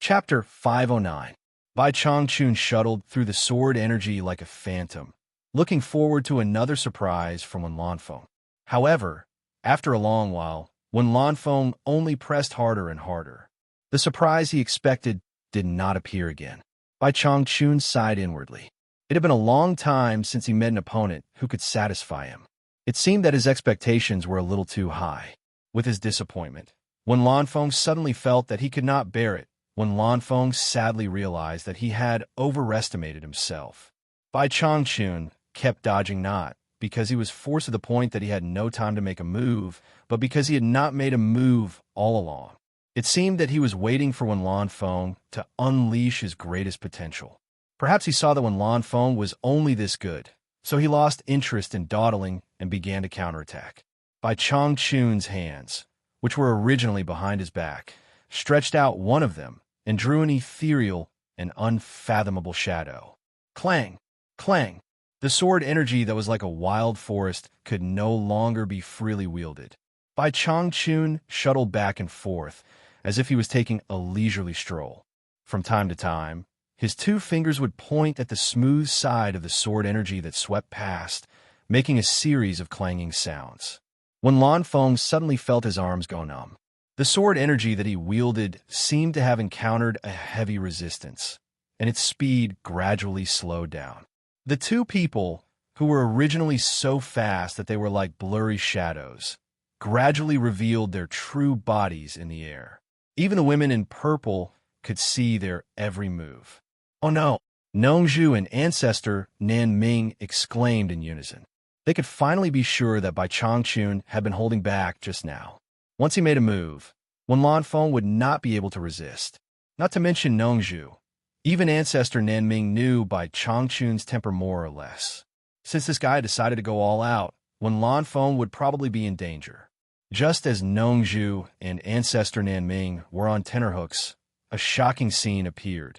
Chapter 509. Bai Changchun shuttled through the sword energy like a phantom, looking forward to another surprise from Wen Lanfeng. However, after a long while, Wen Lanfeng only pressed harder and harder. The surprise he expected did not appear again. Bai Changchun sighed inwardly. It had been a long time since he met an opponent who could satisfy him. It seemed that his expectations were a little too high. With his disappointment, Wen Lanfeng suddenly felt that he could not bear it. Wen Lanfeng sadly realized that he had overestimated himself. Bai Changchun kept dodging not because he was forced to the point that he had no time to make a move, but because he had not made a move all along. It seemed that he was waiting for Wen Lanfeng to unleash his greatest potential. Perhaps he saw that Wen Lanfeng was only this good, so he lost interest in dawdling and began to counterattack. Bai Changchun's hands, which were originally behind his back, stretched out one of them and drew an ethereal and unfathomable shadow. Clang! Clang! The sword energy that was like a wild forest could no longer be freely wielded. Bai Changchun shuttled back and forth, as if he was taking a leisurely stroll. From time to time, his two fingers would point at the smooth side of the sword energy that swept past, making a series of clanging sounds. Wen Lanfeng suddenly felt his arms go numb. The sword energy that he wielded seemed to have encountered a heavy resistance, and its speed gradually slowed down. The two people, who were originally so fast that they were like blurry shadows, gradually revealed their true bodies in the air. Even the women in purple could see their every move. "Oh no!" Nongzhu and Ancestor Nanming exclaimed in unison. They could finally be sure that Bai Changchun had been holding back just now. Once he made a move, Wen Lanfeng would not be able to resist. Not to mention Nongzhu. Even Ancestor Nanming knew Bai Changchun's temper more or less. Since this guy decided to go all out, Wen Lanfeng would probably be in danger. Just as Nongzhu and Ancestor Nanming were on tenterhooks, a shocking scene appeared.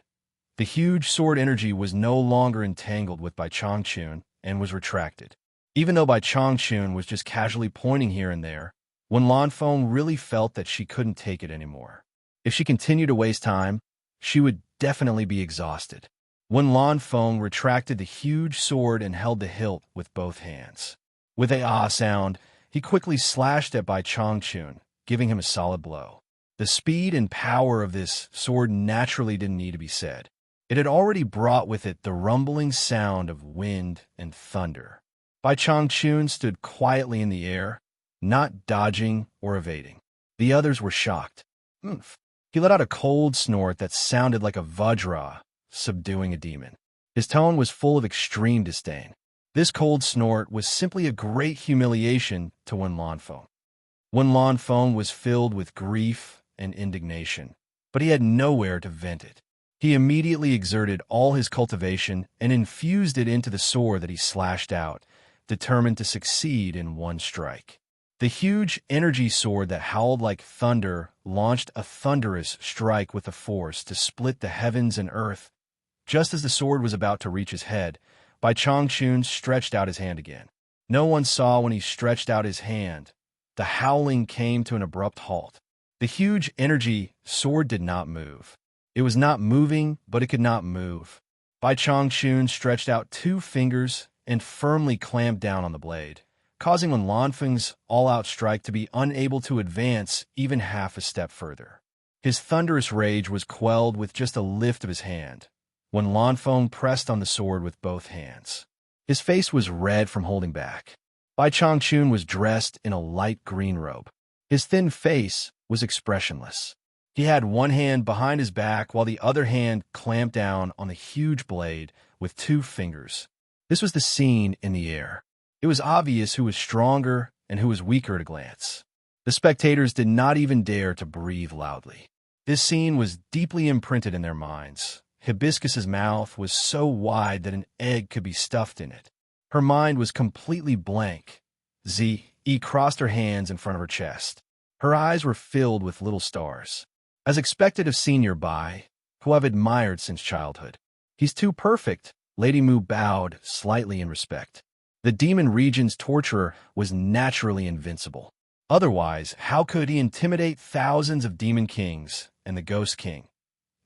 The huge sword energy was no longer entangled with Bai Changchun and was retracted. Even though Bai Changchun was just casually pointing here and there, Wen Lanfeng really felt that she couldn't take it anymore. If she continued to waste time, she would definitely be exhausted. Wen Lanfeng retracted the huge sword and held the hilt with both hands. With a ah sound, he quickly slashed at Bai Changchun, giving him a solid blow. The speed and power of this sword naturally didn't need to be said. It had already brought with it the rumbling sound of wind and thunder. Bai Changchun stood quietly in the air, not dodging or evading. The others were shocked. "Oomph." He let out a cold snort that sounded like a vajra subduing a demon. His tone was full of extreme disdain. This cold snort was simply a great humiliation to Wen Lanfeng. Wen Lanfeng was filled with grief and indignation, but he had nowhere to vent it. He immediately exerted all his cultivation and infused it into the sword that he slashed out, determined to succeed in one strike. The huge energy sword that howled like thunder launched a thunderous strike with a force to split the heavens and earth. Just as the sword was about to reach his head, Bai Changchun stretched out his hand again. No one saw when he stretched out his hand. The howling came to an abrupt halt. The huge energy sword did not move. It was not moving, but it could not move. Bai Changchun stretched out two fingers and firmly clamped down on the blade, causing Wen Lanfeng's all-out strike to be unable to advance even half a step further. His thunderous rage was quelled with just a lift of his hand, when Lanfeng pressed on the sword with both hands. His face was red from holding back. Bai Changchun was dressed in a light green robe. His thin face was expressionless. He had one hand behind his back while the other hand clamped down on the huge blade with two fingers. This was the scene in the air. It was obvious who was stronger and who was weaker at a glance. The spectators did not even dare to breathe loudly. This scene was deeply imprinted in their minds. Hibiscus's mouth was so wide that an egg could be stuffed in it. Her mind was completely blank. Zi crossed her hands in front of her chest. Her eyes were filled with little stars. As expected of Senior Bai, who I've admired since childhood. "He's too perfect," Lady Mu bowed slightly in respect. The demon region's torturer was naturally invincible. Otherwise, how could he intimidate thousands of demon kings and the ghost king?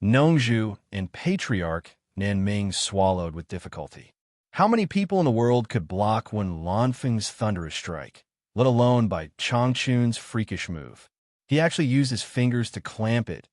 Nongzhu and Patriarch Nanming swallowed with difficulty. How many people in the world could block Wen Lanfeng's thunderous strike, let alone by Changchun's freakish move? He actually used his fingers to clamp it.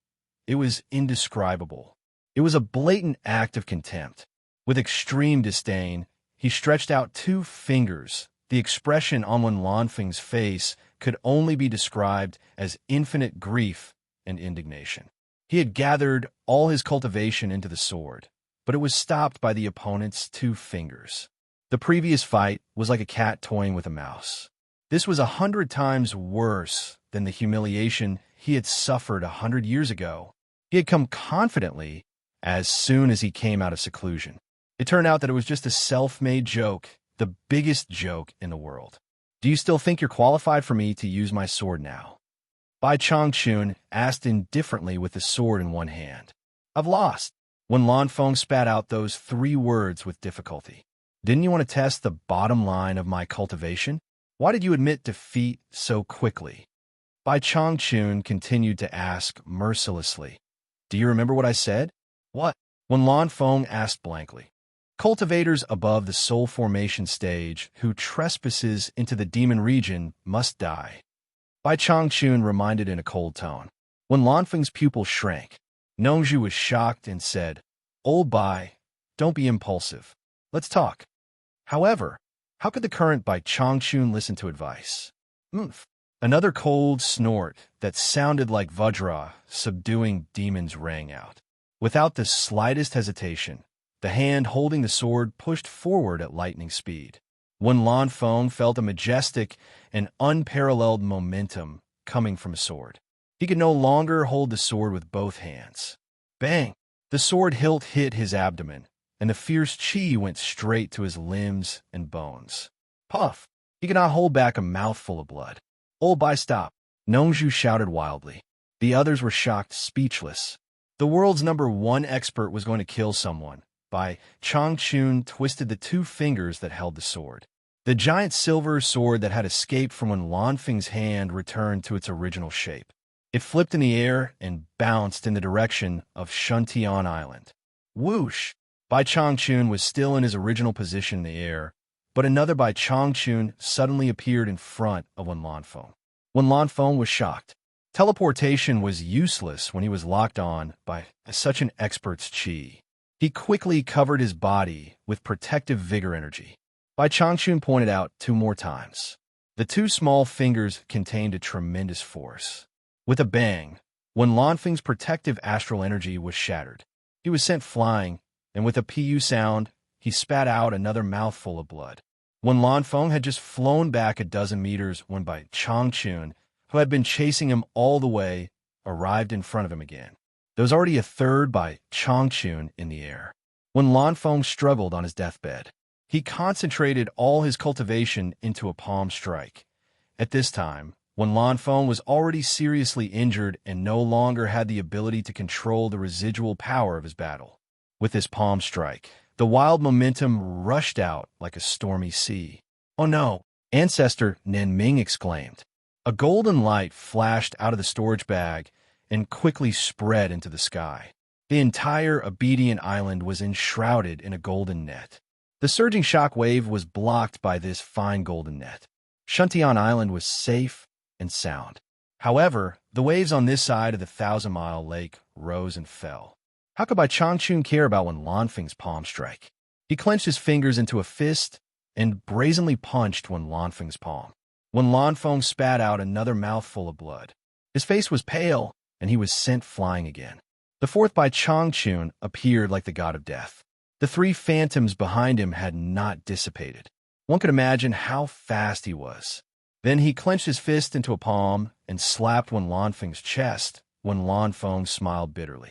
It was indescribable. It was a blatant act of contempt. With extreme disdain, he stretched out 2 fingers. The expression on Wen Lanfeng's face could only be described as infinite grief and indignation. He had gathered all his cultivation into the sword, but it was stopped by the opponent's 2 fingers. The previous fight was like a cat toying with a mouse. This was 100 times worse than the humiliation he had suffered 100 years ago. He had come confidently as soon as he came out of seclusion. It turned out that it was just a self-made joke, the biggest joke in the world. Do you still think you're qualified for me to use my sword now? Bai Changchun asked indifferently with the sword in one hand. I've lost. When Lanfeng spat out those 3 words with difficulty. Didn't you want to test the bottom line of my cultivation? Why did you admit defeat so quickly? Bai Changchun continued to ask mercilessly. Do you remember what I said? What? When Lanfeng asked blankly. Cultivators above the soul formation stage who trespasses into the demon region must die. Bai Changchun reminded in a cold tone. When Lanfeng's pupil shrank, Nongzhu was shocked and said, Old Bai, don't be impulsive. Let's talk. However, how could the current Bai Changchun listen to advice? Oomph. Another cold snort that sounded like Vajra subduing demons rang out. Without the slightest hesitation, the hand holding the sword pushed forward at lightning speed. When Lanfeng felt a majestic and unparalleled momentum coming from a sword. He could no longer hold the sword with both hands. Bang! The sword hilt hit his abdomen, and the fierce chi went straight to his limbs and bones. Puff! He could not hold back a mouthful of blood. Old Bai, stop! Nongzhu shouted wildly. The others were shocked, speechless. The world's #1 expert was going to kill someone. Bai Changchun twisted the 2 fingers that held the sword. The giant silver sword that had escaped from Wen Lanfeng's hand returned to its original shape. It flipped in the air and bounced in the direction of Shuntian Island. Whoosh! Bai Changchun was still in his original position in the air, but another Bai Changchun suddenly appeared in front of Wen Lanfeng. Wen Lanfeng was shocked. Teleportation was useless when he was locked on by such an expert's chi. He quickly covered his body with protective vigor energy. Bai Changchun pointed out 2 more times. The 2 small fingers contained a tremendous force. With a bang, Wen Lanfeng's protective astral energy was shattered. He was sent flying, and with a pu sound, he spat out another mouthful of blood. Wen Lanfeng had just flown back a dozen meters when Bai Changchun, who had been chasing him all the way, arrived in front of him again. There was already a third Bai Changchun in the air. When Lanfeng struggled on his deathbed, he concentrated all his cultivation into a palm strike. At this time, when Lanfeng was already seriously injured and no longer had the ability to control the residual power of his battle. With this palm strike, the wild momentum rushed out like a stormy sea. Oh no! Ancestor Nanming exclaimed. A golden light flashed out of the storage bag and quickly spread into the sky. The entire obedient island was enshrouded in a golden net. The surging shock wave was blocked by this fine golden net. Shuntian Island was safe and sound. However, the waves on this side of the 1,000-mile lake rose and fell. How could Bai Changchun care about Wen Lanfeng's palm strike? He clenched his fingers into a fist and brazenly punched Wen Lanfeng's palm. Wen Lanfeng spat out another mouthful of blood. His face was pale, and he was sent flying again. The 4th Bai Changchun appeared like the god of death. The 3 phantoms behind him had not dissipated. One could imagine how fast he was. Then he clenched his fist into a palm and slapped Wen Lanfeng's chest. Wen Lanfeng smiled bitterly.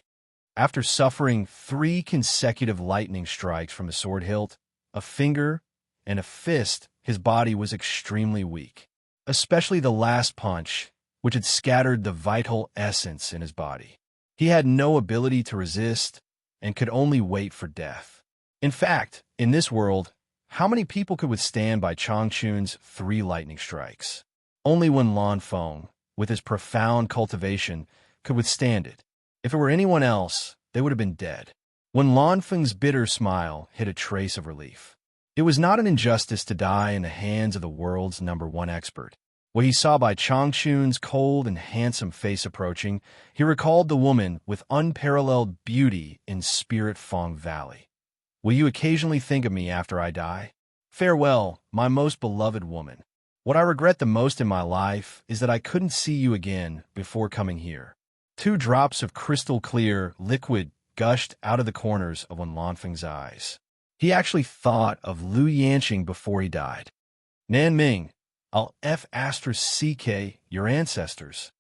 After suffering 3 consecutive lightning strikes from the sword hilt, a finger, and a fist, his body was extremely weak. Especially the last punch, which had scattered the vital essence in his body. He had no ability to resist and could only wait for death. In fact, in this world, how many people could withstand Bai Changchun's 3 lightning strikes? Only Wen Lanfeng, with his profound cultivation, could withstand it. If it were anyone else, they would have been dead. When Lanfeng's bitter smile hid a trace of relief. It was not an injustice to die in the hands of the world's #1 expert. When he saw Bai Changchun's cold and handsome face approaching, he recalled the woman with unparalleled beauty in Spirit Fong Valley. Will you occasionally think of me after I die? Farewell, my most beloved woman. What I regret the most in my life is that I couldn't see you again before coming here. 2 drops of crystal clear liquid gushed out of the corners of Wen Lanfeng's eyes. He actually thought of Liu Yanqing before he died. Nanming, I'll F***CK your ancestors.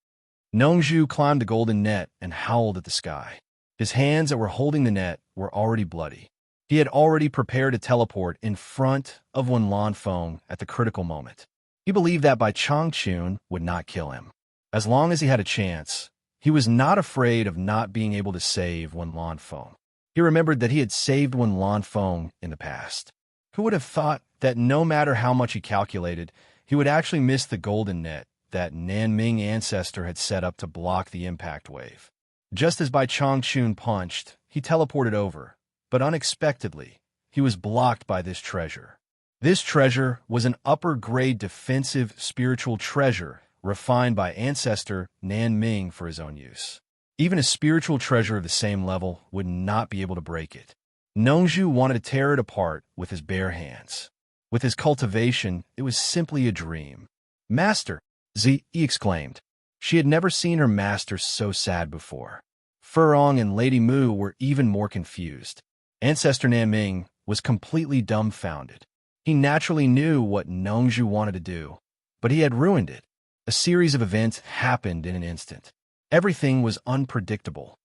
Nongzhu climbed the golden net and howled at the sky. His hands that were holding the net were already bloody. He had already prepared to teleport in front of Wen Lanfeng at the critical moment. He believed that Bai Changchun would not kill him. As long as he had a chance, he was not afraid of not being able to save Wen Lanfeng. He remembered that he had saved Wen Lanfeng in the past. Who would have thought that no matter how much he calculated, he would actually miss the golden net that Nanming ancestor had set up to block the impact wave. Just as Bai Changchun punched, he teleported over, but unexpectedly, he was blocked by this treasure. This treasure was an upper-grade defensive spiritual treasure refined by ancestor Nanming for his own use. Even a spiritual treasure of the same level would not be able to break it. Nongzhu wanted to tear it apart with his bare hands. With his cultivation, it was simply a dream. Master, Zi exclaimed. She had never seen her master so sad before. Furong and Lady Mu were even more confused. Ancestor Nanming was completely dumbfounded. He naturally knew what Nongzhu wanted to do, but he had ruined it. A series of events happened in an instant. Everything was unpredictable.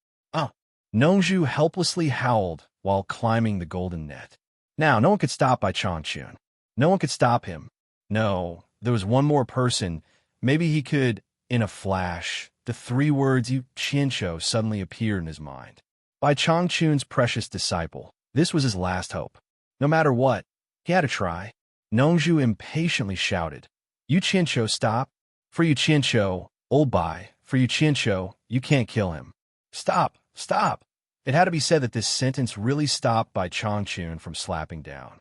Nongzhu helplessly howled while climbing the golden net. Now, no one could stop Bai Changchun. No one could stop him. No, there was one more person. Maybe he could. In a flash, the 3 words Yu Qianqiu suddenly appeared in his mind. Bai Changchun's precious disciple. This was his last hope. No matter what, he had to try. Nongzhu impatiently shouted, Yu Qianqiu, stop. For Yu Qianqiu, old Bai, for Yu Qianqiu, you can't kill him. Stop, stop. It had to be said that this sentence really stopped Bai Changchun from slapping down.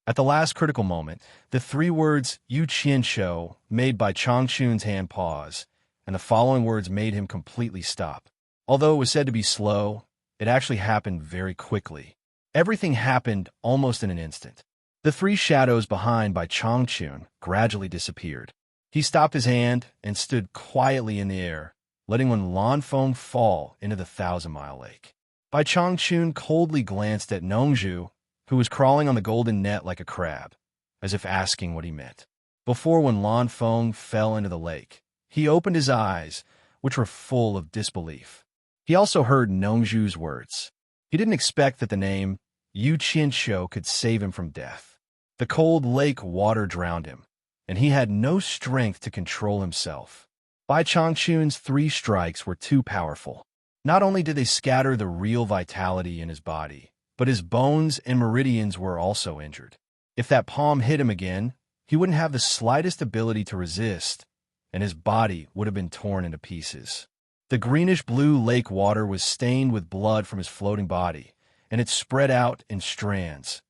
At the last critical moment, the 3 words Yu Qianqiu made Bai Changchun's hand pause, and the following words made him completely stop. Although it was said to be slow, it actually happened very quickly. Everything happened almost in an instant. The 3 shadows behind Bai Changchun gradually disappeared. He stopped his hand and stood quietly in the air, letting Wen Lanfeng fall into the 1,000-mile lake. Bai Changchun coldly glanced at Nongzhu, who was crawling on the golden net like a crab, as if asking what he meant. Before Wen Lanfeng fell into the lake, he opened his eyes, which were full of disbelief. He also heard Nongzhu's words. He didn't expect that the name Yu Qianqiu could save him from death. The cold lake water drowned him, and he had no strength to control himself. Bai Changchun's 3 strikes were too powerful. Not only did they scatter the real vitality in his body, but his bones and meridians were also injured. If that palm hit him again, he wouldn't have the slightest ability to resist, and his body would have been torn into pieces. The greenish-blue lake water was stained with blood from his floating body, and it spread out in strands.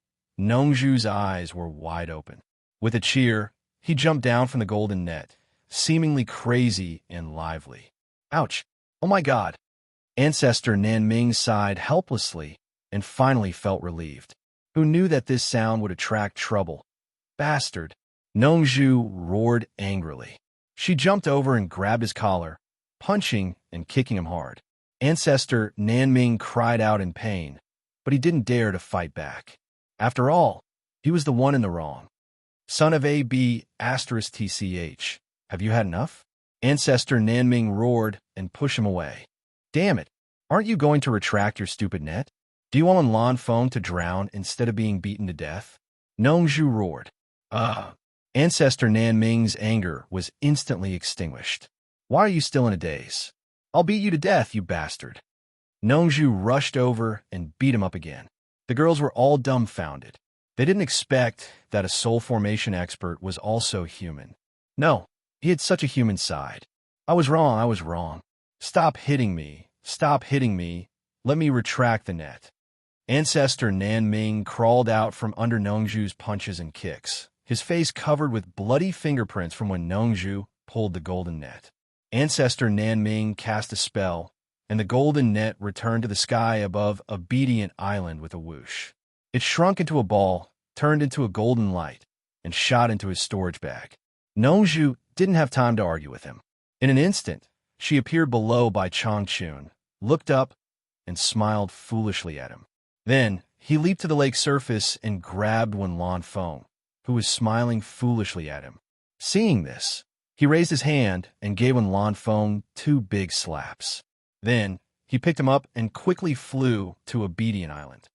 Nongzhu's eyes were wide open. With a cheer, he jumped down from the golden net, seemingly crazy and lively. Ouch! Oh my God! Ancestor Nanming sighed helplessly and finally felt relieved. Who knew that this sound would attract trouble? Bastard! Nongzhu roared angrily. She jumped over and grabbed his collar, punching and kicking him hard. Ancestor Nanming cried out in pain, but he didn't dare to fight back. After all, he was the one in the wrong. Son of AB***TCH, have you had enough? Ancestor Nanming roared and pushed him away. Damn it, aren't you going to retract your stupid net? Do you want Lanfeng to drown instead of being beaten to death? Nongzhu roared. Ancestor Nanming's anger was instantly extinguished. Why are you still in a daze? I'll beat you to death, you bastard. Nongzhu rushed over and beat him up again. The girls were all dumbfounded. They didn't expect that a soul formation expert was also human. No, he had such a human side. I was wrong. Stop hitting me. Stop hitting me. Let me retract the net. Ancestor Nanming crawled out from under Nongju's punches and kicks, his face covered with bloody fingerprints from when Nongju pulled the golden net. Ancestor Nanming cast a spell, and the golden net returned to the sky above Obedient Island with a whoosh. It shrunk into a ball, turned into a golden light, and shot into his storage bag. Nongju didn't have time to argue with him. In an instant, she appeared below by Changchun, looked up, and smiled foolishly at him. Then, he leaped to the lake's surface and grabbed Wen Lanfeng, who was smiling foolishly at him. Seeing this, he raised his hand and gave Wen Lanfeng 2 big slaps. Then, he picked him up and quickly flew to Obedient Island.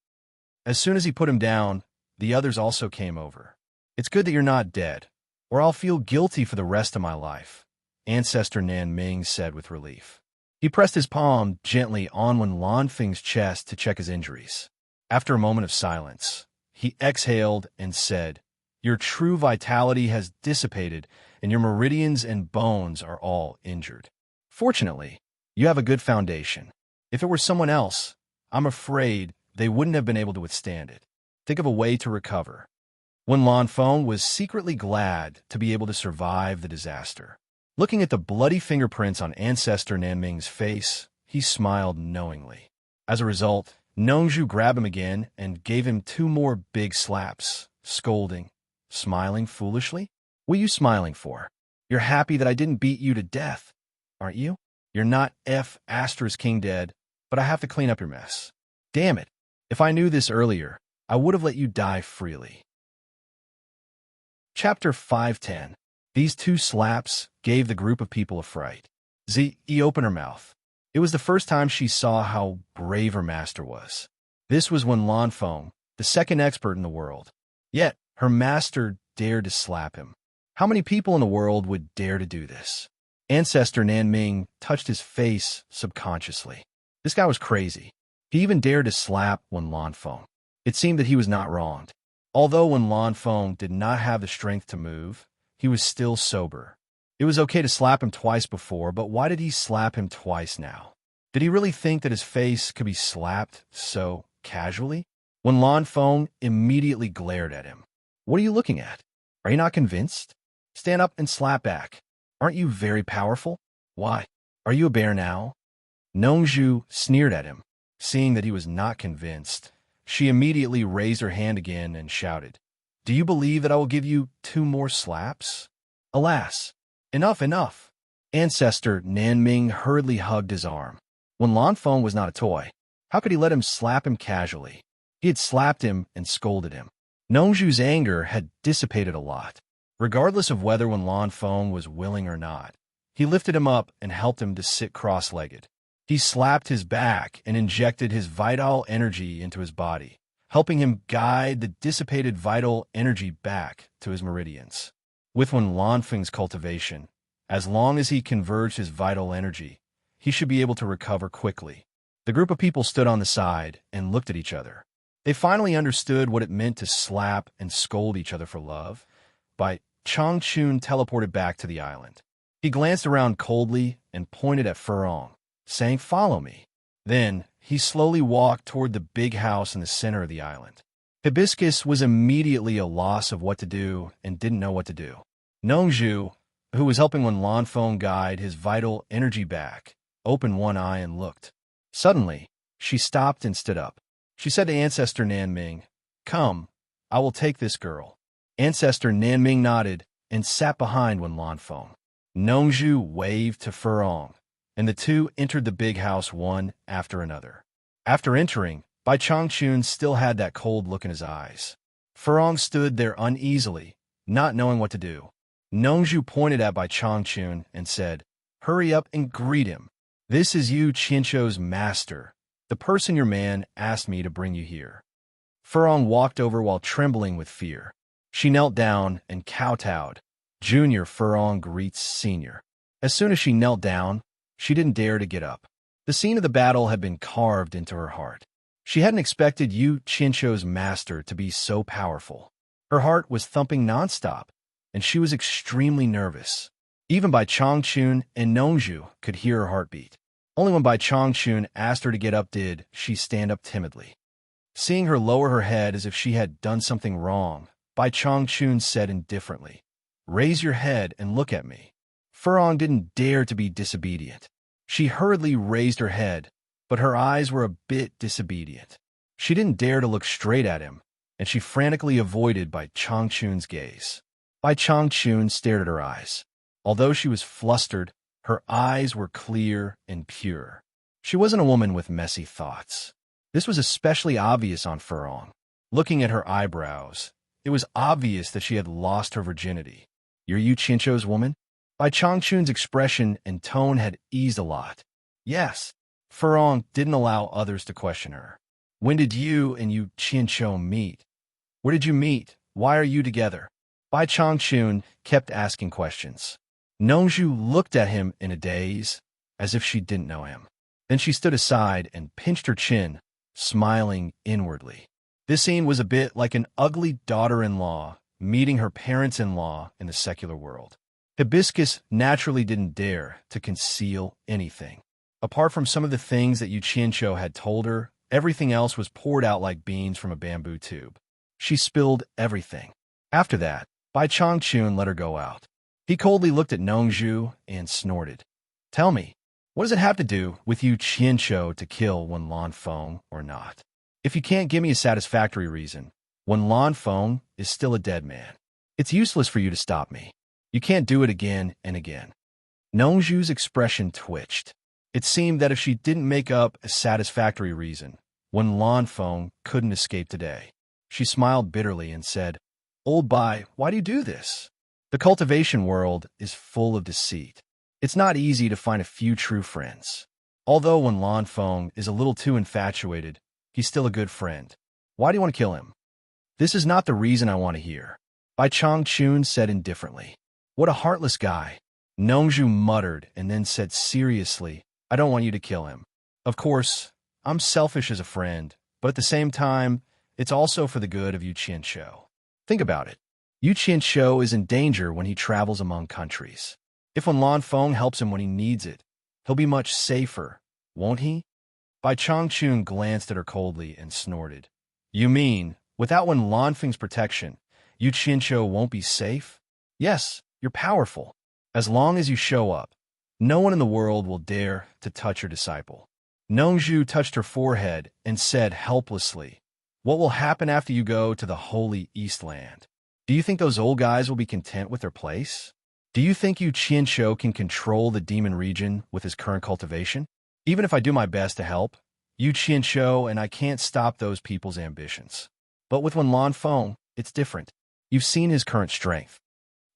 As soon as he put him down, the others also came over. It's good that you're not dead, or I'll feel guilty for the rest of my life, Ancestor Nanming said with relief. He pressed his palm gently on Wen Lanfeng's chest to check his injuries. After a moment of silence, he exhaled and said, "Your true vitality has dissipated, and your meridians and bones are all injured. Fortunately, you have a good foundation. If it were someone else, I'm afraid they wouldn't have been able to withstand it. Think of a way to recover." Wen Lanfeng was secretly glad to be able to survive the disaster. Looking at the bloody fingerprints on Ancestor Nanming's face, he smiled knowingly. As a result, Nongju grabbed him again and gave him 2 more big slaps, scolding, "Smiling foolishly? What are you smiling for? You're happy that I didn't beat you to death, aren't you? You're not King dead, but I have to clean up your mess. Damn it. If I knew this earlier, I would have let you die freely." Chapter 510. These 2 slaps gave the group of people a fright. Zi opened her mouth. It was the first time she saw how brave her master was. This was Wen Lanfeng, the second expert in the world. Yet, her master dared to slap him. How many people in the world would dare to do this? Ancestor Nanming touched his face subconsciously. This guy was crazy. He even dared to slap Wen Lanfeng. It seemed that he was not wronged. Although Wen Lanfeng did not have the strength to move, he was still sober. It was okay to slap him twice before, but why did he slap him twice now? Did he really think that his face could be slapped so casually? Wen Lanfeng immediately glared at him. "What are you looking at? Are you not convinced? Stand up and slap back. Aren't you very powerful? Why, are you a bear now?" Nongju sneered at him. Seeing that he was not convinced, she immediately raised her hand again and shouted, "Do you believe that I will give you 2 more slaps?" Alas! Enough, enough! Ancestor Nanming hurriedly hugged his arm. Wen Lanfeng was not a toy. How could he let him slap him casually? He had slapped him and scolded him. Nongju's anger had dissipated a lot. Regardless of whether Wen Lanfeng was willing or not, he lifted him up and helped him to sit cross-legged. He slapped his back and injected his vital energy into his body, helping him guide the dissipated vital energy back to his meridians. With Wen Lanfeng's cultivation, as long as he converged his vital energy, he should be able to recover quickly. The group of people stood on the side and looked at each other. They finally understood what it meant to slap and scold each other for love. Changchun teleported back to the island. He glanced around coldly and pointed at Furong, saying, "Follow me." Then, he slowly walked toward the big house in the center of the island. Hibiscus was immediately a loss of what to do and didn't know what to do. Nongju, who was helping Wen Lanfeng guide his vital energy back, opened one eye and looked. Suddenly, she stopped and stood up. She said to Ancestor Nanming, "Come, I will take this girl." Ancestor Nanming nodded and sat behind Wen Lanfeng. Nongju waved to Furong, and the 2 entered the big house one after another. After entering, Bai Changchun still had that cold look in his eyes. Furong stood there uneasily, not knowing what to do. Nongju pointed at Bai Changchun and said, "Hurry up and greet him. This is Yu Qianzhou's master, the person your man asked me to bring you here." Furong walked over while trembling with fear. She knelt down and kowtowed. Junior Furong greets Senior. As soon as she knelt down, she didn't dare to get up. The scene of the battle had been carved into her heart. She hadn't expected Yu Qianzhou's master to be so powerful. Her heart was thumping nonstop, and she was extremely nervous. Even Bai Changchun and Nongju could hear her heartbeat. Only when Bai Changchun asked her to get up did she stand up timidly. Seeing her lower her head as if she had done something wrong, Bai Changchun said indifferently, "Raise your head and look at me." Furong didn't dare to be disobedient. She hurriedly raised her head, but her eyes were a bit disobedient. She didn't dare to look straight at him, and she frantically avoided Bai Changchun's gaze. Bai Changchun stared at her eyes. Although she was flustered, her eyes were clear and pure. She wasn't a woman with messy thoughts. This was especially obvious on Furong. Looking at her eyebrows, it was obvious that she had lost her virginity. "You're Yu Qianzhou's woman?" Bai Changchun's expression and tone had eased a lot. "Yes." Furong didn't allow others to question her. "When did you and Yu Qianzhou meet? Where did you meet? Why are you together?" Bai Changchun kept asking questions. Nongzhu looked at him in a daze, as if she didn't know him. Then she stood aside and pinched her chin, smiling inwardly. This scene was a bit like an ugly daughter-in-law meeting her parents-in-law in the secular world. Hibiscus naturally didn't dare to conceal anything. Apart from some of the things that Yu Qianzhou had told her, everything else was poured out like beans from a bamboo tube. She spilled everything. After that, Bai Changchun let her go out. He coldly looked at Nongzhu and snorted. "Tell me, what does it have to do with Yu Qianzhou to kill Wen Lanfeng or not? If you can't give me a satisfactory reason, Wen Lanfeng is still a dead man. It's useless for you to stop me. You can't do it again and again." Nongzhu's expression twitched. It seemed that if she didn't make up a satisfactory reason, Wen Lanfeng couldn't escape today. She smiled bitterly and said, "Old Bai, why do you do this? The cultivation world is full of deceit. It's not easy to find a few true friends. Although Wen Lanfeng is a little too infatuated, he's still a good friend. Why do you want to kill him?" "This is not the reason I want to hear," Bai Changchun said indifferently. "What a heartless guy." Nongzhu muttered and then said seriously, "I don't want you to kill him. Of course, I'm selfish as a friend, but at the same time, it's also for the good of Yu Qianzhou. Think about it. Yu Qianzhou is in danger when he travels among countries. If Wen Lanfeng helps him when he needs it, he'll be much safer, won't he?" Bai Changchun glanced at her coldly and snorted. "You mean, without Wen Lanfeng's protection, Yu Qianzhou won't be safe? Yes, you're powerful. As long as you show up, no one in the world will dare to touch your disciple." Nongzhu touched her forehead and said helplessly, "What will happen after you go to the Holy Eastland? Do you think those old guys will be content with their place? Do you think Yu Qianzhou can control the demon region with his current cultivation? Even if I do my best to help, Yu Qianzhou and I can't stop those people's ambitions. But with Wen Lanfeng, it's different. You've seen his current strength.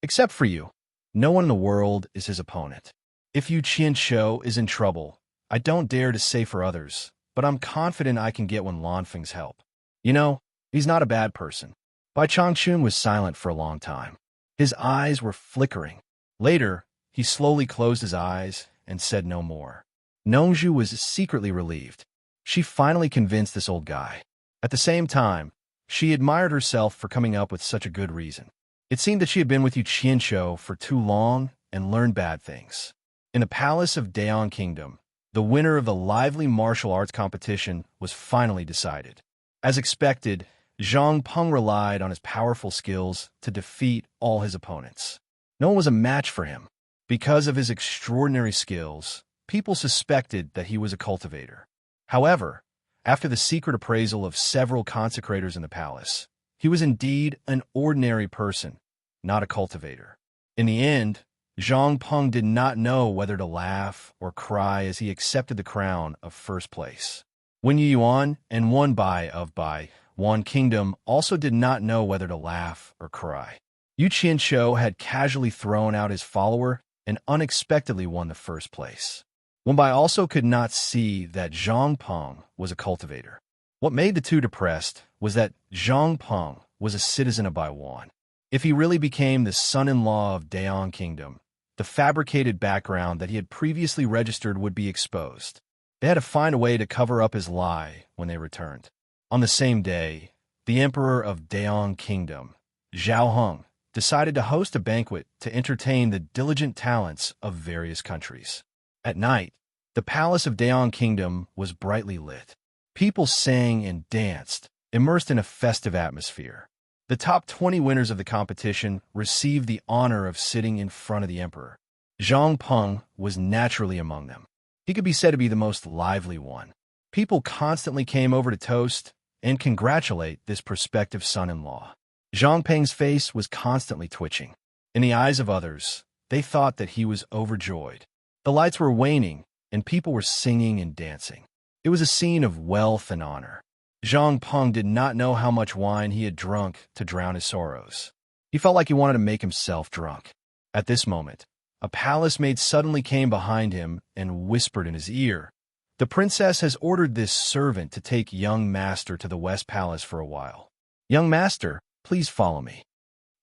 Except for you, no one in the world is his opponent. If Yu Qianzhou is in trouble, I don't dare to say for others, but I'm confident I can get Wen Lanfeng's help. You know, he's not a bad person." Bai Changchun was silent for a long time. His eyes were flickering. Later, he slowly closed his eyes and said no more. Nongzhu was secretly relieved. She finally convinced this old guy. At the same time, she admired herself for coming up with such a good reason. It seemed that she had been with Yu Qianzhou for too long and learned bad things. In the palace of Daon Kingdom, the winner of the lively martial arts competition was finally decided. As expected, Zhang Peng relied on his powerful skills to defeat all his opponents. No one was a match for him. Because of his extraordinary skills, people suspected that he was a cultivator. However, after the secret appraisal of several consecrators in the palace, he was indeed an ordinary person, not a cultivator. In the end, Zhang Peng did not know whether to laugh or cry as he accepted the crown of first place. Wen Yuan and Bai Wan Kingdom also did not know whether to laugh or cry. Yu Qianzhou had casually thrown out his follower and unexpectedly won the first place. Bai also could not see that Zhang Peng was a cultivator. What made the two depressed was that Zhang Peng was a citizen of Baiwan. If he really became the son-in-law of Daon Kingdom, the fabricated background that he had previously registered would be exposed. They had to find a way to cover up his lie when they returned. On the same day, the emperor of Daon Kingdom, Zhao Heng, decided to host a banquet to entertain the diligent talents of various countries. At night, The palace of Daeong Kingdom was brightly lit. People sang and danced, immersed in a festive atmosphere. The top 20 winners of the competition received the honor of sitting in front of the emperor. Zhang Peng was naturally among them. He could be said to be the most lively one. People constantly came over to toast and congratulate this prospective son-in-law. Zhang Peng's face was constantly twitching. In the eyes of others, they thought that he was overjoyed. The lights were waning, and people were singing and dancing. It was a scene of wealth and honor. Zhang Peng did not know how much wine he had drunk to drown his sorrows. He felt like he wanted to make himself drunk. At this moment, a palace maid suddenly came behind him and whispered in his ear, "The princess has ordered this servant to take young master to the West Palace for a while. Young master, please follow me."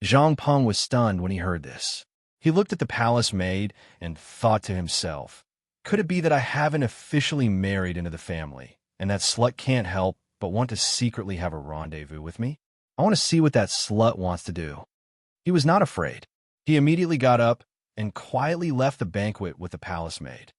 Zhang Peng was stunned when he heard this. He looked at the palace maid and thought to himself, "Could it be that I haven't officially married into the family, and that slut can't help but want to secretly have a rendezvous with me? I want to see what that slut wants to do." He was not afraid. He immediately got up and quietly left the banquet with the palace maid.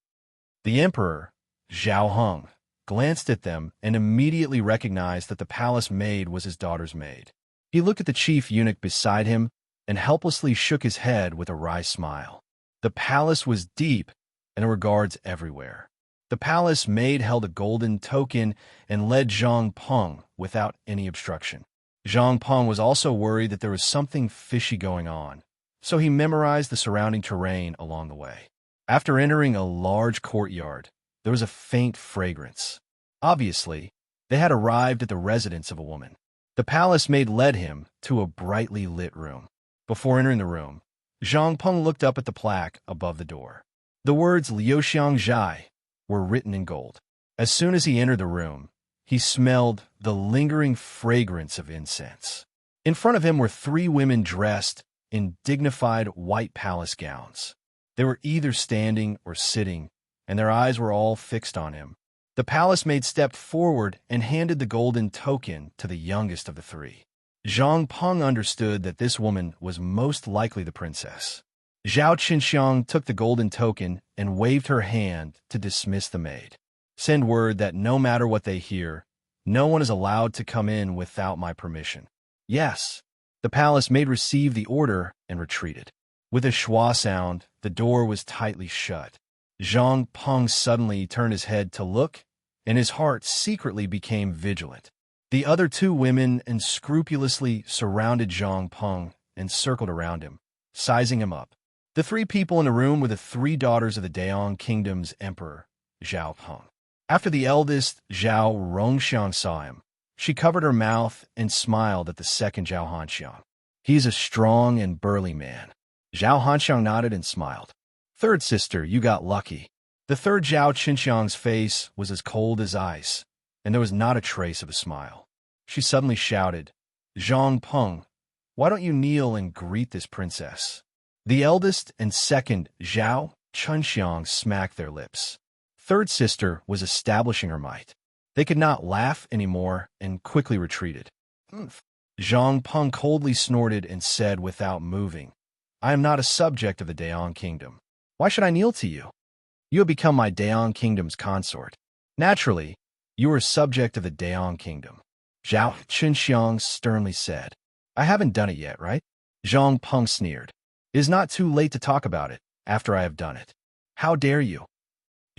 The emperor, Zhao Heng, glanced at them and immediately recognized that the palace maid was his daughter's maid. He looked at the chief eunuch beside him and helplessly shook his head with a wry smile. The palace was deep, and there were guards everywhere. The palace maid held a golden token and led Zhang Peng without any obstruction. Zhang Peng was also worried that there was something fishy going on, so he memorized the surrounding terrain along the way. After entering a large courtyard, there was a faint fragrance. Obviously, they had arrived at the residence of a woman. The palace maid led him to a brightly lit room. Before entering the room, Zhang Peng looked up at the plaque above the door. The words Liuxiang Zhai were written in gold. As soon as he entered the room, he smelled the lingering fragrance of incense. In front of him were three women dressed in dignified white palace gowns. They were either standing or sitting, and their eyes were all fixed on him. The palace maid stepped forward and handed the golden token to the youngest of the three. Zhang Peng understood that this woman was most likely the princess. Zhao Qinxiang took the golden token and waved her hand to dismiss the maid. "Send word that no matter what they hear, no one is allowed to come in without my permission." "Yes." The palace maid received the order and retreated. With a schwa sound, the door was tightly shut. Zhang Peng suddenly turned his head to look, and his heart secretly became vigilant. The other two women unscrupulously surrounded Zhang Peng and circled around him, sizing him up. The three people in the room were the three daughters of the Daeong Kingdom's emperor, Zhao Heng. After the eldest, Zhao Rongxiang, saw him, she covered her mouth and smiled at the second Zhao Hanxiang. "He is a strong and burly man." Zhao Hanxiang nodded and smiled. "Third sister, you got lucky." The third Zhao Qinxiang's face was as cold as ice, and there was not a trace of a smile. She suddenly shouted, "Zhang Peng, why don't you kneel and greet this princess?" The eldest and second Zhao Qinxiang smacked their lips. Third sister was establishing her might. They could not laugh anymore and quickly retreated. "Humph." Zhang Peng coldly snorted and said without moving, "I am not a subject of the Daeong Kingdom. Why should I kneel to you? You have become my Daeong Kingdom's consort. Naturally, you are a subject of the Daeong Kingdom." Zhao Qinxiang sternly said, "I haven't done it yet, right?" Zhang Peng sneered. "It is not too late to talk about it after I have done it. How dare you?"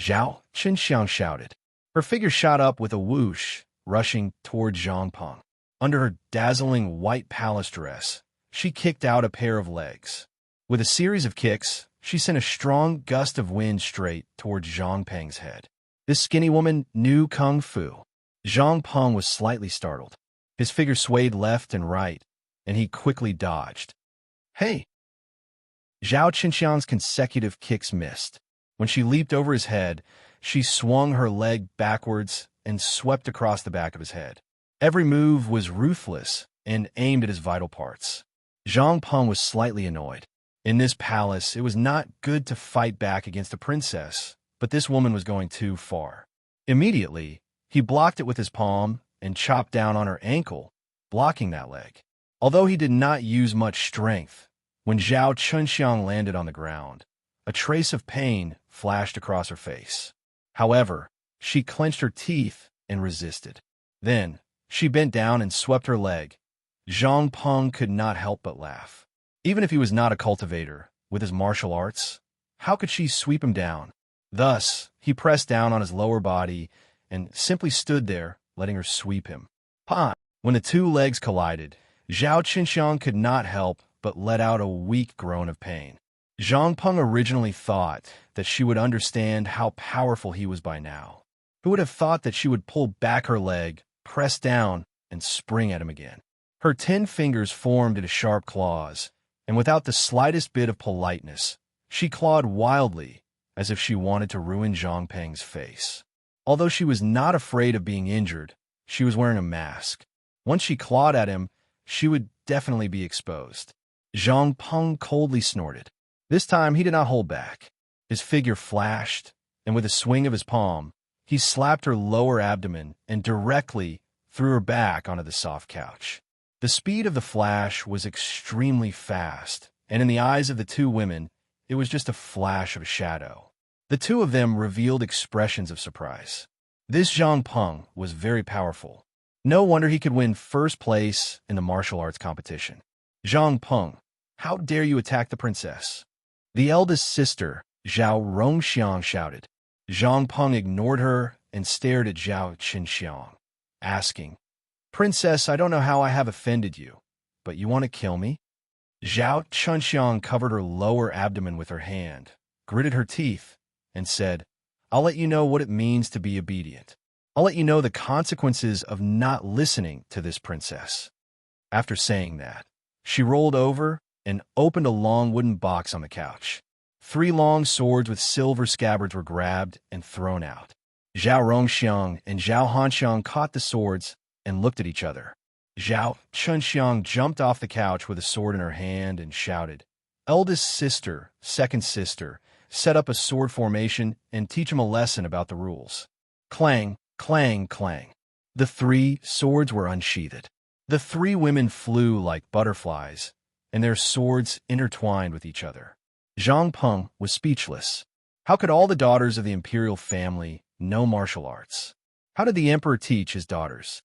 Zhao Qinxiang shouted. Her figure shot up with a whoosh, rushing toward Zhang Peng. Under her dazzling white palace dress, she kicked out a pair of legs. With a series of kicks, she sent a strong gust of wind straight toward Zhang Peng's head. This skinny woman knew kung fu. Zhang Peng was slightly startled. His figure swayed left and right, and he quickly dodged. "Hey!" Zhao Qinxiang's consecutive kicks missed. When she leaped over his head, she swung her leg backwards and swept across the back of his head. Every move was ruthless and aimed at his vital parts. Zhang Peng was slightly annoyed. In this palace, it was not good to fight back against a princess, but this woman was going too far. Immediately, he blocked it with his palm and chopped down on her ankle, blocking that leg. Although he did not use much strength, when Zhao Qinxiang landed on the ground, a trace of pain flashed across her face. However, she clenched her teeth and resisted. Then, she bent down and swept her leg. Zhang Peng could not help but laugh. Even if he was not a cultivator, with his martial arts, how could she sweep him down? Thus, he pressed down on his lower body and simply stood there, letting her sweep him. Pah! When the two legs collided, Zhao Qinxiang could not help but let out a weak groan of pain. Zhang Peng originally thought that she would understand how powerful he was by now. Who would have thought that she would pull back her leg, press down, and spring at him again? Her 10 fingers formed into sharp claws, and without the slightest bit of politeness, she clawed wildly, as if she wanted to ruin Zhang Peng's face. Although she was not afraid of being injured, she was wearing a mask. Once she clawed at him, she would definitely be exposed. Zhang Peng coldly snorted. This time he did not hold back. His figure flashed, and with a swing of his palm, he slapped her lower abdomen and directly threw her back onto the soft couch. The speed of the flash was extremely fast, and in the eyes of the two women, it was just a flash of a shadow. The two of them revealed expressions of surprise. This Zhang Peng was very powerful. No wonder he could win first place in the martial arts competition. Zhang Peng, how dare you attack the princess? The eldest sister, Zhao Rongxiang, shouted. Zhang Peng ignored her and stared at Zhao Qinxiang, asking, Princess, I don't know how I have offended you, but you want to kill me? Zhao Qinxiang covered her lower abdomen with her hand, gritted her teeth, and said, I'll let you know what it means to be obedient. I'll let you know the consequences of not listening to this princess. After saying that, she rolled over and opened a long wooden box on the couch. 3 long swords with silver scabbards were grabbed and thrown out. Zhao Rongxiang and Zhao Hanxiang caught the swords and looked at each other. Zhao Qinxiang jumped off the couch with a sword in her hand and shouted, Eldest sister, second sister, set up a sword formation and teach him a lesson about the rules. Clang, clang, clang. The 3 swords were unsheathed. The 3 women flew like butterflies, and their swords intertwined with each other. Zhang Peng was speechless. How could all the daughters of the imperial family know martial arts? How did the emperor teach his daughters?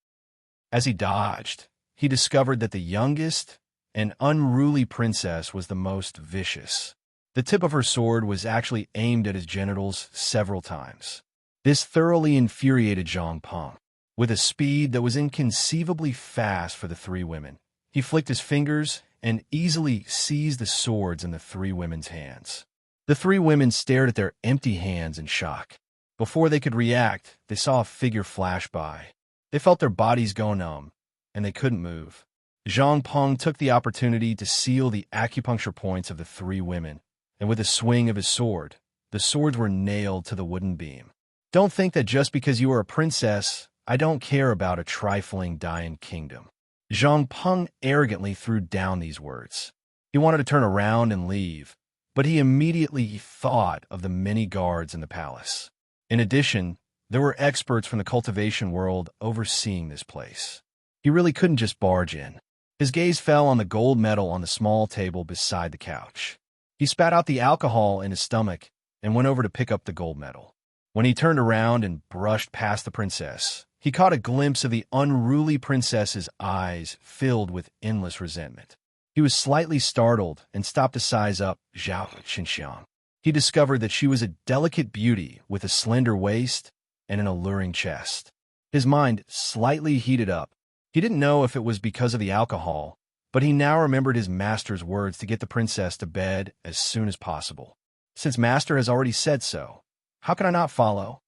As he dodged, he discovered that the youngest, an unruly princess, was the most vicious. The tip of her sword was actually aimed at his genitals several times. This thoroughly infuriated Zhang Peng. With a speed that was inconceivably fast for the 3 women, he flicked his fingers and easily seized the swords in the 3 women's hands. The 3 women stared at their empty hands in shock. Before they could react, they saw a figure flash by. They felt their bodies go numb, and they couldn't move. Zhang Peng took the opportunity to seal the acupuncture points of the 3 women, and with a swing of his sword, the swords were nailed to the wooden beam. Don't think that just because you are a princess, I don't care about a trifling Dayan kingdom. Zhang Peng arrogantly threw down these words. He wanted to turn around and leave, but he immediately thought of the many guards in the palace. In addition, there were experts from the cultivation world overseeing this place. He really couldn't just barge in. His gaze fell on the gold medal on the small table beside the couch. He spat out the alcohol in his stomach and went over to pick up the gold medal. When he turned around and brushed past the princess, he caught a glimpse of the unruly princess's eyes filled with endless resentment. He was slightly startled and stopped to size up Zhao Qinxiang. He discovered that she was a delicate beauty with a slender waist and an alluring chest. His mind slightly heated up. He didn't know if it was because of the alcohol, but he now remembered his master's words to get the princess to bed as soon as possible. Since master has already said so, how can I not follow?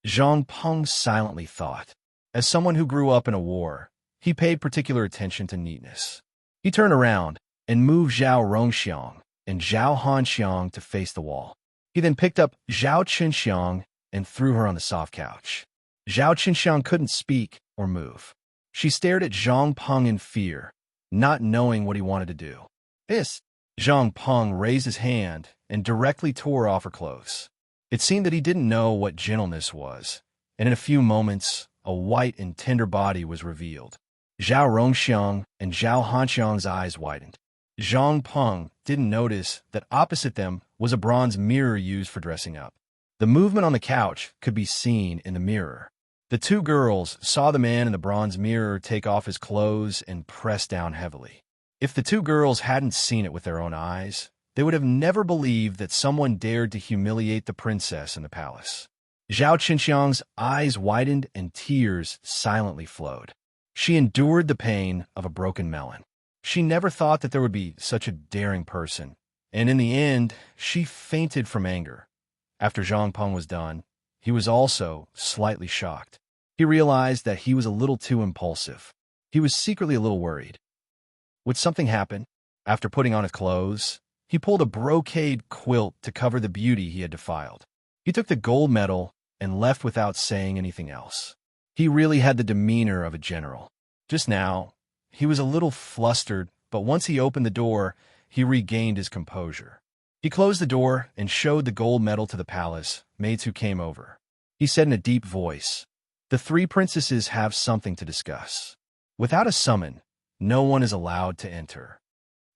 Zhang Peng silently thought. As someone who grew up in a war, he paid particular attention to neatness. He turned around and moved Zhao Rongxiang and Zhao Hanxiang to face the wall. He then picked up Zhao Qinxiang and threw her on the soft couch. Zhao Qinxiang couldn't speak or move. She stared at Zhang Peng in fear, not knowing what he wanted to do. This! Zhang Peng raised his hand and directly tore off her clothes. It seemed that he didn't know what gentleness was, and in a few moments, a white and tender body was revealed. Zhao Rongxiang and Zhao Hanxiang's eyes widened. Zhang Peng didn't notice that opposite them was a bronze mirror used for dressing up. The movement on the couch could be seen in the mirror. The two girls saw the man in the bronze mirror take off his clothes and press down heavily. If the two girls hadn't seen it with their own eyes, they would have never believed that someone dared to humiliate the princess in the palace. Zhao Qinxiang's eyes widened and tears silently flowed. She endured the pain of a broken melon. She never thought that there would be such a daring person, and in the end, she fainted from anger. After Zhang Peng was done, he was also slightly shocked. He realized that he was a little too impulsive. He was secretly a little worried. Would something happen? After putting on his clothes, he pulled a brocade quilt to cover the beauty he had defiled. He took the gold medal and left without saying anything else. He really had the demeanor of a general. Just now, he was a little flustered, but once he opened the door, he regained his composure. He closed the door and showed the gold medal to the palace maids who came over. He said in a deep voice, "The three princesses have something to discuss." Without a summon, no one is allowed to enter.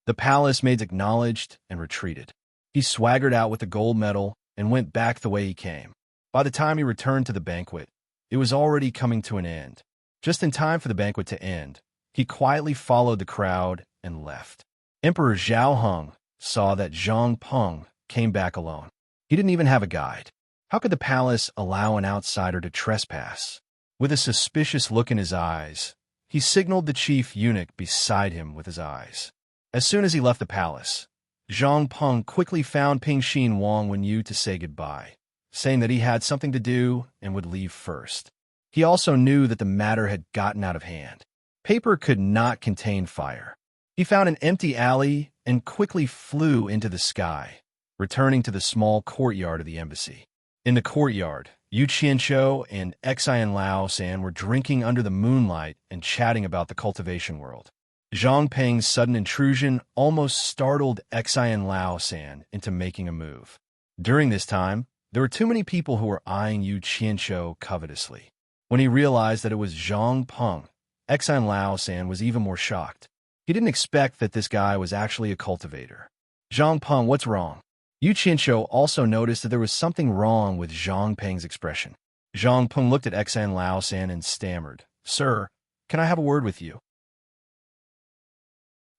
The palace maids acknowledged and retreated. He swaggered out with the gold medal and went back the way he came. By the time he returned to the banquet, it was already coming to an end. Just in time for the banquet to end, he quietly followed the crowd and left. Emperor Zhao Heng saw that Zhang Peng came back alone. He didn't even have a guide. How could the palace allow an outsider to trespass? With a suspicious look in his eyes, he signaled the chief eunuch beside him with his eyes. As soon as he left the palace, Zhang Peng quickly found Pingxin Wang Wenyu to say goodbye, saying that he had something to do and would leave first. He also knew that the matter had gotten out of hand. Paper could not contain fire. He found an empty alley and quickly flew into the sky, returning to the small courtyard of the embassy. In the courtyard, Yu Qianqiu and Xian Lao-san were drinking under the moonlight and chatting about the cultivation world. Zhang Peng's sudden intrusion almost startled Xian Lao-san into making a move. During this time, there were too many people who were eyeing Yu Qianqiu covetously. When he realized that it was Zhang Peng, Xian Lao-san was even more shocked. He didn't expect that this guy was actually a cultivator. "Zhang Peng, what's wrong?" Yu Qianqiu also noticed that there was something wrong with Zhang Peng's expression. Zhang Peng looked at Xian Lao-san and stammered, "Sir, can I have a word with you?"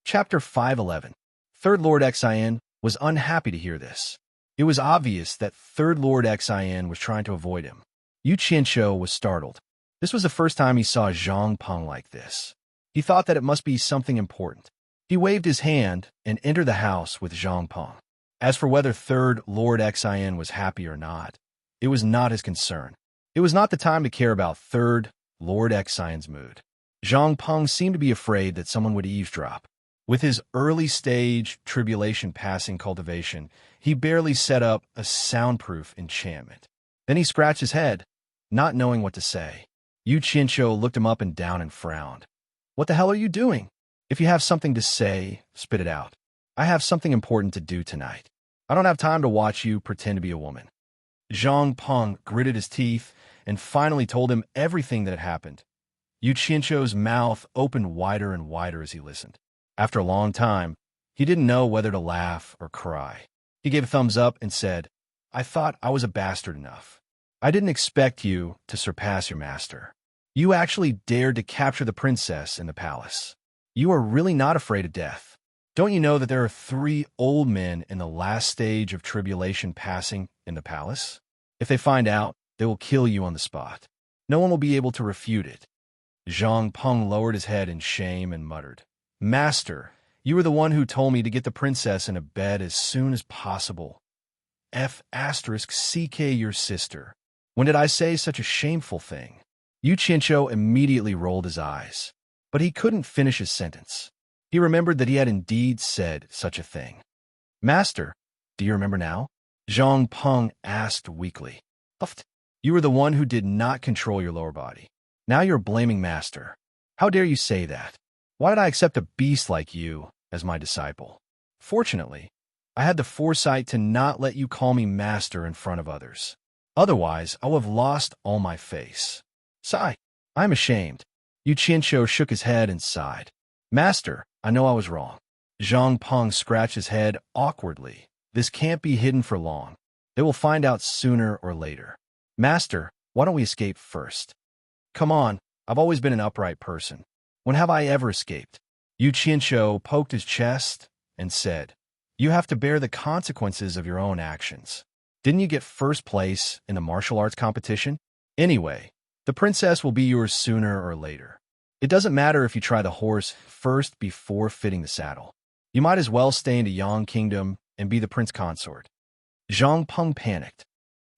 Chapter 511. Third Lord Xian was unhappy to hear this. It was obvious that Third Lord Xian was trying to avoid him. Yu Qianqiu was startled. This was the first time he saw Zhang Peng like this. He thought that it must be something important. He waved his hand and entered the house with Zhang Peng. As for whether Third Lord Xian was happy or not, it was not his concern. It was not the time to care about Third Lord Xian's mood. Zhang Peng seemed to be afraid that someone would eavesdrop. With his early-stage tribulation-passing cultivation, he barely set up a soundproof enchantment. Then he scratched his head, not knowing what to say. Yu Qianqiu looked him up and down and frowned. "What the hell are you doing? If you have something to say, spit it out. I have something important to do tonight. I don't have time to watch you pretend to be a woman." Zhang Peng gritted his teeth and finally told him everything that had happened. Yu Qianqiu's mouth opened wider and wider as he listened. After a long time, he didn't know whether to laugh or cry. He gave a thumbs up and said, "I thought I was a bastard enough. I didn't expect you to surpass your master. You actually dared to capture the princess in the palace. You are really not afraid of death. Don't you know that there are 3 old men in the last stage of tribulation passing in the palace? If they find out, they will kill you on the spot. No one will be able to refute it." Zhang Peng lowered his head in shame and muttered, "Master, you were the one who told me to get the princess in a bed as soon as possible. F***CK your sister. When did I say such a shameful thing?" Yu Qianqiu immediately rolled his eyes, but he couldn't finish his sentence. He remembered that he had indeed said such a thing. "Master, do you remember now?" Zhang Peng asked weakly. "Uft. You were the one who did not control your lower body. Now you're blaming Master. How dare you say that? Why did I accept a beast like you as my disciple? Fortunately, I had the foresight to not let you call me Master in front of others. Otherwise, I would have lost all my face. Sigh, I am ashamed." Yu Qianqiu shook his head and sighed. "Master, I know I was wrong." Zhang Peng scratched his head awkwardly. "This can't be hidden for long. They will find out sooner or later. Master, why don't we escape first? Come on, I've always been an upright person. When have I ever escaped? Yu Qianqiu poked his chest and said, You have to bear the consequences of your own actions. Didn't you get first place in the martial arts competition? Anyway, the princess will be yours sooner or later. It doesn't matter if you try the horse first before fitting the saddle. You might as well stay in the Yang kingdom and be the prince consort. Zhang Peng panicked.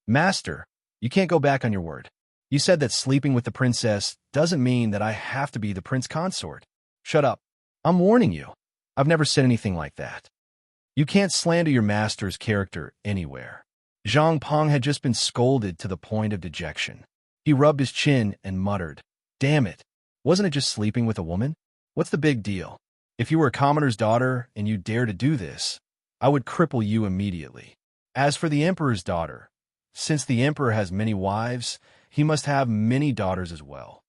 Master, you can't go back on your word. You said that sleeping with the princess doesn't mean that I have to be the prince consort. Shut up. I'm warning you. I've never said anything like that. You can't slander your master's character anywhere. Zhang Peng had just been scolded to the point of dejection. He rubbed his chin and muttered, Damn it. Wasn't it just sleeping with a woman? What's the big deal? If you were a commoner's daughter and you dare to do this, I would cripple you immediately. As for the emperor's daughter, since the emperor has many wives, he must have many daughters as well.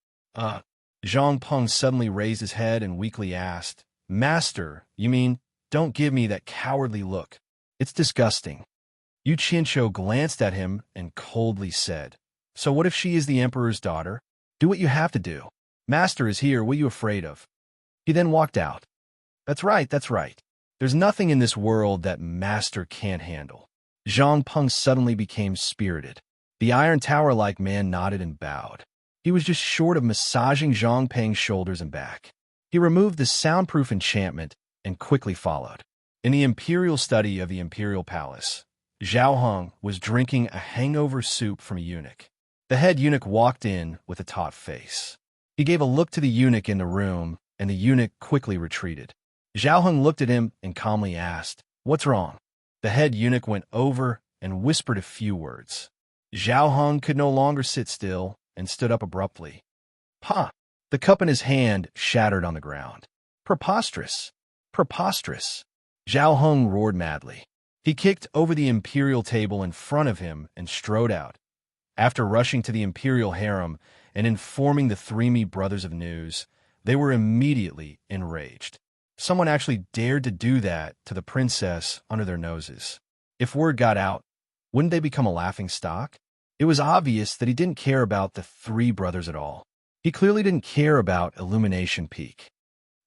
Zhang Peng suddenly raised his head and weakly asked, Master, you mean, don't give me that cowardly look. It's disgusting. Yu Qianqiu glanced at him and coldly said, So what if she is the emperor's daughter? Do what you have to do. Master is here, what are you afraid of? He then walked out. That's right. There's nothing in this world that Master can't handle. Zhang Peng suddenly became spirited. The Iron Tower-like man nodded and bowed. He was just short of massaging Zhang Peng's shoulders and back. He removed the soundproof enchantment and quickly followed. In the imperial study of the imperial palace, Zhao Heng was drinking a hangover soup from a eunuch. The head eunuch walked in with a taut face. He gave a look to the eunuch in the room, and the eunuch quickly retreated. Zhao Heng looked at him and calmly asked, What's wrong? The head eunuch went over and whispered a few words. Zhao Heng could no longer sit still and stood up abruptly. Ha! The cup in his hand shattered on the ground. Preposterous! Preposterous! Zhao Heng roared madly. He kicked over the imperial table in front of him and strode out. After rushing to the imperial harem and informing the three Mi brothers of news, they were immediately enraged. Someone actually dared to do that to the princess under their noses. If word got out, wouldn't they become a laughing stock? It was obvious that he didn't care about the three brothers at all. He clearly didn't care about Illumination Peak.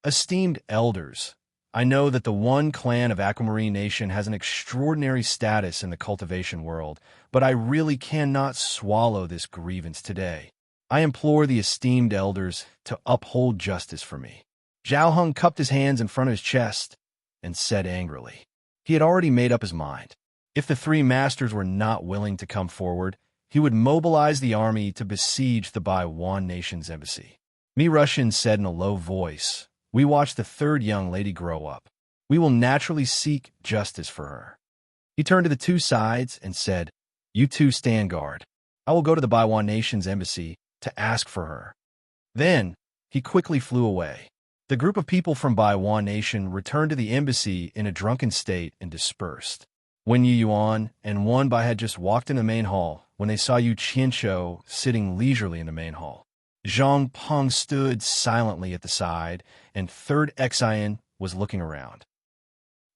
Esteemed elders, I know that the one clan of Aquamarine Nation has an extraordinary status in the cultivation world, but I really cannot swallow this grievance today. I implore the esteemed elders to uphold justice for me. Zhao Heng cupped his hands in front of his chest and said angrily. He had already made up his mind. If the three masters were not willing to come forward, he would mobilize the army to besiege the Baiwan Nation's embassy. Mi Russian said in a low voice, We watched the third young lady grow up. We will naturally seek justice for her. He turned to the two sides and said, You two stand guard. I will go to the Baiwan Nation's embassy to ask for her. Then, he quickly flew away. The group of people from Baiwan Nation returned to the embassy in a drunken state and dispersed. Wen Yuan and Wan Bai had just walked in the main hall when they saw Yu Qianqiu sitting leisurely in the main hall. Zhang Peng stood silently at the side, and third Xian was looking around.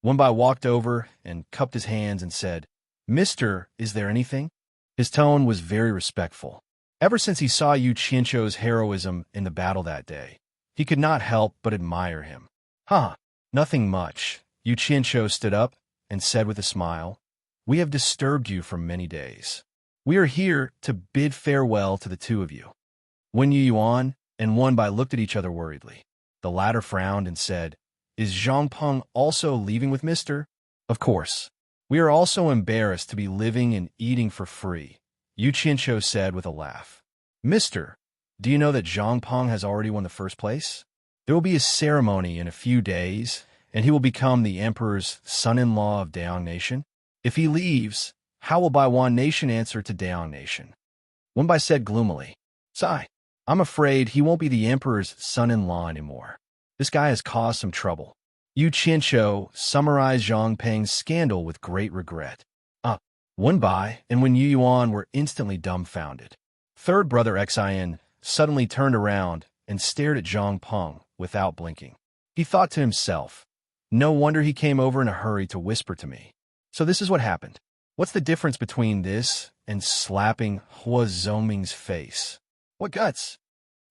Wan Bai walked over and cupped his hands and said, Mister, is there anything? His tone was very respectful. Ever since he saw Yu Qianqiu's heroism in the battle that day, he could not help but admire him. Nothing much. Yu Qianqiu stood up and said with a smile, We have disturbed you for many days. We are here to bid farewell to the two of you. Wen Yuan and Wan Bai looked at each other worriedly. The latter frowned and said, Is Zhang Peng also leaving with Mister? Of course. We are also embarrassed to be living and eating for free, Yu Qianqiu said with a laugh. Mister, do you know that Zhang Peng has already won the first place? There will be a ceremony in a few days, and he will become the emperor's son-in-law of Daong Nation. If he leaves, how will Baiwan Nation answer to Daong Nation? Wan Bai said gloomily, Sigh, I'm afraid he won't be the emperor's son-in-law anymore. This guy has caused some trouble. Yu Qianqiu summarized Zhang Peng's scandal with great regret. Wan Bai and Wen Yuan were instantly dumbfounded. Third brother Xian suddenly turned around and stared at Zhang Peng without blinking. He thought to himself, No wonder he came over in a hurry to whisper to me. So this is what happened. What's the difference between this and slapping Hua Zhongming's face? What guts?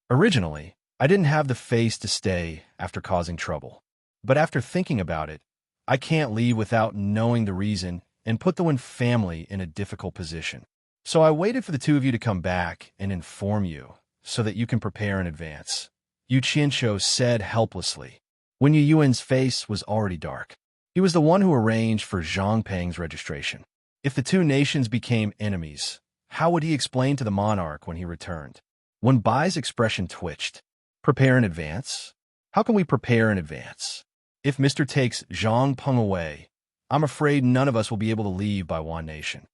Originally, I didn't have the face to stay after causing trouble. But after thinking about it, I can't leave without knowing the reason and put the Wen family in a difficult position. So I waited for the two of you to come back and inform you so that you can prepare in advance. Yu Qianshou said helplessly. Wen Yuan's face was already dark. He was the one who arranged for Zhang Peng's registration. If the two nations became enemies, how would he explain to the monarch when he returned? Wen Bai's expression twitched. Prepare in advance? How can we prepare in advance? If Mr. takes Zhang Peng away, I'm afraid none of us will be able to leave by one nation.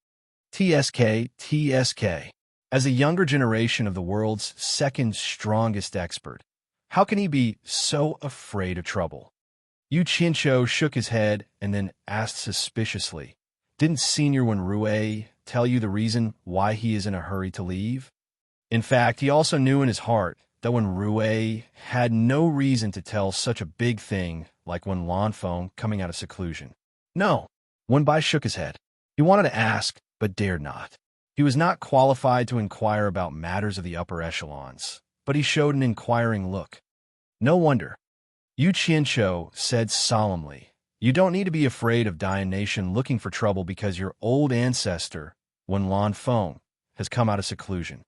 TSK. As a younger generation of the world's second strongest expert, how can he be so afraid of trouble? Yu Qianshou shook his head and then asked suspiciously, Didn't Senior Wen Rui tell you the reason why he is in a hurry to leave? In fact, he also knew in his heart that Wen Rui had no reason to tell such a big thing like Wen Lanfeng coming out of seclusion. No, Wen Bai shook his head. He wanted to ask, but dared not. He was not qualified to inquire about matters of the upper echelons, but he showed an inquiring look. No wonder. Yu Qianshou said solemnly, You don't need to be afraid of Dian Nation looking for trouble because your old ancestor, Wen Lanfeng, has come out of seclusion.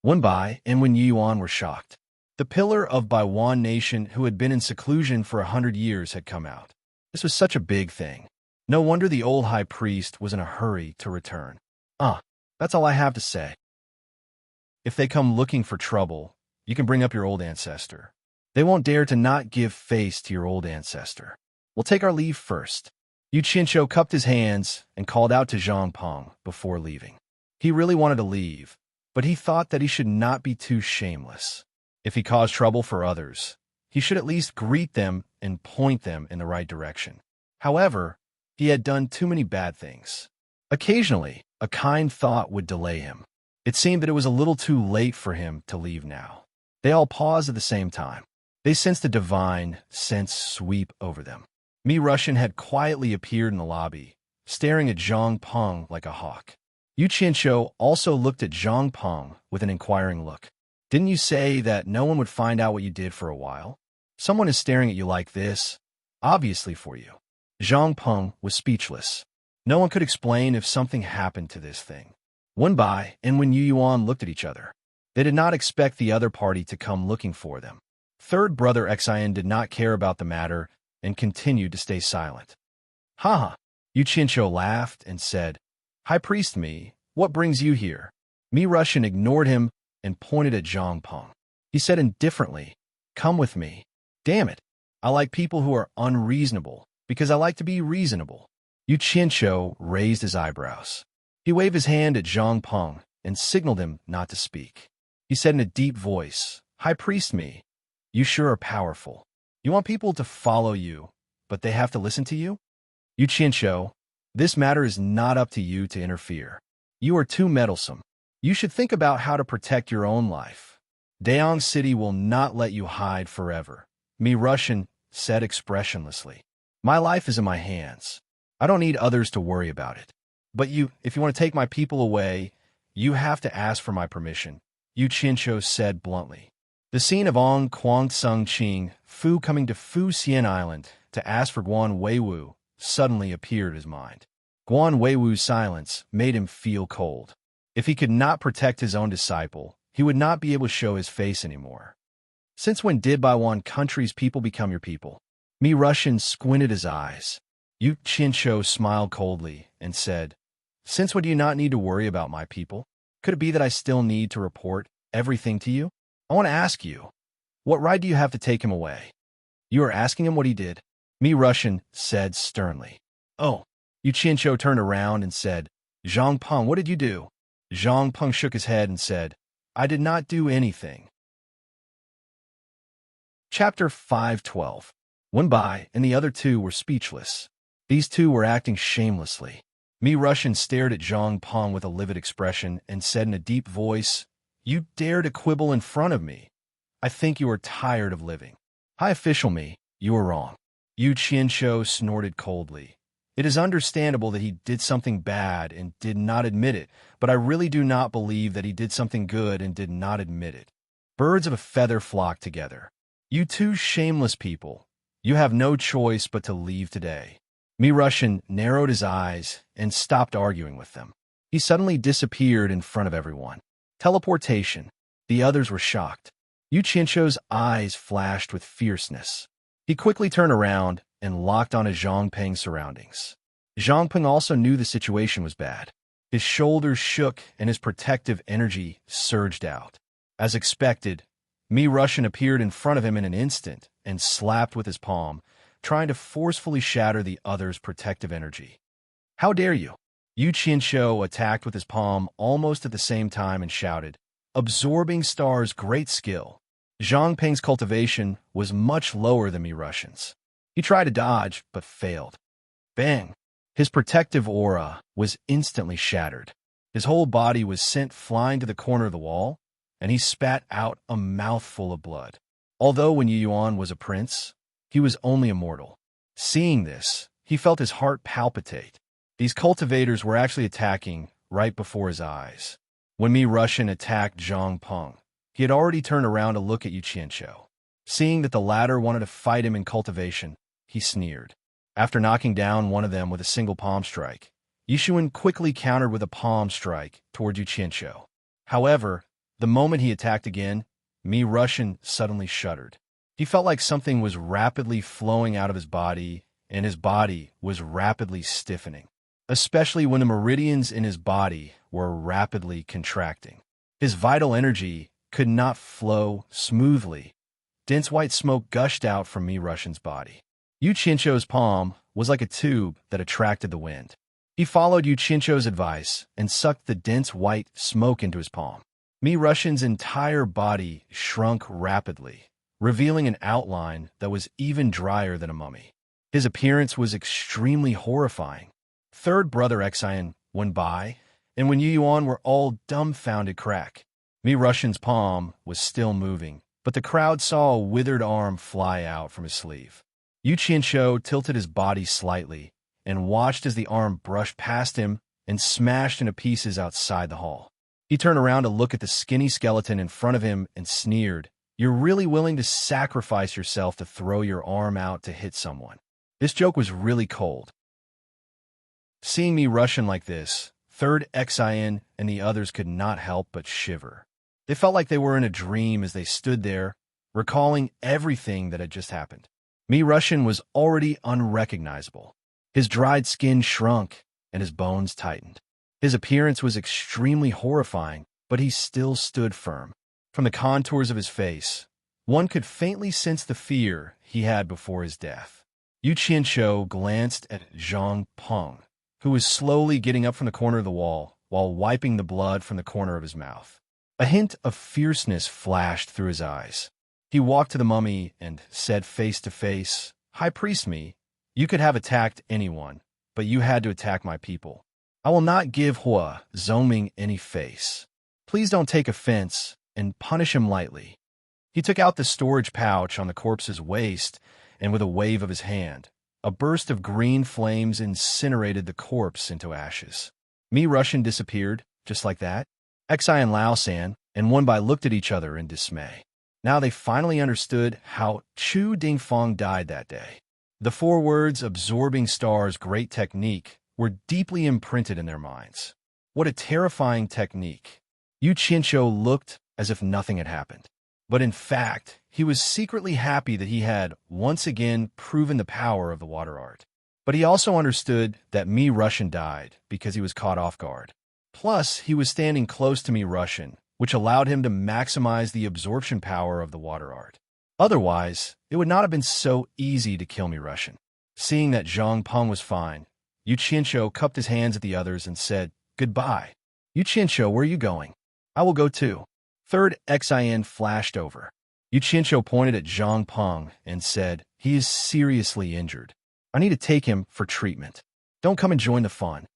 Wen Bai and Wen Yuan were shocked. The pillar of Baiwan Nation who had been in seclusion for 100 years had come out. This was such a big thing. No wonder the old high priest was in a hurry to return. That's all I have to say. If they come looking for trouble, you can bring up your old ancestor. They won't dare to not give face to your old ancestor. We'll take our leave first. Yu Qianshou cupped his hands and called out to Zhang Peng before leaving. He really wanted to leave, but he thought that he should not be too shameless. If he caused trouble for others, he should at least greet them and point them in the right direction. However, he had done too many bad things. Occasionally, a kind thought would delay him. It seemed that it was a little too late for him to leave now. They all paused at the same time. They sensed a divine sense sweep over them. Mi Russian had quietly appeared in the lobby, staring at Zhang Peng like a hawk. Yu Qianshou also looked at Zhang Peng with an inquiring look. Didn't you say that no one would find out what you did for a while? Someone is staring at you like this, obviously for you. Zhang Peng was speechless. No one could explain if something happened to this thing. Wen Bai and Wen Yuan looked at each other. They did not expect the other party to come looking for them. Third brother Xian did not care about the matter and continued to stay silent. Ha! Yu Qianshou laughed and said, High Priest Mi, what brings you here? Mi Russian ignored him and pointed at Zhang Peng. He said indifferently, Come with me. Damn it. I like people who are unreasonable because I like to be reasonable. Yu Qianshou raised his eyebrows. He waved his hand at Zhang Peng and signaled him not to speak. He said in a deep voice, High Priest Mi, you sure are powerful. You want people to follow you, but they have to listen to you? Yu Qianshou, this matter is not up to you to interfere. You are too meddlesome. You should think about how to protect your own life. Daong City will not let you hide forever. Mi Russian said expressionlessly. My life is in my hands. I don't need others to worry about it. But if you want to take my people away, you have to ask for my permission, Yu Qianshou said bluntly. The scene of Ong Kwang Sung Ching Fu coming to Fu Xian Island to ask for Guan Weiwu suddenly appeared in his mind. Guan Weiwu's silence made him feel cold. If he could not protect his own disciple, he would not be able to show his face anymore. Since when did Baiwan country's people become your people? Mi Russian squinted his eyes. Yu Qianshou smiled coldly and said, Since when do you not need to worry about my people? Could it be that I still need to report everything to you? I want to ask you, what right do you have to take him away? You are asking him what he did? Mi Russian said sternly. Oh, Yu Qianshou turned around and said, Zhang Peng, what did you do? Zhang Peng shook his head and said, I did not do anything. Chapter 512. Wen Bai and the other two were speechless. These two were acting shamelessly. Mi Russian stared at Zhang Peng with a livid expression and said in a deep voice, You dare to quibble in front of me. I think you are tired of living. High official Mi, you are wrong. Yu Qianshou snorted coldly. It is understandable that he did something bad and did not admit it, but I really do not believe that he did something good and did not admit it. Birds of a feather flock together. You two shameless people. You have no choice but to leave today. Russian narrowed his eyes and stopped arguing with them. He suddenly disappeared in front of everyone. Teleportation. The others were shocked. Chincho's eyes flashed with fierceness. He quickly turned around and locked on his Zhongpeng's surroundings. Zhongpeng also knew the situation was bad. His shoulders shook and his protective energy surged out. As expected, Russian appeared in front of him in an instant and slapped with his palm, trying to forcefully shatter the other's protective energy. How dare you? Chincho attacked with his palm almost at the same time and shouted, "Absorbing Star's great skill." Zhongpeng's cultivation was much lower than Russian's. He tried to dodge, but failed. Bang! His protective aura was instantly shattered. His whole body was sent flying to the corner of the wall, and he spat out a mouthful of blood. Although Wen Yuan was a prince, he was only a mortal. Seeing this, he felt his heart palpitate. These cultivators were actually attacking right before his eyes. When Russian attacked Zhongpeng, he had already turned around to look at Chincho. Seeing that the latter wanted to fight him in cultivation, he sneered. After knocking down one of them with a single palm strike, Yishuan quickly countered with a palm strike toward Chincho. However, the moment he attacked again, Russian suddenly shuddered. He felt like something was rapidly flowing out of his body, and his body was rapidly stiffening, especially when the meridians in his body were rapidly contracting. His vital energy could not flow smoothly. Dense white smoke gushed out from Russian's body. Chincho's palm was like a tube that attracted the wind. He followed Chincho's advice and sucked the dense white smoke into his palm. Russian's entire body shrunk rapidly, revealing an outline that was even drier than a mummy. His appearance was extremely horrifying. Third brother Xian went by, and Wen Yuan were all dumbfounded crack. Russian's palm was still moving, but the crowd saw a withered arm fly out from his sleeve. Chincho tilted his body slightly and watched as the arm brushed past him and smashed into pieces outside the hall. He turned around to look at the skinny skeleton in front of him and sneered, "You're really willing to sacrifice yourself to throw your arm out to hit someone." This joke was really cold. Seeing Russian like this, Third Xian and the others could not help but shiver. They felt like they were in a dream as they stood there, recalling everything that had just happened. Russian was already unrecognizable. His dried skin shrunk, and his bones tightened. His appearance was extremely horrifying, but he still stood firm. From the contours of his face, one could faintly sense the fear he had before his death. Chincho glanced at Zhongpeng, who was slowly getting up from the corner of the wall while wiping the blood from the corner of his mouth. A hint of fierceness flashed through his eyes. He walked to the mummy and said face to face, "High Priest you could have attacked anyone, but you had to attack my people. I will not give Hua Zongming any face. Please don't take offense and punish him lightly." He took out the storage pouch on the corpse's waist, and with a wave of his hand, a burst of green flames incinerated the corpse into ashes. Russian disappeared, just like that. Xi and Lao San and Wenbai looked at each other in dismay. Now they finally understood how Chu Dingfang died that day. The 4 words "absorbing Star's great technique" were deeply imprinted in their minds. What a terrifying technique. Chincho looked as if nothing had happened. But in fact, he was secretly happy that he had once again proven the power of the water art. But he also understood that Russian died because he was caught off guard. Plus, he was standing close to Russian, which allowed him to maximize the absorption power of the water art. Otherwise, it would not have been so easy to kill Russian. Seeing that Zhongpeng was fine, Chincho cupped his hands at the others and said, "Goodbye." "Chincho, where are you going?" "I will go too." Third Xian flashed over. Chincho pointed at Zhongpeng and said, "He is seriously injured. I need to take him for treatment. Don't come and join the fun."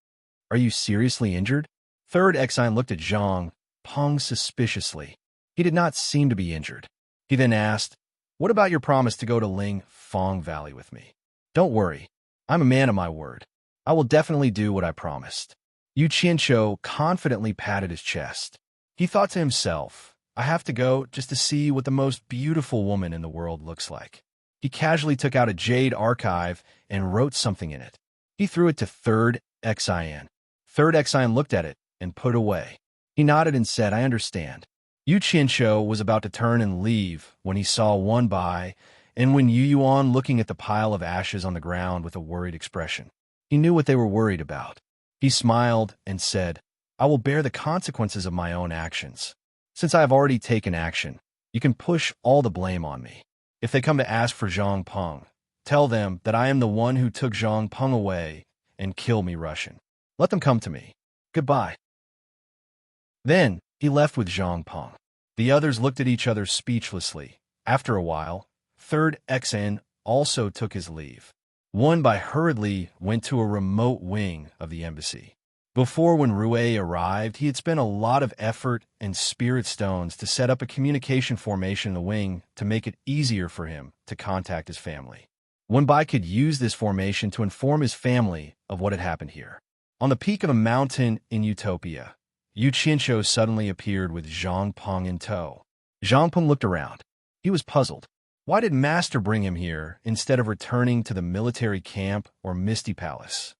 "Are you seriously injured?" Third Xian looked at Zhongpeng suspiciously. He did not seem to be injured. He then asked, "What about your promise to go to Ling Fong Valley with me?" "Don't worry. I'm a man of my word." I will definitely do what I promised. Yu Qianqiu confidently patted his chest. He thought to himself, I have to go just to see what the most beautiful woman in the world looks like. He casually took out a Jade archive and wrote something in it. He threw it to Third Xin. Third Xin looked at it and put it away. He nodded and said, I understand. Yu Qianqiu was about to turn and leave when he saw Wan Bai and Wen Yuan looking at the pile of ashes on the ground with a worried expression. He knew what they were worried about. He smiled and said, I will bear the consequences of my own actions. Since I have already taken action, you can push all the blame on me. If they come to ask for Zhang Peng, tell them that I am the one who took Zhang Peng away and killed me Russian. Let them come to me. Goodbye. Then he left with Zhang Peng. The others looked at each other speechlessly. After a while, Third Xin also took his leave. Wan Bai hurriedly went to a remote wing of the embassy. Before when Rui arrived, he had spent a lot of effort and spirit stones to set up a communication formation in the wing to make it easier for him to contact his family. Wan Bai could use this formation to inform his family of what had happened here. On the peak of a mountain in Utopia, Yu Qianqiu suddenly appeared with Zhang Peng in tow. Zhang Peng looked around. He was puzzled. Why did Master bring him here instead of returning to the military camp or Misty Palace?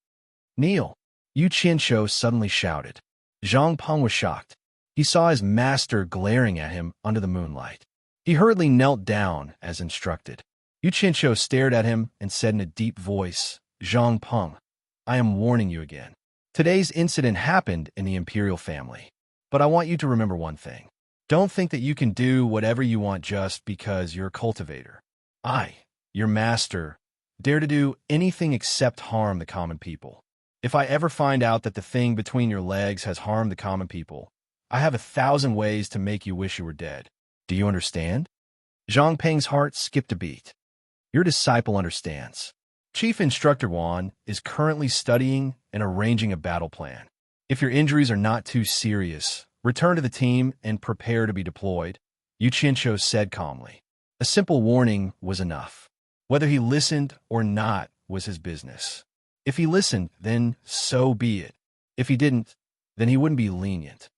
Kneel! Yu Qianqiu suddenly shouted. Zhang Peng was shocked. He saw his master glaring at him under the moonlight. He hurriedly knelt down as instructed. Yu Qianqiu stared at him and said in a deep voice, Zhang Peng, I am warning you again. Today's incident happened in the imperial family. But I want you to remember one thing. Don't think that you can do whatever you want just because you're a cultivator. I, your master, dare to do anything except harm the common people. If I ever find out that the thing between your legs has harmed the common people, I have 1,000 ways to make you wish you were dead. Do you understand? Zhang Peng's heart skipped a beat. Your disciple understands. Chief Instructor Wan is currently studying and arranging a battle plan. If your injuries are not too serious, return to the team and prepare to be deployed, Yu Qianqiu said calmly. A simple warning was enough. Whether he listened or not was his business. If he listened, then so be it. If he didn't, then he wouldn't be lenient.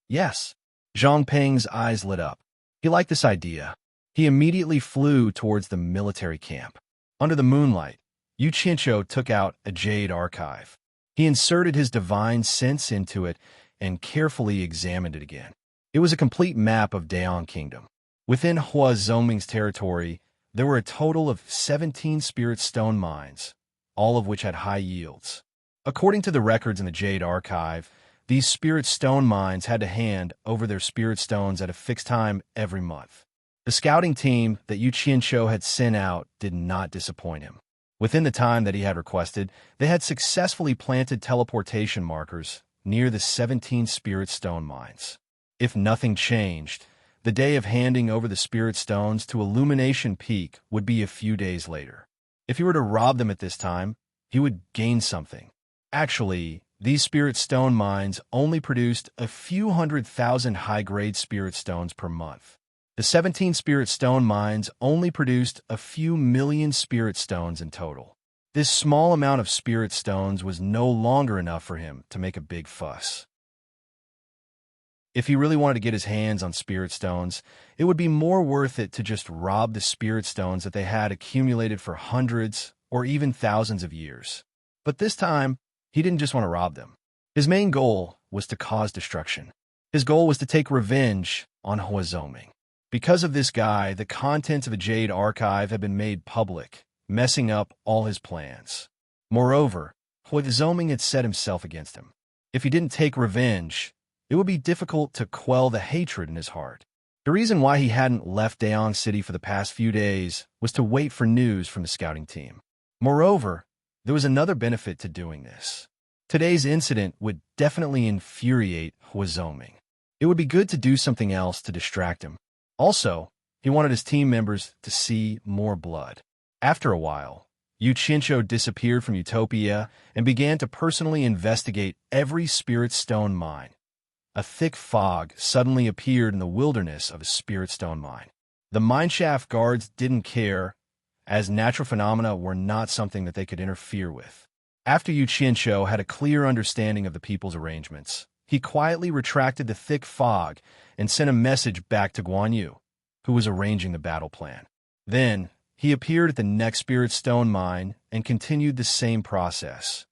Yes. Zhang Peng's eyes lit up. He liked this idea. He immediately flew towards the military camp. Under the moonlight, Yu Qianqiu took out a Jade archive. He inserted his divine sense into it and carefully examined it again. It was a complete map of Daong Kingdom. Within Hua Zhongming's territory, there were a total of 17 spirit stone mines, all of which had high yields. According to the records in the Jade archive, these spirit stone mines had to hand over their spirit stones at a fixed time every month. The scouting team that Yu Qianqiu had sent out did not disappoint him. Within the time that he had requested, they had successfully planted teleportation markers near the 17 spirit stone mines. If nothing changed, the day of handing over the spirit stones to Illumination Peak would be a few days later. If he were to rob them at this time, he would gain something. Actually, these spirit stone mines only produced a few 100,000 high-grade spirit stones per month. The 17 spirit stone mines only produced a few million spirit stones in total. This small amount of spirit stones was no longer enough for him to make a big fuss. If he really wanted to get his hands on spirit stones, it would be more worth it to just rob the spirit stones that they had accumulated for hundreds or even thousands of years. But this time, he didn't just want to rob them. His main goal was to cause destruction. His goal was to take revenge on Hua Zhongming. Because of this guy, the contents of a Jade archive had been made public, messing up all his plans. Moreover, Hua Zhongming had set himself against him. If he didn't take revenge, it would be difficult to quell the hatred in his heart. The reason why he hadn't left Daong City for the past few days was to wait for news from the scouting team. Moreover, there was another benefit to doing this. Today's incident would definitely infuriate Hua Zhongming. It would be good to do something else to distract him. Also, he wanted his team members to see more blood. After a while, Yu Qianqiu disappeared from Utopia and began to personally investigate every spirit stone mine. A thick fog suddenly appeared in the wilderness of a spirit stone mine. The mineshaft guards didn't care, as natural phenomena were not something that they could interfere with. After Yu Qianzhou had a clear understanding of the people's arrangements, he quietly retracted the thick fog and sent a message back to Guan Yu, who was arranging the battle plan. Then, he appeared at the next Spirit Stone mine and continued the same process.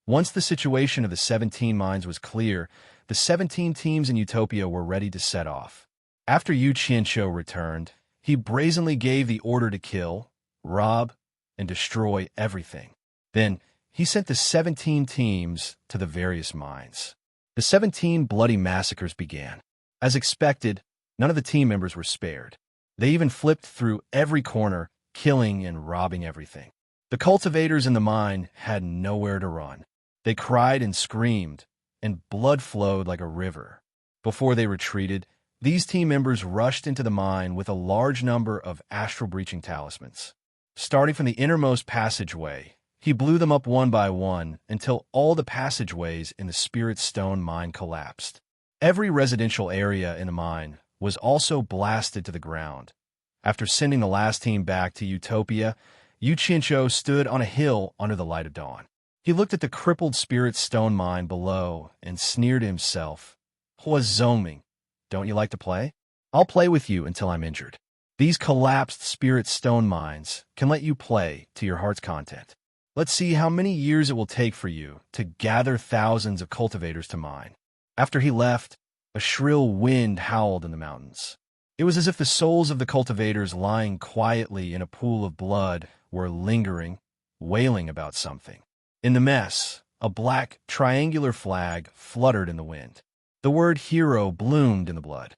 Once the situation of the 17 mines was clear, the 17 teams in Utopia were ready to set off. After Yu Qianzhou returned, he brazenly gave the order to kill, rob, and destroy everything. Then, he sent the 17 teams to the various mines. The 17 bloody massacres began. As expected, none of the team members were spared. They even flipped through every corner, killing and robbing everything. The cultivators in the mine had nowhere to run. They cried and screamed, and blood flowed like a river. Before they retreated, these team members rushed into the mine with a large number of astral-breaching talismans. Starting from the innermost passageway, he blew them up one by one until all the passageways in the Spirit Stone mine collapsed. Every residential area in the mine was also blasted to the ground. After sending the last team back to Utopia, Yu Qianzhou stood on a hill under the light of dawn. He looked at the crippled Spirit Stone mine below and sneered to himself. Hua Zongming, don't you like to play? I'll play with you until I'm injured. These collapsed Spirit Stone mines can let you play to your heart's content. Let's see how many years it will take for you to gather thousands of cultivators to mine. After he left, a shrill wind howled in the mountains. It was as if the souls of the cultivators lying quietly in a pool of blood were lingering, wailing about something. In the mess, a black, triangular flag fluttered in the wind. The word hero bloomed in the blood.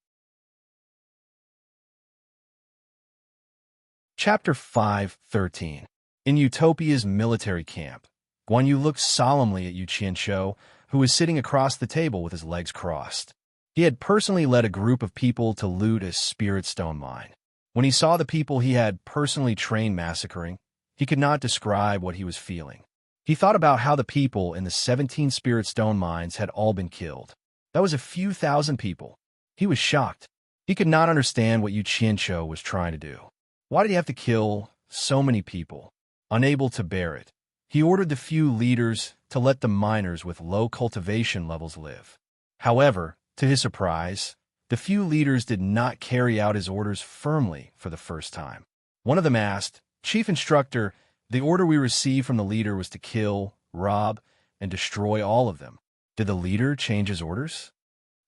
Chapter 5:13. In Utopia's military camp, Guan Yu looked solemnly at Yu Qianzhou, who was sitting across the table with his legs crossed. He had personally led a group of people to loot a Spirit Stone mine. When he saw the people he had personally trained massacring, he could not describe what he was feeling. He thought about how the people in the 17 Spirit Stone mines had all been killed. That was a few thousand people. He was shocked. He could not understand what Yu Qianzhou was trying to do. Why did he have to kill so many people? Unable to bear it, he ordered the few leaders to let the miners with low cultivation levels live. However, to his surprise, the few leaders did not carry out his orders firmly for the first time. One of them asked, "Chief Instructor, the order we received from the leader was to kill, rob, and destroy all of them. Did the leader change his orders?"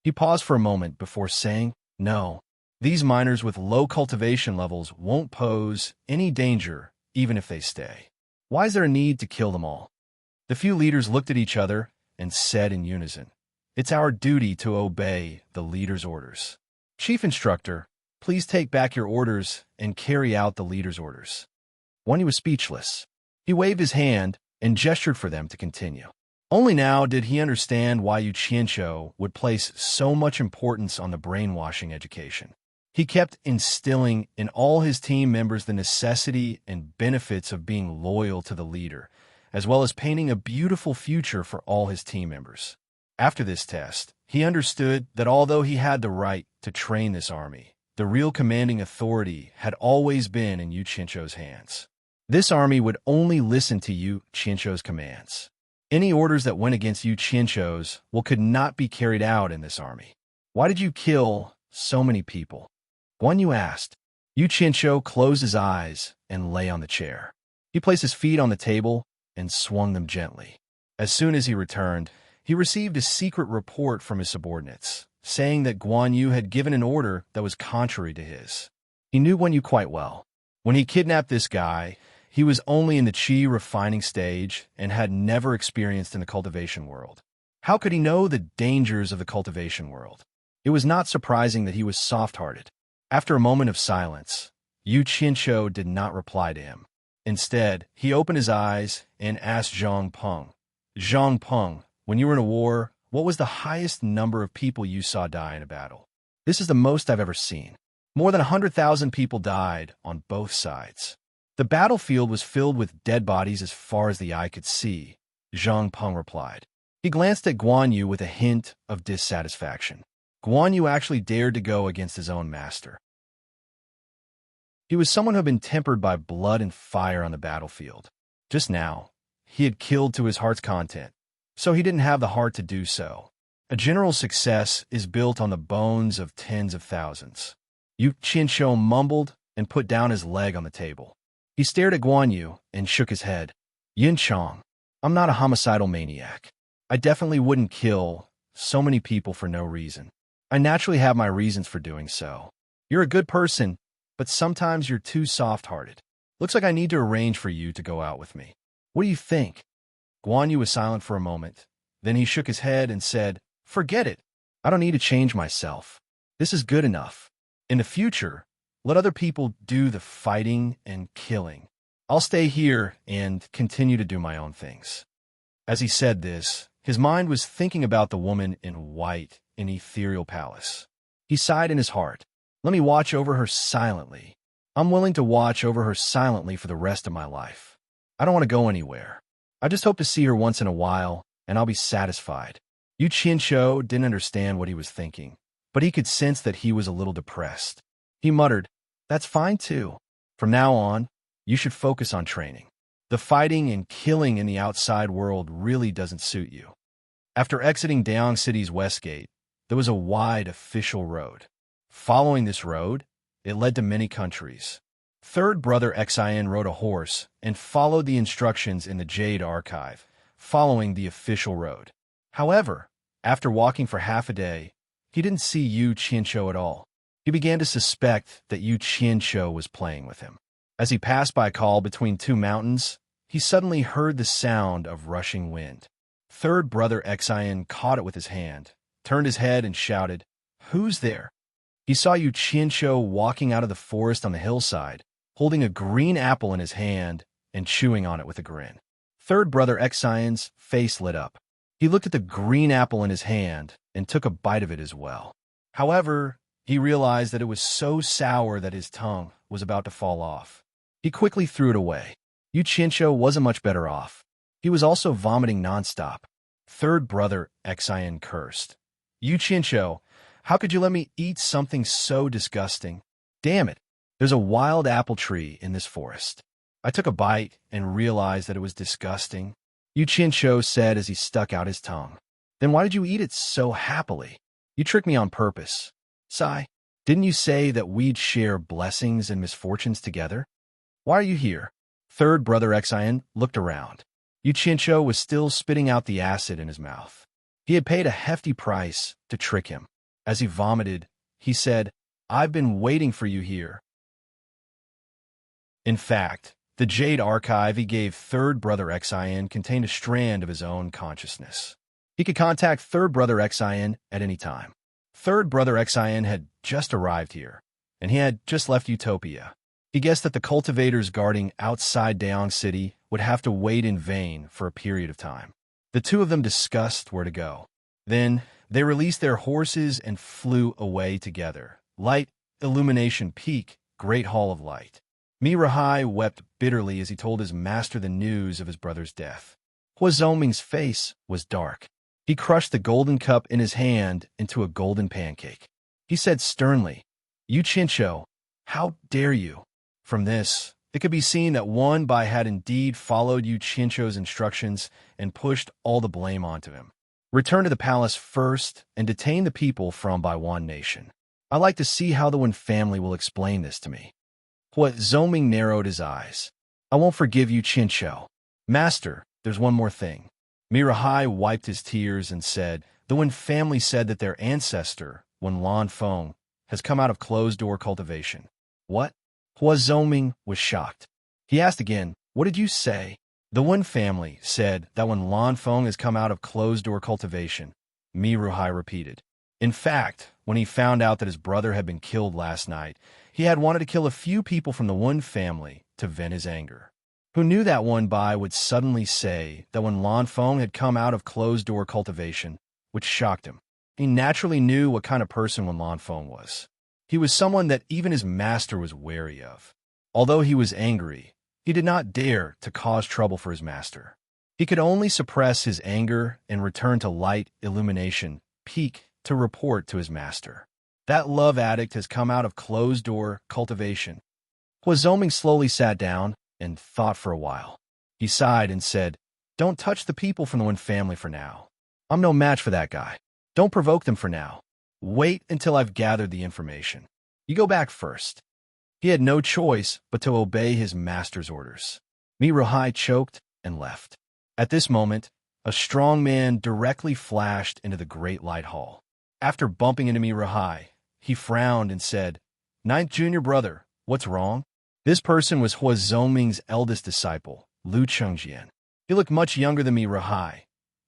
He paused for a moment before saying, "No, these miners with low cultivation levels won't pose any danger even if they stay. Why is there a need to kill them all?" The few leaders looked at each other and said in unison, "It's our duty to obey the leader's orders. Chief Instructor, please take back your orders and carry out the leader's orders." Guan Yu was speechless. He waved his hand and gestured for them to continue. Only now did he understand why Yu Qianzhou would place so much importance on the brainwashing education. He kept instilling in all his team members the necessity and benefits of being loyal to the leader, as well as painting a beautiful future for all his team members. After this test, he understood that although he had the right to train this army, the real commanding authority had always been in Yu Qianzhou's hands. This army would only listen to Yu Qianzhou's commands. Any orders that went against Yu Qianzhou's could not be carried out in this army. "Why did you kill so many people?" Guan Yu asked. Yu Qianzhou closed his eyes and lay on the chair. He placed his feet on the table and swung them gently. As soon as he returned, he received a secret report from his subordinates, saying that Guan Yu had given an order that was contrary to his. He knew Guan Yu quite well. When he kidnapped this guy, he was only in the qi refining stage and had never experienced in the cultivation world. How could he know the dangers of the cultivation world? It was not surprising that he was soft-hearted. After a moment of silence, Yu Qianzhou did not reply to him. Instead, he opened his eyes and asked Zhang Peng, "Zhang Peng, when you were in a war, what was the highest number of people you saw die in a battle?" "This is the most I've ever seen. More than 100,000 people died on both sides. The battlefield was filled with dead bodies as far as the eye could see," Zhang Peng replied. He glanced at Guan Yu with a hint of dissatisfaction. Guan Yu actually dared to go against his own master. He was someone who had been tempered by blood and fire on the battlefield. Just now, he had killed to his heart's content, so he didn't have the heart to do so. A general success is built on the bones of tens of thousands. Yu Qianshou mumbled and put down his leg on the table. He stared at Guan Yu and shook his head. Yin Chong, I'm not a homicidal maniac. I definitely wouldn't kill so many people for no reason. I naturally have my reasons for doing so. You're a good person, but sometimes you're too soft-hearted. Looks like I need to arrange for you to go out with me. What do you think? Guan Yu was silent for a moment. Then he shook his head and said, Forget it. I don't need to change myself. This is good enough. In the future, let other people do the fighting and killing. I'll stay here and continue to do my own things. As he said this, his mind was thinking about the woman in white in Ethereal Palace. He sighed in his heart. Let me watch over her silently. I'm willing to watch over her silently for the rest of my life. I don't want to go anywhere. I just hope to see her once in a while, and I'll be satisfied. Yu Qianshou didn't understand what he was thinking, but he could sense that he was a little depressed. He muttered, That's fine too. From now on, you should focus on training. The fighting and killing in the outside world really doesn't suit you. After exiting Daong City's west gate, there was a wide official road. Following this road, it led to many countries. Third brother Xian rode a horse and followed the instructions in the Jade archive, following the official road. However, after walking for half a day, he didn't see Yu Qianshou at all. He began to suspect that Yu Qianshou was playing with him. As he passed by a call between two mountains, he suddenly heard the sound of rushing wind. Third brother Xian caught it with his hand, turned his head and shouted, Who's there? He saw Yu Qianshou walking out of the forest on the hillside, holding a green apple in his hand and chewing on it with a grin. Third brother Xian's face lit up. He looked at the green apple in his hand and took a bite of it as well. However, he realized that it was so sour that his tongue was about to fall off. He quickly threw it away. Yu Qianshou wasn't much better off. He was also vomiting nonstop. Third brother Xian cursed. Yu Qianshou, how could you let me eat something so disgusting? Damn it, there's a wild apple tree in this forest. I took a bite and realized that it was disgusting. Yu Qianshou said as he stuck out his tongue. Then why did you eat it so happily? You tricked me on purpose. Sigh, didn't you say that we'd share blessings and misfortunes together? Why are you here? Third brother Xian looked around. Yu Qianshou was still spitting out the acid in his mouth. He had paid a hefty price to trick him. As he vomited, he said, I've been waiting for you here. In fact, the Jade archive he gave third brother Xian contained a strand of his own consciousness. He could contact third brother Xian at any time. Third brother Xian had just arrived here, and he had just left Utopia. He guessed that the cultivators guarding outside Daong City would have to wait in vain for a period of time. The two of them discussed where to go. Then, they released their horses and flew away together. Light, Illumination Peak, Great Hall of Light. Mirahai wept bitterly as he told his master the news of his brother's death. Hua Zhongming's face was dark. He crushed the golden cup in his hand into a golden pancake. He said sternly, Yu Qianshou, how dare you? From this, it could be seen that Wan Bai had indeed followed Yu Qianshou's instructions and pushed all the blame onto him. Return to the palace first and detain the people from Baiwan Nation. I'd like to see how the Wen family will explain this to me. Hua Zhongming narrowed his eyes. I won't forgive Yu Qianshou. Master, there's one more thing. Mirahai wiped his tears and said, the Wen family said that their ancestor, Wen Lanfeng, has come out of closed-door cultivation. What? Hua Zhongming was shocked. He asked again, what did you say? The Wen family said that Wen Lanfeng has come out of closed-door cultivation, Mirahai repeated. In fact, when he found out that his brother had been killed last night, he had wanted to kill a few people from the Wen family to vent his anger. Who knew that Wan Bai would suddenly say that Wen Lanfeng had come out of closed-door cultivation, which shocked him. He naturally knew what kind of person Wen Lanfeng was. He was someone that even his master was wary of. Although he was angry, he did not dare to cause trouble for his master. He could only suppress his anger and return to light, illumination, peak to report to his master. That love addict has come out of closed-door cultivation. Hua Zhongming slowly sat down and thought for a while. He sighed and said, Don't touch the people from the Wen family for now. I'm no match for that guy. Don't provoke them for now. Wait until I've gathered the information. You go back first. He had no choice but to obey his master's orders. Mirohai choked and left. At this moment, a strong man directly flashed into the great light hall. After bumping into Mirohai, he frowned and said, "Ninth junior brother, what's wrong?" This person was Hua Zhongming's eldest disciple, Lu Chengjian. He looked much younger than Mirohai,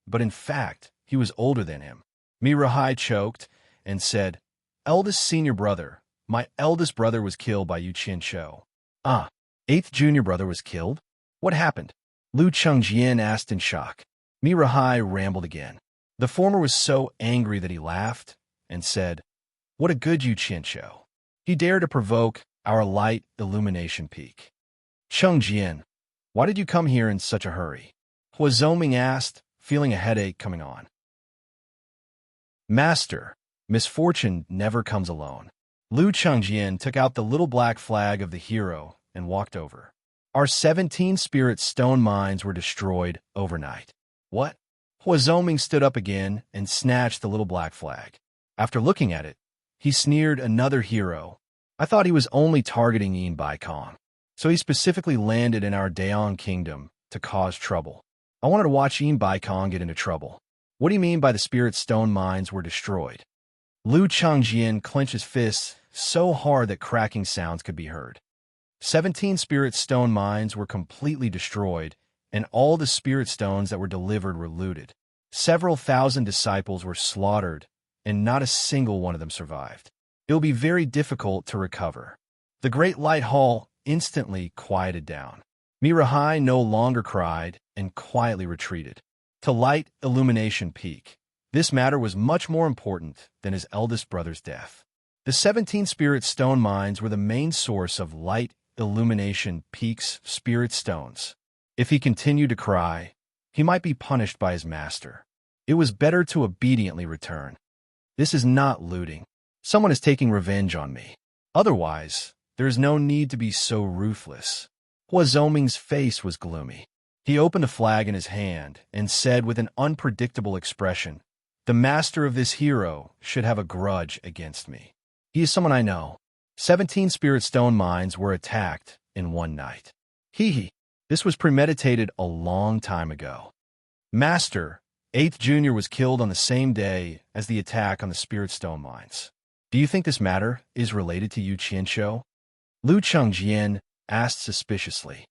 but in fact, he was older than him. Mirohai choked and said, "Eldest senior brother, my eldest brother was killed by Yu Qianshou." "Ah, eighth junior brother was killed? What happened?" Lu Chengjian asked in shock. Mirohai rambled again. The former was so angry that he laughed and said, "What a good Yu Qianshou. He dared to provoke our light illumination peak." "Chengjian, why did you come here in such a hurry?" Hua Zhongming asked, feeling a headache coming on. "Master, misfortune never comes alone." Lu Chengjian took out the little black flag of the hero and walked over. "Our 17 spirit stone mines were destroyed overnight." "What?" Hua Zhongming stood up again and snatched the little black flag. After looking at it, he sneered, "Another hero. I thought he was only targeting Yin Bai Kong. So he specifically landed in our Daong kingdom to cause trouble. I wanted to watch Yin Bai Kong get into trouble. What do you mean by the spirit stone mines were destroyed?" Lu Chengjian clenched his fists so hard that cracking sounds could be heard. 17 spirit stone mines were completely destroyed, and all the spirit stones that were delivered were looted. Several thousand disciples were slaughtered, and not a single one of them survived. It will be very difficult to recover. The great light hall instantly quieted down. Mirohai no longer cried and quietly retreated. To light illumination peak, this matter was much more important than his eldest brother's death. The 17 spirit stone mines were the main source of light illumination peak's spirit stones. If he continued to cry, he might be punished by his master. It was better to obediently return. This is not looting. Someone is taking revenge on me. Otherwise, there is no need to be so ruthless. Hua Zhongming's face was gloomy. He opened a flag in his hand and said with an unpredictable expression, "The master of this hero should have a grudge against me. He is someone I know. 17 spirit stone mines were attacked in one night. Hee. This was premeditated a long time ago. Master, 8th Junior was killed on the same day as the attack on the spirit stone mines. Do you think this matter is related to Yu Qianshou?" Lu Chengjian asked suspiciously.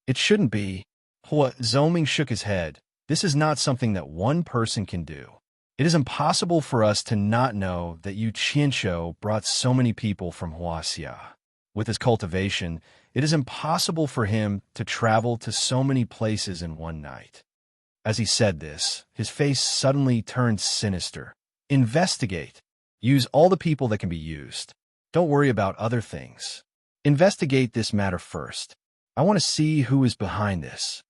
"It shouldn't be." Hua Zhongming shook his head. "This is not something that one person can do. It is impossible for us to not know that Yu Qianshou brought so many people from Huaxia. With his cultivation, it is impossible for him to travel to so many places in one night." As he said this, his face suddenly turned sinister. "Investigate. Use all the people that can be used. Don't worry about other things. Investigate this matter first. I want to see who is behind this."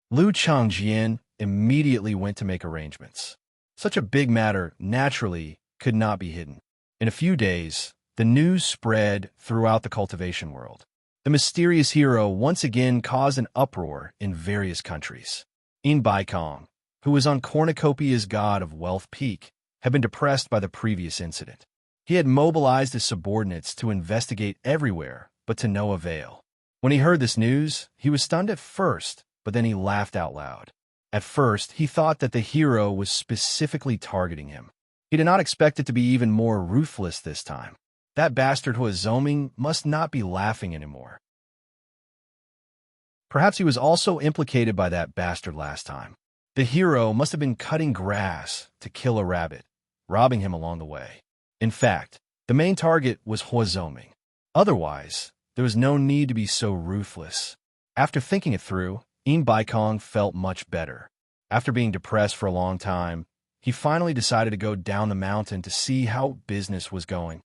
Lu Chengjian immediately went to make arrangements. Such a big matter, naturally, could not be hidden. In a few days, the news spread throughout the cultivation world. The mysterious hero once again caused an uproar in various countries. Yin Bai Kong, who was on Cornucopia's God of Wealth peak, had been depressed by the previous incident. He had mobilized his subordinates to investigate everywhere, but to no avail. When he heard this news, he was stunned at first, but then he laughed out loud. At first, he thought that the hero was specifically targeting him. He did not expect it to be even more ruthless this time. That bastard Hua Zhongming must not be laughing anymore. Perhaps he was also implicated by that bastard last time. The hero must have been cutting grass to kill a rabbit, robbing him along the way. In fact, the main target was Hua Zhongming. Otherwise, there was no need to be so ruthless. After thinking it through, Yin Bai Kong felt much better. After being depressed for a long time, he finally decided to go down the mountain to see how business was going.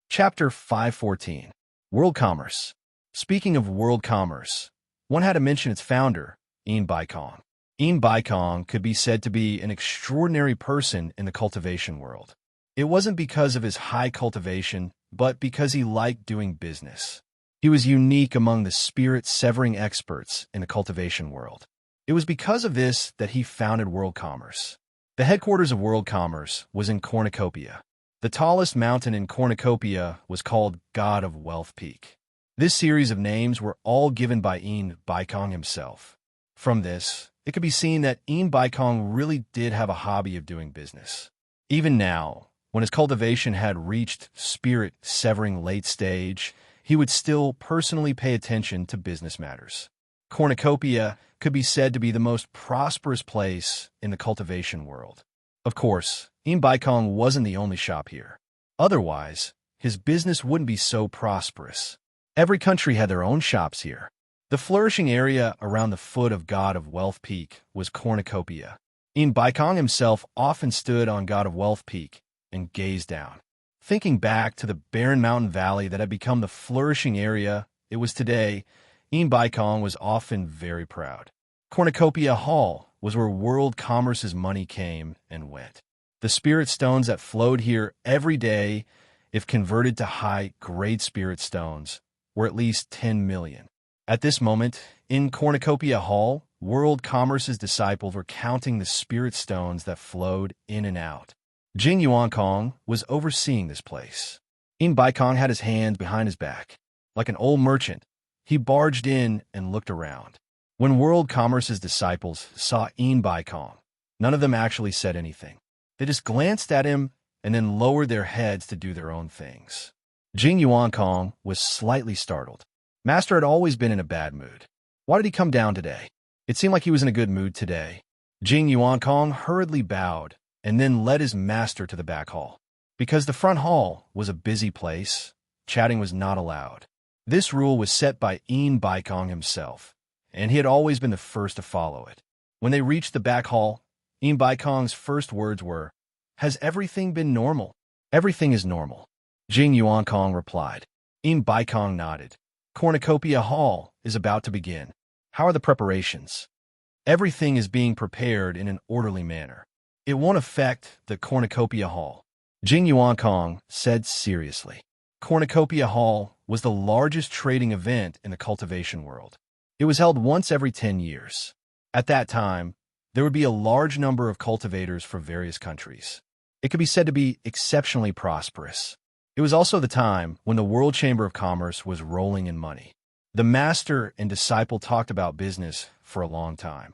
Chapter 514. World Commerce. Speaking of world commerce, one had to mention its founder, Yin Bai Kong. Yin Bai Kong could be said to be an extraordinary person in the cultivation world. It wasn't because of his high cultivation, but because he liked doing business. He was unique among the spirit-severing experts in the cultivation world. It was because of this that he founded World Commerce. The headquarters of World Commerce was in Cornucopia. The tallest mountain in Cornucopia was called God of Wealth Peak. This series of names were all given by Baikong himself. From this, it could be seen that Baikong really did have a hobby of doing business. Even now, when his cultivation had reached spirit-severing late stage, he would still personally pay attention to business matters. Cornucopia could be said to be the most prosperous place in the cultivation world. Of course, Baikong wasn't the only shop here. Otherwise, his business wouldn't be so prosperous. Every country had their own shops here. The flourishing area around the foot of God of Wealth Peak was Cornucopia. Baikong himself often stood on God of Wealth Peak and gazed down. Thinking back to the barren mountain valley that had become the flourishing area it was today, Baikong was often very proud. Cornucopia Hall was where world commerce's money came and went. The spirit stones that flowed here every day, if converted to high-grade spirit stones, were at least 10 million. At this moment, in Cornucopia Hall, world commerce's disciples were counting the spirit stones that flowed in and out. Jing Yuankong was overseeing this place. Baikong had his hands behind his back. Like an old merchant, he barged in and looked around. When world commerce's disciples saw Baikong, none of them actually said anything. They just glanced at him and then lowered their heads to do their own things. Jing Yuankong was slightly startled. Master had always been in a bad mood. Why did he come down today? It seemed like he was in a good mood today. Jing Yuankong hurriedly bowed and then led his master to the back hall. Because the front hall was a busy place, chatting was not allowed. This rule was set by Baikong himself, and he had always been the first to follow it. When they reached the back hall, Baikong's first words were, "Has everything been normal?" "Everything is normal," Jing Yuankong replied. Baikong nodded. "Cornucopia Hall is about to begin. How are the preparations?" "Everything is being prepared in an orderly manner. It won't affect the Cornucopia Hall," Jing Yuankong said seriously. Cornucopia Hall was the largest trading event in the cultivation world. It was held once every 10 years. At that time, there would be a large number of cultivators from various countries. It could be said to be exceptionally prosperous. It was also the time when the World Chamber of Commerce was rolling in money. The master and disciple talked about business for a long time.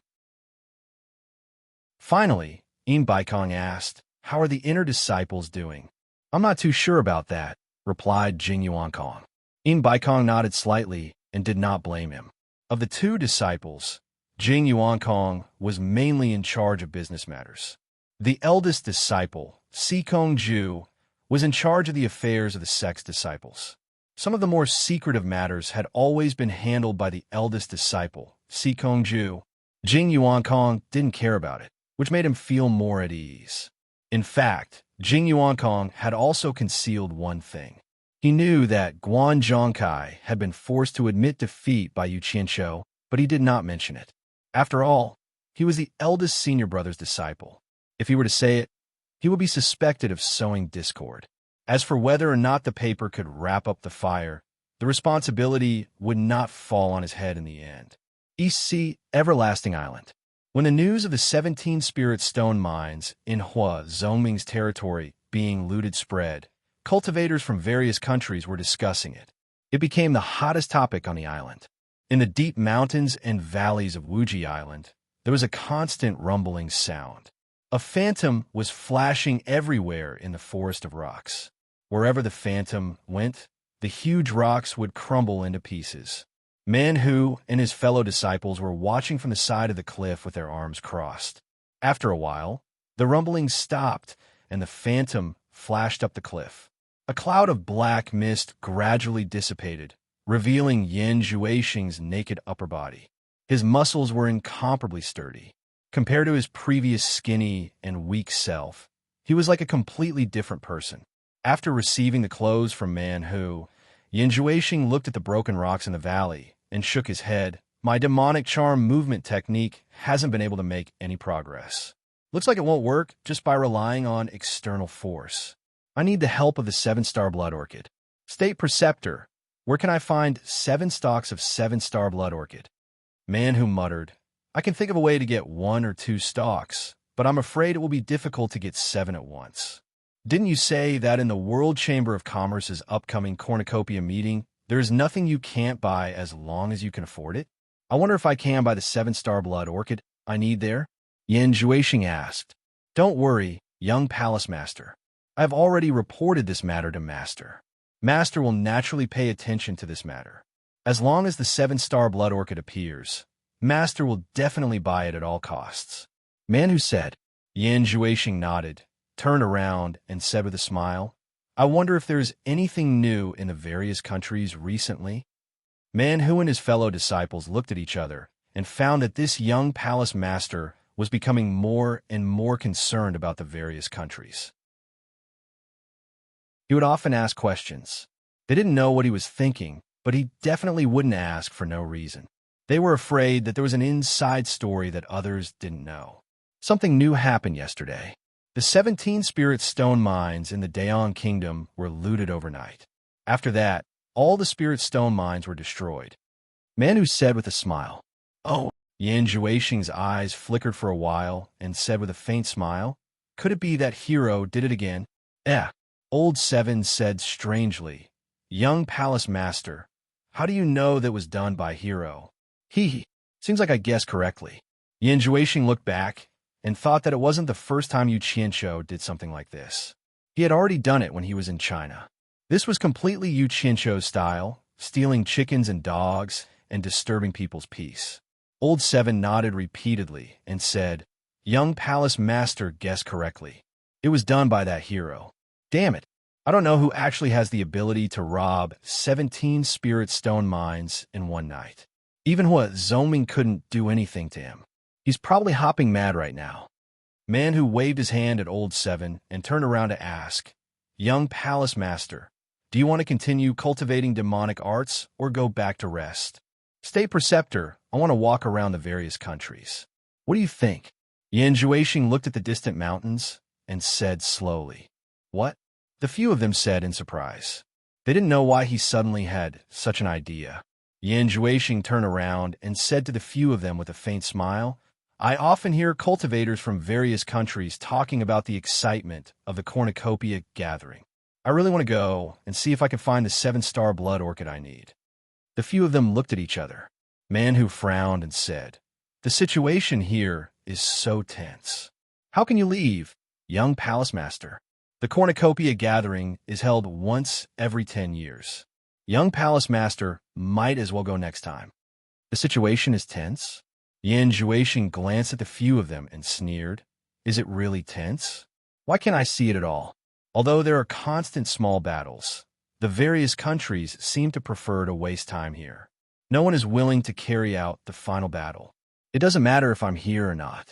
Finally, Baikong asked, "How are the inner disciples doing?" "I'm not too sure about that," replied Jing Yuankong. Baikong nodded slightly and did not blame him. Of the two disciples, Jing Yuankong was mainly in charge of business matters. The eldest disciple, Sikong Ju, was in charge of the affairs of the Sect's disciples. Some of the more secretive matters had always been handled by the eldest disciple, Sikong Ju. Jing Yuankong didn't care about it, which made him feel more at ease. In fact, Jing Yuankong had also concealed one thing. He knew that Guan Zhongkai had been forced to admit defeat by Yu Qianshou, but he did not mention it. After all, he was the eldest senior brother's disciple. If he were to say it, he would be suspected of sowing discord. As for whether or not the paper could wrap up the fire, the responsibility would not fall on his head in the end. East Sea, Everlasting Island. When the news of the 17 spirit stone mines in Hua Zhongming's territory being looted spread, cultivators from various countries were discussing it. It became the hottest topic on the island. In the deep mountains and valleys of Wuji Island, there was a constant rumbling sound. A phantom was flashing everywhere in the forest of rocks. Wherever the phantom went, the huge rocks would crumble into pieces. Man Hu and his fellow disciples were watching from the side of the cliff with their arms crossed. After a while, the rumbling stopped and the phantom flashed up the cliff. A cloud of black mist gradually dissipated, revealing Yan Zhuixing's naked upper body. His muscles were incomparably sturdy. Compared to his previous skinny and weak self, he was like a completely different person. After receiving the clothes from Man Hu, Yan Zhuixing looked at the broken rocks in the valley and shook his head. "My demonic charm movement technique hasn't been able to make any progress. Looks like it won't work just by relying on external force. I need the help of the 7-star blood orchid." State Preceptor, Where can I find 7 stalks of 7-star blood orchid? Man who muttered, I can think of a way to get 1 or 2 stalks, but I'm afraid it will be difficult to get 7 at once. Didn't you say that in the World Chamber of Commerce's upcoming cornucopia meeting, there is nothing you can't buy as long as you can afford it? I wonder if I can buy the 7-star blood orchid I need there? Yan Juixing asked. Don't worry, young palace master. I have already reported this matter to Master. Master will naturally pay attention to this matter. As long as the 7-star blood orchid appears, Master will definitely buy it at all costs. Man who said. Yan Juixing nodded, turned around, and said with a smile, I wonder if there is anything new in the various countries recently? Man who and his fellow disciples looked at each other and found that this young palace master was becoming more and more concerned about the various countries. He would often ask questions. They didn't know what he was thinking, but he definitely wouldn't ask for no reason. They were afraid that there was an inside story that others didn't know. Something new happened yesterday. The 17 spirit stone mines in the Daeon Kingdom were looted overnight. After that, all the spirit stone mines were destroyed. Man who said with a smile, Oh, Yan Juixing's eyes flickered for a while and said with a faint smile, Could it be that Hero did it again? Old Seven said strangely, Young palace master, how do you know that was done by Hero? Seems like I guessed correctly. Yan Juixing looked back and thought that it wasn't the first time Yu Qianqiu did something like this. He had already done it when he was in China. This was completely Yu Qianqiu's style, stealing chickens and dogs and disturbing people's peace. Old Seven nodded repeatedly and said, Young palace master guessed correctly. It was done by that Hero. Damn it. I don't know who actually has the ability to rob 17 spirit stone mines in one night. Even Hua Zhongming couldn't do anything to him. He's probably hopping mad right now. Man who waved his hand at Old Seven and turned around to ask, Young palace master, do you want to continue cultivating demonic arts or go back to rest? State preceptor, I want to walk around the various countries. What do you think? Yan Juixing looked at the distant mountains and said slowly, What? The few of them said in surprise. They didn't know why he suddenly had such an idea. Yan Juixing turned around and said to the few of them with a faint smile, I often hear cultivators from various countries talking about the excitement of the cornucopia gathering. I really want to go and see if I can find the 7-star blood orchid I need. The few of them looked at each other. Man who frowned and said, The situation here is so tense. How can you leave, young palace master? The cornucopia gathering is held once every 10 years. Young palace master might as well go next time. The situation is tense? Yan Juixing glanced at the few of them and sneered. Is it really tense? Why can't I see it at all? Although there are constant small battles, the various countries seem to prefer to waste time here. No one is willing to carry out the final battle. It doesn't matter if I'm here or not.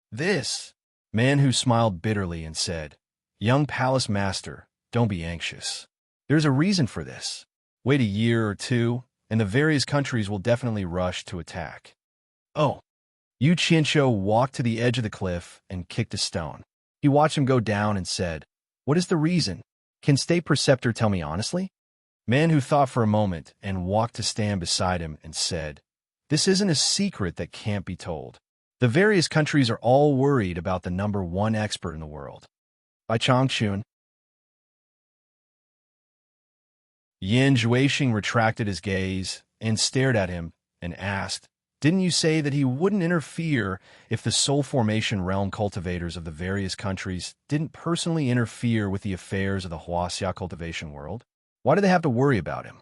This man who smiled bitterly and said, Young palace master, don't be anxious. There's a reason for this. Wait a year or two, and the various countries will definitely rush to attack. Oh. Yu Qianqiu walked to the edge of the cliff and kicked a stone. He watched him go down and said, What is the reason? Can State Preceptor tell me honestly? Man who thought for a moment and walked to stand beside him and said, This isn't a secret that can't be told. The various countries are all worried about the number 1 expert in the world. By Changchun. Yan Juixing retracted his gaze and stared at him and asked, Didn't you say that he wouldn't interfere if the soul formation realm cultivators of the various countries didn't personally interfere with the affairs of the Huaxia cultivation world? Why do they have to worry about him?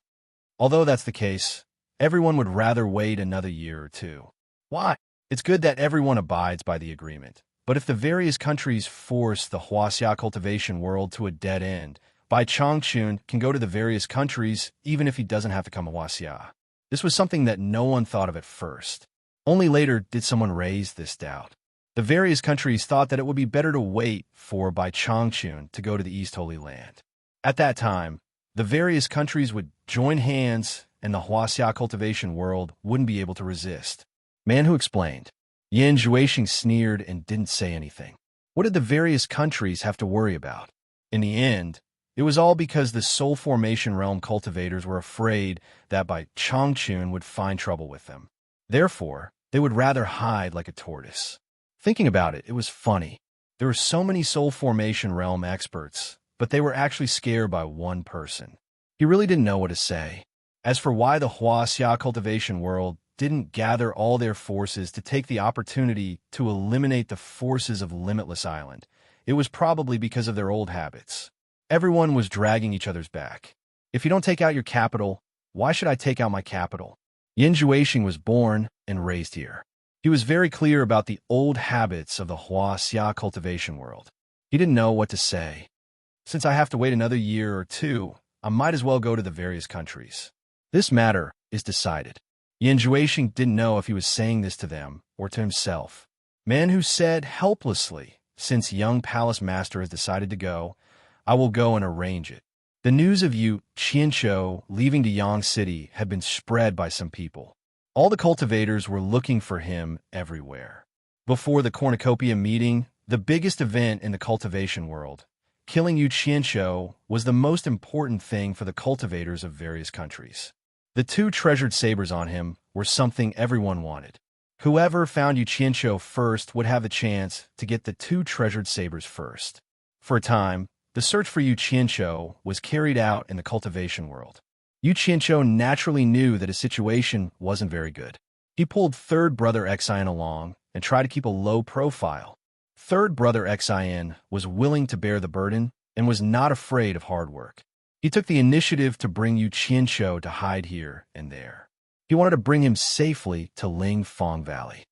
Although that's the case, everyone would rather wait another year or two. Why? It's good that everyone abides by the agreement. But if the various countries force the Huaxia cultivation world to a dead end, Bai Changchun can go to the various countries even if he doesn't have to come to Huaxia. This was something that no one thought of at first. Only later did someone raise this doubt. The various countries thought that it would be better to wait for Bai Changchun to go to the East Holy Land. At that time, the various countries would join hands and the Huaxia cultivation world wouldn't be able to resist. Man who explained. Yan Juixing sneered and didn't say anything. What did the various countries have to worry about? In the end, It was all because the Soul Formation Realm cultivators were afraid that by Changchun would find trouble with them. Therefore, they would rather hide like a tortoise. Thinking about it, it was funny. There were so many Soul Formation Realm experts, but they were actually scared by one person. He really didn't know what to say. As for why the Huaxia cultivation world didn't gather all their forces to take the opportunity to eliminate the forces of Limitless Island, it was probably because of their old habits. Everyone was dragging each other's back. If you don't take out your capital, why should I take out my capital? Yin Juexing was born and raised here. He was very clear about the old habits of the Huaxia cultivation world. He didn't know what to say. Since I have to wait another year or two, I might as well go to the various countries. This matter is decided. Yin Juexing didn't know if he was saying this to them or to himself. Man Who said helplessly, since young palace master has decided to go, I will go and arrange it. The news of Yu Qianqiu leaving to Yang City had been spread by some people. All the cultivators were looking for him everywhere. Before the cornucopia meeting, the biggest event in the cultivation world, killing Yu Qianqiu was the most important thing for the cultivators of various countries. The 2 treasured sabers on him were something everyone wanted. Whoever found Yu Qianqiu first would have the chance to get the 2 treasured sabers first. For a time, the search for Yu Qianqiu was carried out in the cultivation world. Yu Qianqiu naturally knew that his situation wasn't very good. He pulled third brother Xian along and tried to keep a low profile. Third brother Xian was willing to bear the burden and was not afraid of hard work. He took the initiative to bring Yu Qianqiu to hide here and there. He wanted to bring him safely to Lingfang Valley.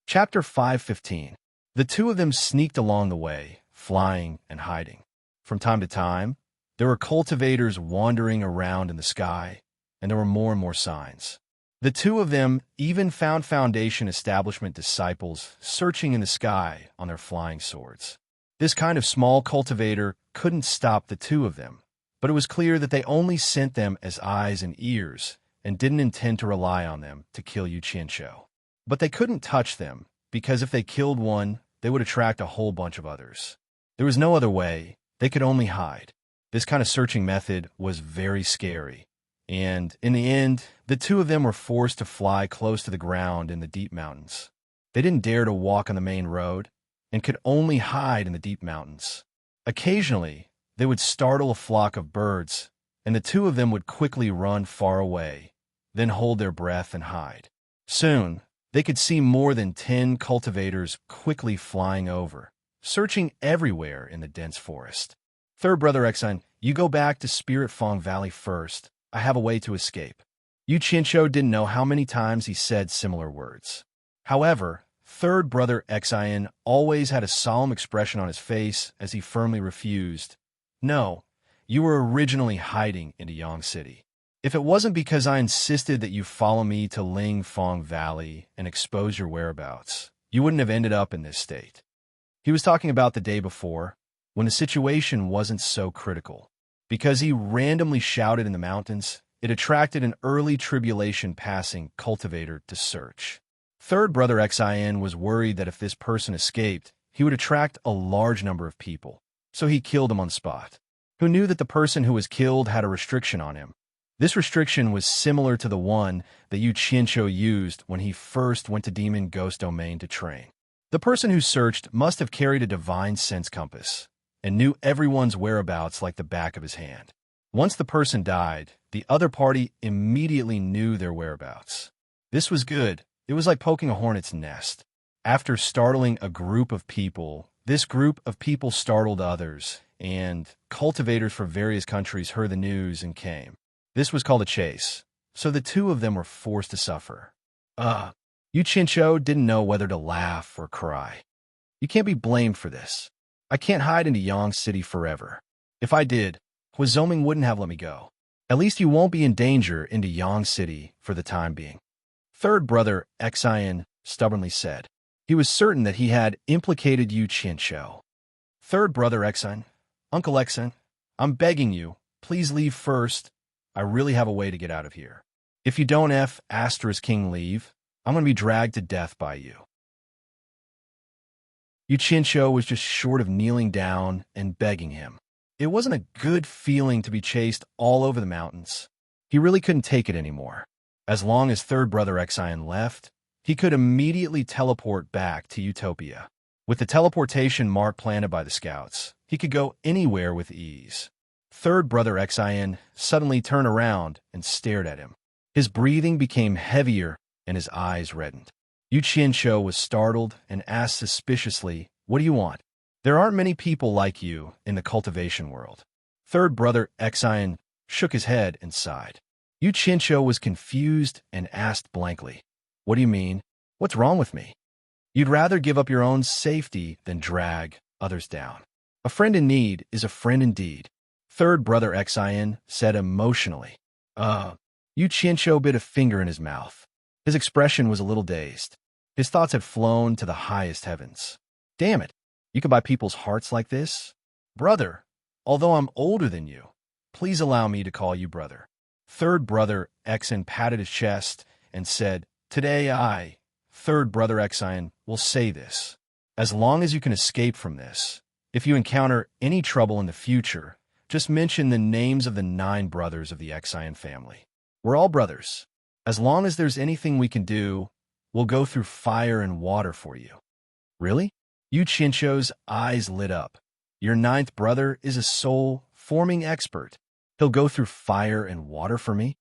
Chapter 5:15. The 2 of them sneaked along the way, flying and hiding. From time to time, there were cultivators wandering around in the sky, and there were more and more signs. The 2 of them even found Foundation Establishment disciples searching in the sky on their flying swords. This kind of small cultivator couldn't stop the 2 of them, but it was clear that they only sent them as eyes and ears and didn't intend to rely on them to kill Yu Qianqiu. But they couldn't touch them, because if they killed one, they would attract a whole bunch of others. There was no other way. They could only hide. This kind of searching method was very scary, and in the end, the 2 of them were forced to fly close to the ground in the deep mountains. They didn't dare to walk on the main road and could only hide in the deep mountains. Occasionally, they would startle a flock of birds, and the 2 of them would quickly run far away, then hold their breath and hide. Soon, they could see more than 10 cultivators quickly flying over, searching everywhere in the dense forest. Third brother Xian, you go back to Spirit Fang Valley first. I have a way to escape. Yu Qianqiu didn't know how many times he said similar words. However, third brother Xian always had a solemn expression on his face as he firmly refused. No, you were originally hiding into Yang City. If it wasn't because I insisted that you follow me to Lingfang Valley and expose your whereabouts, you wouldn't have ended up in this state. He was talking about the day before, when the situation wasn't so critical. Because he randomly shouted in the mountains, it attracted an early tribulation passing cultivator to search. Third brother Xian was worried that if this person escaped, he would attract a large number of people, so he killed him on the spot. Who knew that the person who was killed had a restriction on him? This restriction was similar to the one that Yu Qianqiu used when he first went to Demon Ghost Domain to train. The person who searched must have carried a divine sense compass and knew everyone's whereabouts like the back of his hand. Once the person died, the other party immediately knew their whereabouts. This was good. It was like poking a hornet's nest. After startling a group of people, this group of people startled others, and cultivators from various countries heard the news and came. This was called a chase, so the 2 of them were forced to suffer. Yu Qianqiu didn't know whether to laugh or cry. You can't be blamed for this. I can't hide into Yang City forever. If I did, Huizoming wouldn't have let me go. At least you won't be in danger into Yang City for the time being. Third brother Xian stubbornly said. He was certain that he had implicated Yu Qianqiu. Third brother Xian, Uncle Xian, I'm begging you, please leave first. I really have a way to get out of here. If you don't *King leave, I'm going to be dragged to death by you. Yu Qinshu was just short of kneeling down and begging him. It wasn't a good feeling to be chased all over the mountains. He really couldn't take it anymore. As long as third brother Xian left, he could immediately teleport back to Utopia. With the teleportation mark planted by the scouts, he could go anywhere with ease. Third brother Xian suddenly turned around and stared at him. His breathing became heavier and his eyes reddened. Yu Qinshu was startled and asked suspiciously, "What do you want?" "There aren't many people like you in the cultivation world." Third brother Xian shook his head and sighed. Yu Qinshu was confused and asked blankly, "What do you mean? What's wrong with me?" "You'd rather give up your own safety than drag others down. A friend in need is a friend indeed," third brother Xian said emotionally. Yu Qinshu bit a finger in his mouth. His expression was a little dazed. His thoughts had flown to the highest heavens. "Damn it, you can buy people's hearts like this?" "Brother, although I'm older than you, please allow me to call you brother." Third brother Xian patted his chest and said, "Today I, third brother Xian, will say this. As long as you can escape from this, if you encounter any trouble in the future, just mention the names of the 9 brothers of the Xian family. We're all brothers. As long as there's anything we can do, we'll go through fire and water for you." "Really?" Yu Qinshu's eyes lit up. "Your 9th brother is a soul-forming expert. He'll go through fire and water for me?"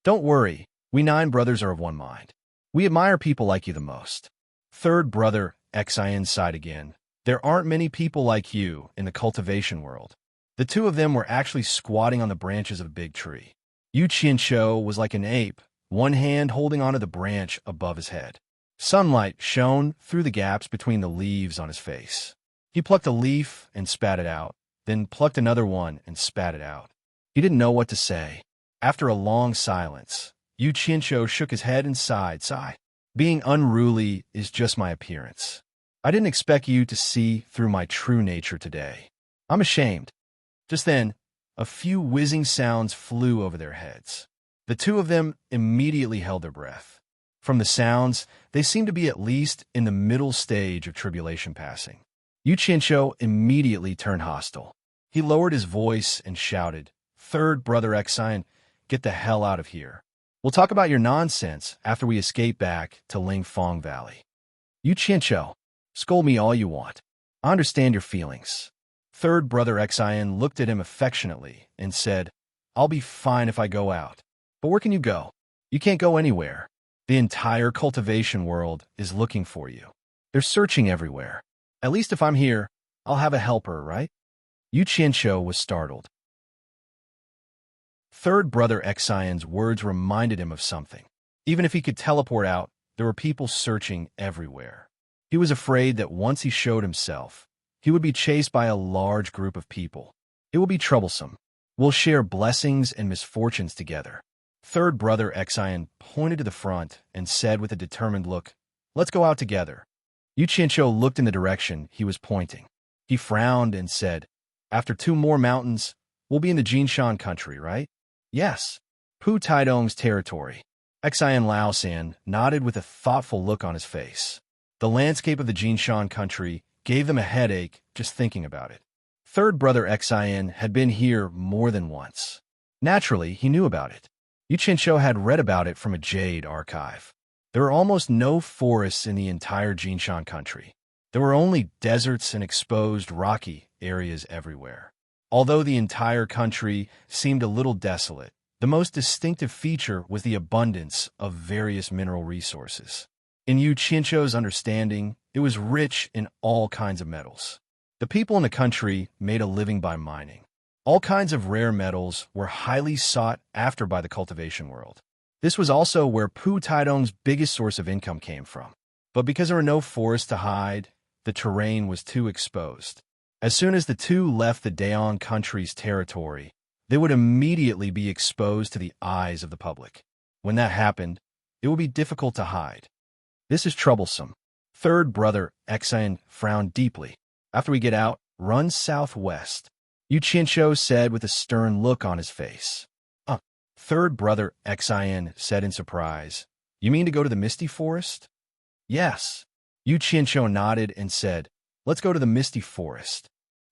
"Don't worry, we 9 brothers are of one mind. We admire people like you the most." Third brother Xian sighed again. "There aren't many people like you in the cultivation world." The two of them were actually squatting on the branches of a big tree. Yu Qinshu was like an ape, one hand holding onto the branch above his head. Sunlight shone through the gaps between the leaves on his face. He plucked a leaf and spat it out, then plucked another one and spat it out. He didn't know what to say. After a long silence, Yu Qinshu shook his head and sighed. "Being unruly is just my appearance. I didn't expect you to see through my true nature today. I'm ashamed." Just then, a few whizzing sounds flew over their heads. The two of them immediately held their breath. From the sounds, they seemed to be at least in the middle stage of tribulation passing. Yu Qinshu immediately turned hostile. He lowered his voice and shouted, "Third brother Xian, get the hell out of here. We'll talk about your nonsense after we escape back to Lingfeng Valley." "Yu Qinshu, scold me all you want. I understand your feelings." Third brother Xian looked at him affectionately and said, "I'll be fine if I go out. But where can you go? You can't go anywhere. The entire cultivation world is looking for you. They're searching everywhere. At least if I'm here, I'll have a helper, right?" Yu Qinshu was startled. Third brother Xian's words reminded him of something. Even if he could teleport out, there were people searching everywhere. He was afraid that once he showed himself, he would be chased by a large group of people. It will be troublesome. We'll share blessings and misfortunes together. Third brother Xian pointed to the front and said with a determined look, "Let's go out together." Yu Qinshu looked in the direction he was pointing. He frowned and said, "After 2 more mountains, we'll be in the Jinshan country, right?" "Yes, Pu Taidong's territory." Xian Laosan nodded with a thoughtful look on his face. The landscape of the Jinshan country gave them a headache just thinking about it. Third brother Xian had been here more than once. Naturally, he knew about it. Yu Qinshu had read about it from a Jade archive. There were almost no forests in the entire Jinshan country. There were only deserts and exposed rocky areas everywhere. Although the entire country seemed a little desolate, the most distinctive feature was the abundance of various mineral resources. In Yu Qinshu's understanding, it was rich in all kinds of metals. The people in the country made a living by mining. All kinds of rare metals were highly sought after by the cultivation world. This was also where Pu Taidong's biggest source of income came from. But because there were no forests to hide, the terrain was too exposed. As soon as the two left the Daong country's territory, they would immediately be exposed to the eyes of the public. When that happened, it would be difficult to hide. This is troublesome. Third brother Xian frowned deeply. "After we get out, run southwest," Yu Qinshu said with a stern look on his face. Third brother Xian said in surprise, "You mean to go to the Misty Forest?" "Yes." Yu Qinshu nodded and said, Let's go to the misty forest.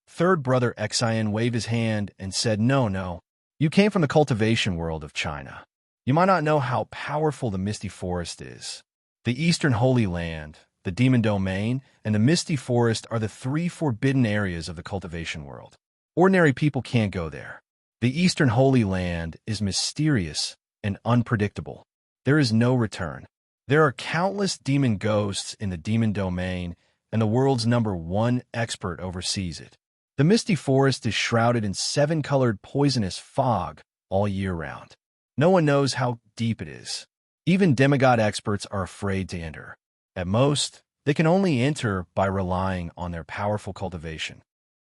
Third brother Xian waved his hand and said, No, no. You came from the cultivation world of China. You might not know how powerful the misty forest is. The Eastern Holy Land, the Demon Domain, and the Misty Forest are the three forbidden areas of the cultivation world. Ordinary people can't go there. The Eastern Holy Land is mysterious and unpredictable. There is no return. There are countless demon ghosts in the Demon Domain, and the world's #1 expert oversees it. The Misty Forest is shrouded in 7-colored poisonous fog all year round. No one knows how deep it is. Even demigod experts are afraid to enter. At most, they can only enter by relying on their powerful cultivation.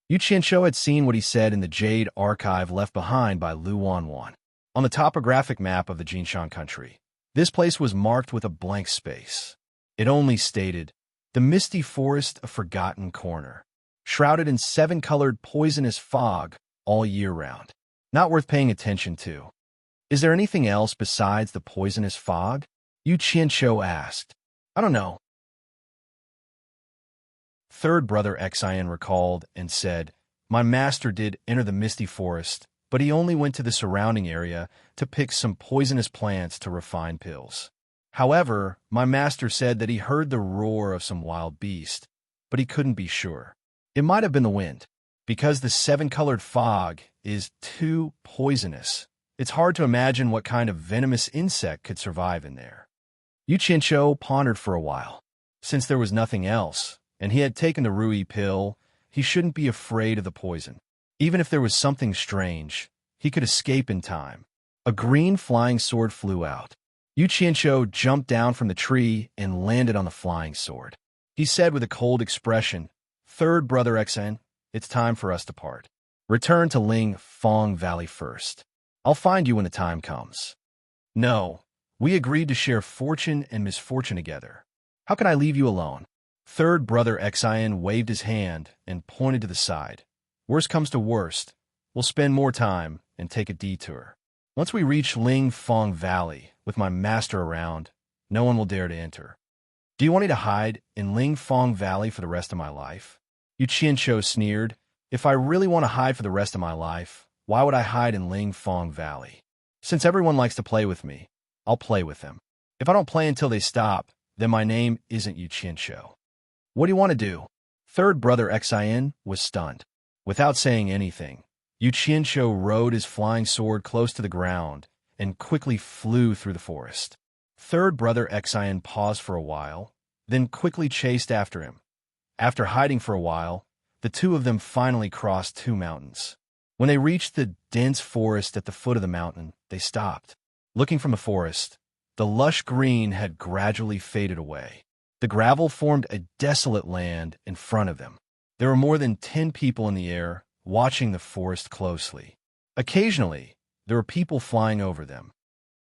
Yu Qianshou had seen what he said in the Jade archive left behind by Lu Wanwan. On the topographic map of the Jinshan country, this place was marked with a blank space. It only stated, the Misty Forest, a forgotten corner, shrouded in 7-colored poisonous fog all year round. Not worth paying attention to. Is there anything else besides the poisonous fog? Yu Qianshou asked. I don't know. Third brother Xian recalled and said, My master did enter the Misty Forest, but he only went to the surrounding area to pick some poisonous plants to refine pills. However, my master said that he heard the roar of some wild beast, but he couldn't be sure. It might have been the wind. Because the 7-colored fog is too poisonous, it's hard to imagine what kind of venomous insect could survive in there. Yu Qianshou pondered for a while. Since there was nothing else, and he had taken the Rui pill, he shouldn't be afraid of the poison. Even if there was something strange, he could escape in time. A green flying sword flew out. Yu Qianshou jumped down from the tree and landed on the flying sword. He said with a cold expression, Third brother Xian, it's time for us to part. Return to Ling Fong Valley first. I'll find you when the time comes. No, we agreed to share fortune and misfortune together. How can I leave you alone? Third brother Xian waved his hand and pointed to the side. Worst comes to worst, we'll spend more time and take a detour. Once we reach Ling Fong Valley, with my master around, no one will dare to enter. Do you want me to hide in Ling Fong Valley for the rest of my life? Yu Qianshou sneered. If I really want to hide for the rest of my life, why would I hide in Ling Fong Valley? Since everyone likes to play with me, I'll play with them. If I don't play until they stop, then my name isn't Yu Qianshou. What do you want to do? Third brother Xian was stunned. Without saying anything, Yu Qianshou rode his flying sword close to the ground and quickly flew through the forest. Third brother Xian paused for a while, then quickly chased after him. After hiding for a while, the two of them finally crossed 2 mountains. When they reached the dense forest at the foot of the mountain, they stopped. Looking from the forest, the lush green had gradually faded away. The gravel formed a desolate land in front of them. There were more than 10 people in the air, watching the forest closely. Occasionally, there were people flying over them.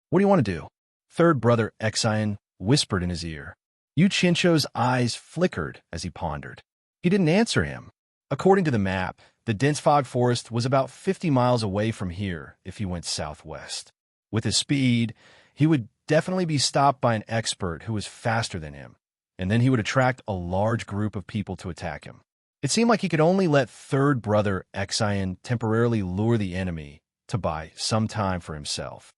What do you want to do? Third brother Xian whispered in his ear. Yu Qianshou's eyes flickered as he pondered. He didn't answer him. According to the map, the dense fog forest was about 50 miles away from here if he went southwest. With his speed, he would definitely be stopped by an expert who was faster than him, and then he would attract a large group of people to attack him. It seemed like he could only let third brother Xian temporarily lure the enemy to buy some time for himself.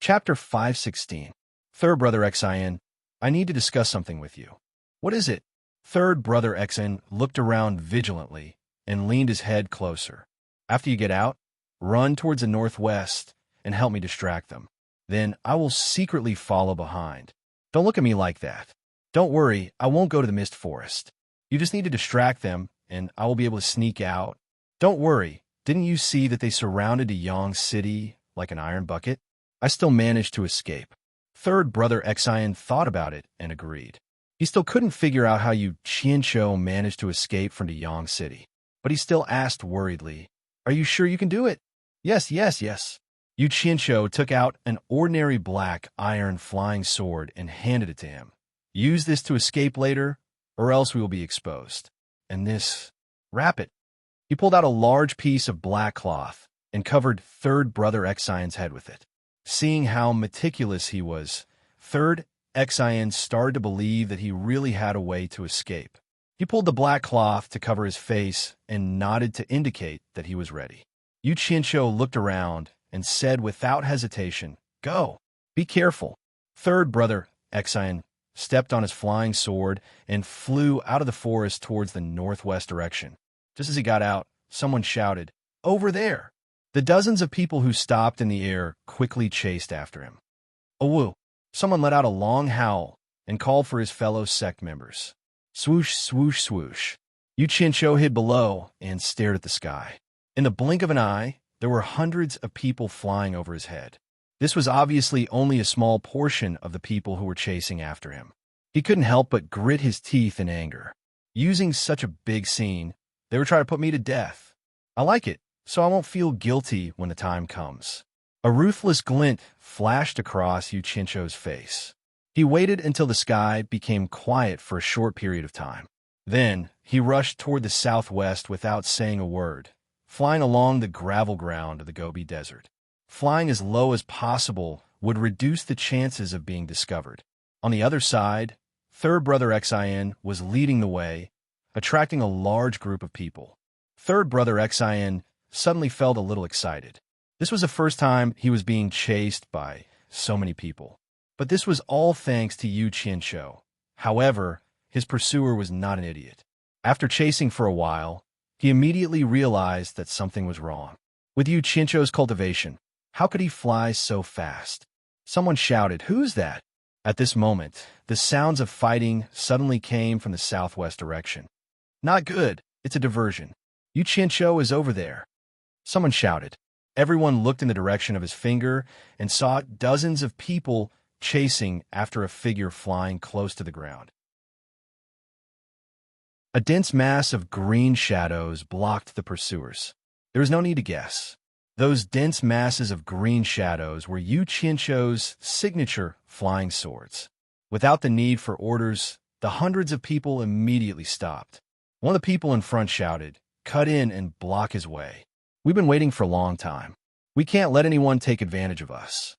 Chapter 516. Third brother Xian, I need to discuss something with you. What is it? Third brother Xian looked around vigilantly and leaned his head closer. After you get out, run towards the northwest and help me distract them. Then I will secretly follow behind. Don't look at me like that. Don't worry, I won't go to the mist forest. You just need to distract them, and I will be able to sneak out. Don't worry, didn't you see that they surrounded Yang City like an iron bucket? I still managed to escape. Third brother Xian thought about it and agreed. He still couldn't figure out how Yu Qianshou managed to escape from Yang City, but he still asked worriedly, Are you sure you can do it? Yes. Yu Qianshou took out an ordinary black iron flying sword and handed it to him. Use this to escape later, or else we will be exposed. And this, wrap it. He pulled out a large piece of black cloth and covered third brother Xian's head with it. Seeing how meticulous he was, third Xian started to believe that he really had a way to escape. He pulled the black cloth to cover his face and nodded to indicate that he was ready. Yu Qianqiu looked around and said without hesitation, "Go. Be careful." Third brother, Xian, stepped on his flying sword and flew out of the forest towards the northwest direction. Just as he got out, someone shouted, "Over there!" The dozens of people who stopped in the air quickly chased after him. "Awoo!" Someone let out a long howl and called for his fellow sect members. Swoosh, swoosh, swoosh. Yu Qianqiu hid below and stared at the sky. In the blink of an eye, there were hundreds of people flying over his head. This was obviously only a small portion of the people who were chasing after him. He couldn't help but grit his teeth in anger. Using such a big scene, they were trying to put me to death. I like it, so I won't feel guilty when the time comes. A ruthless glint flashed across Yu Qianqiu's face. He waited until the sky became quiet for a short period of time. Then, he rushed toward the southwest without saying a word, flying along the gravel ground of the Gobi Desert. Flying as low as possible would reduce the chances of being discovered. On the other side, third brother Xian was leading the way, attracting a large group of people. Third brother Xian suddenly felt a little excited. This was the first time he was being chased by so many people. But this was all thanks to Yu Qianqiu. However, his pursuer was not an idiot. After chasing for a while, he immediately realized that something was wrong. With Yu Qianqiu's cultivation, how could he fly so fast? Someone shouted, "Who's that?" At this moment, the sounds of fighting suddenly came from the southwest direction. "Not good. It's a diversion. Yu Qianqiu is over there." Someone shouted. Everyone looked in the direction of his finger and saw dozens of people chasing after a figure flying close to the ground. A dense mass of green shadows blocked the pursuers. There was no need to guess. Those dense masses of green shadows were Yu Qianqiu's signature flying swords. Without the need for orders, the hundreds of people immediately stopped. One of the people in front shouted, "Cut in and block his way. We've been waiting for a long time. We can't let anyone take advantage of us."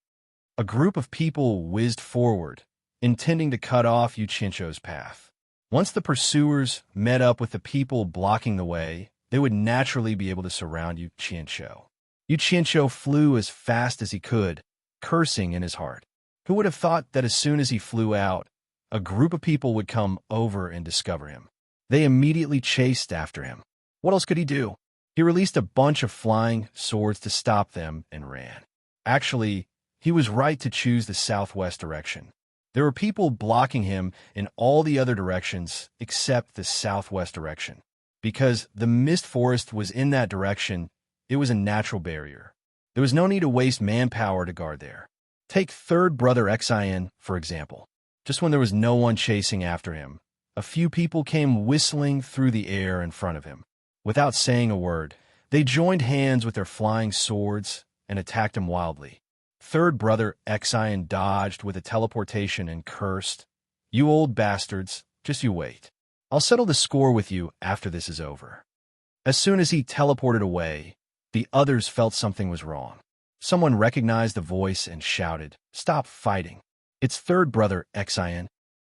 A group of people whizzed forward, intending to cut off Yu Qianqiu's path. Once the pursuers met up with the people blocking the way, they would naturally be able to surround Yu Qianqiu. Yu Qianqiu flew as fast as he could, cursing in his heart. Who would have thought that as soon as he flew out, a group of people would come over and discover him? They immediately chased after him. What else could he do? He released a bunch of flying swords to stop them and ran. Actually, he was right to choose the southwest direction. There were people blocking him in all the other directions except the southwest direction. Because the mist forest was in that direction, it was a natural barrier. There was no need to waste manpower to guard there. Take third brother Xian, for example. Just when there was no one chasing after him, a few people came whistling through the air in front of him. Without saying a word, they joined hands with their flying swords and attacked him wildly. Third brother Xian dodged with a teleportation and cursed, "You old bastards, just you wait. I'll settle the score with you after this is over." As soon as he teleported away, the others felt something was wrong. Someone recognized the voice and shouted, "Stop fighting. It's third brother Xian."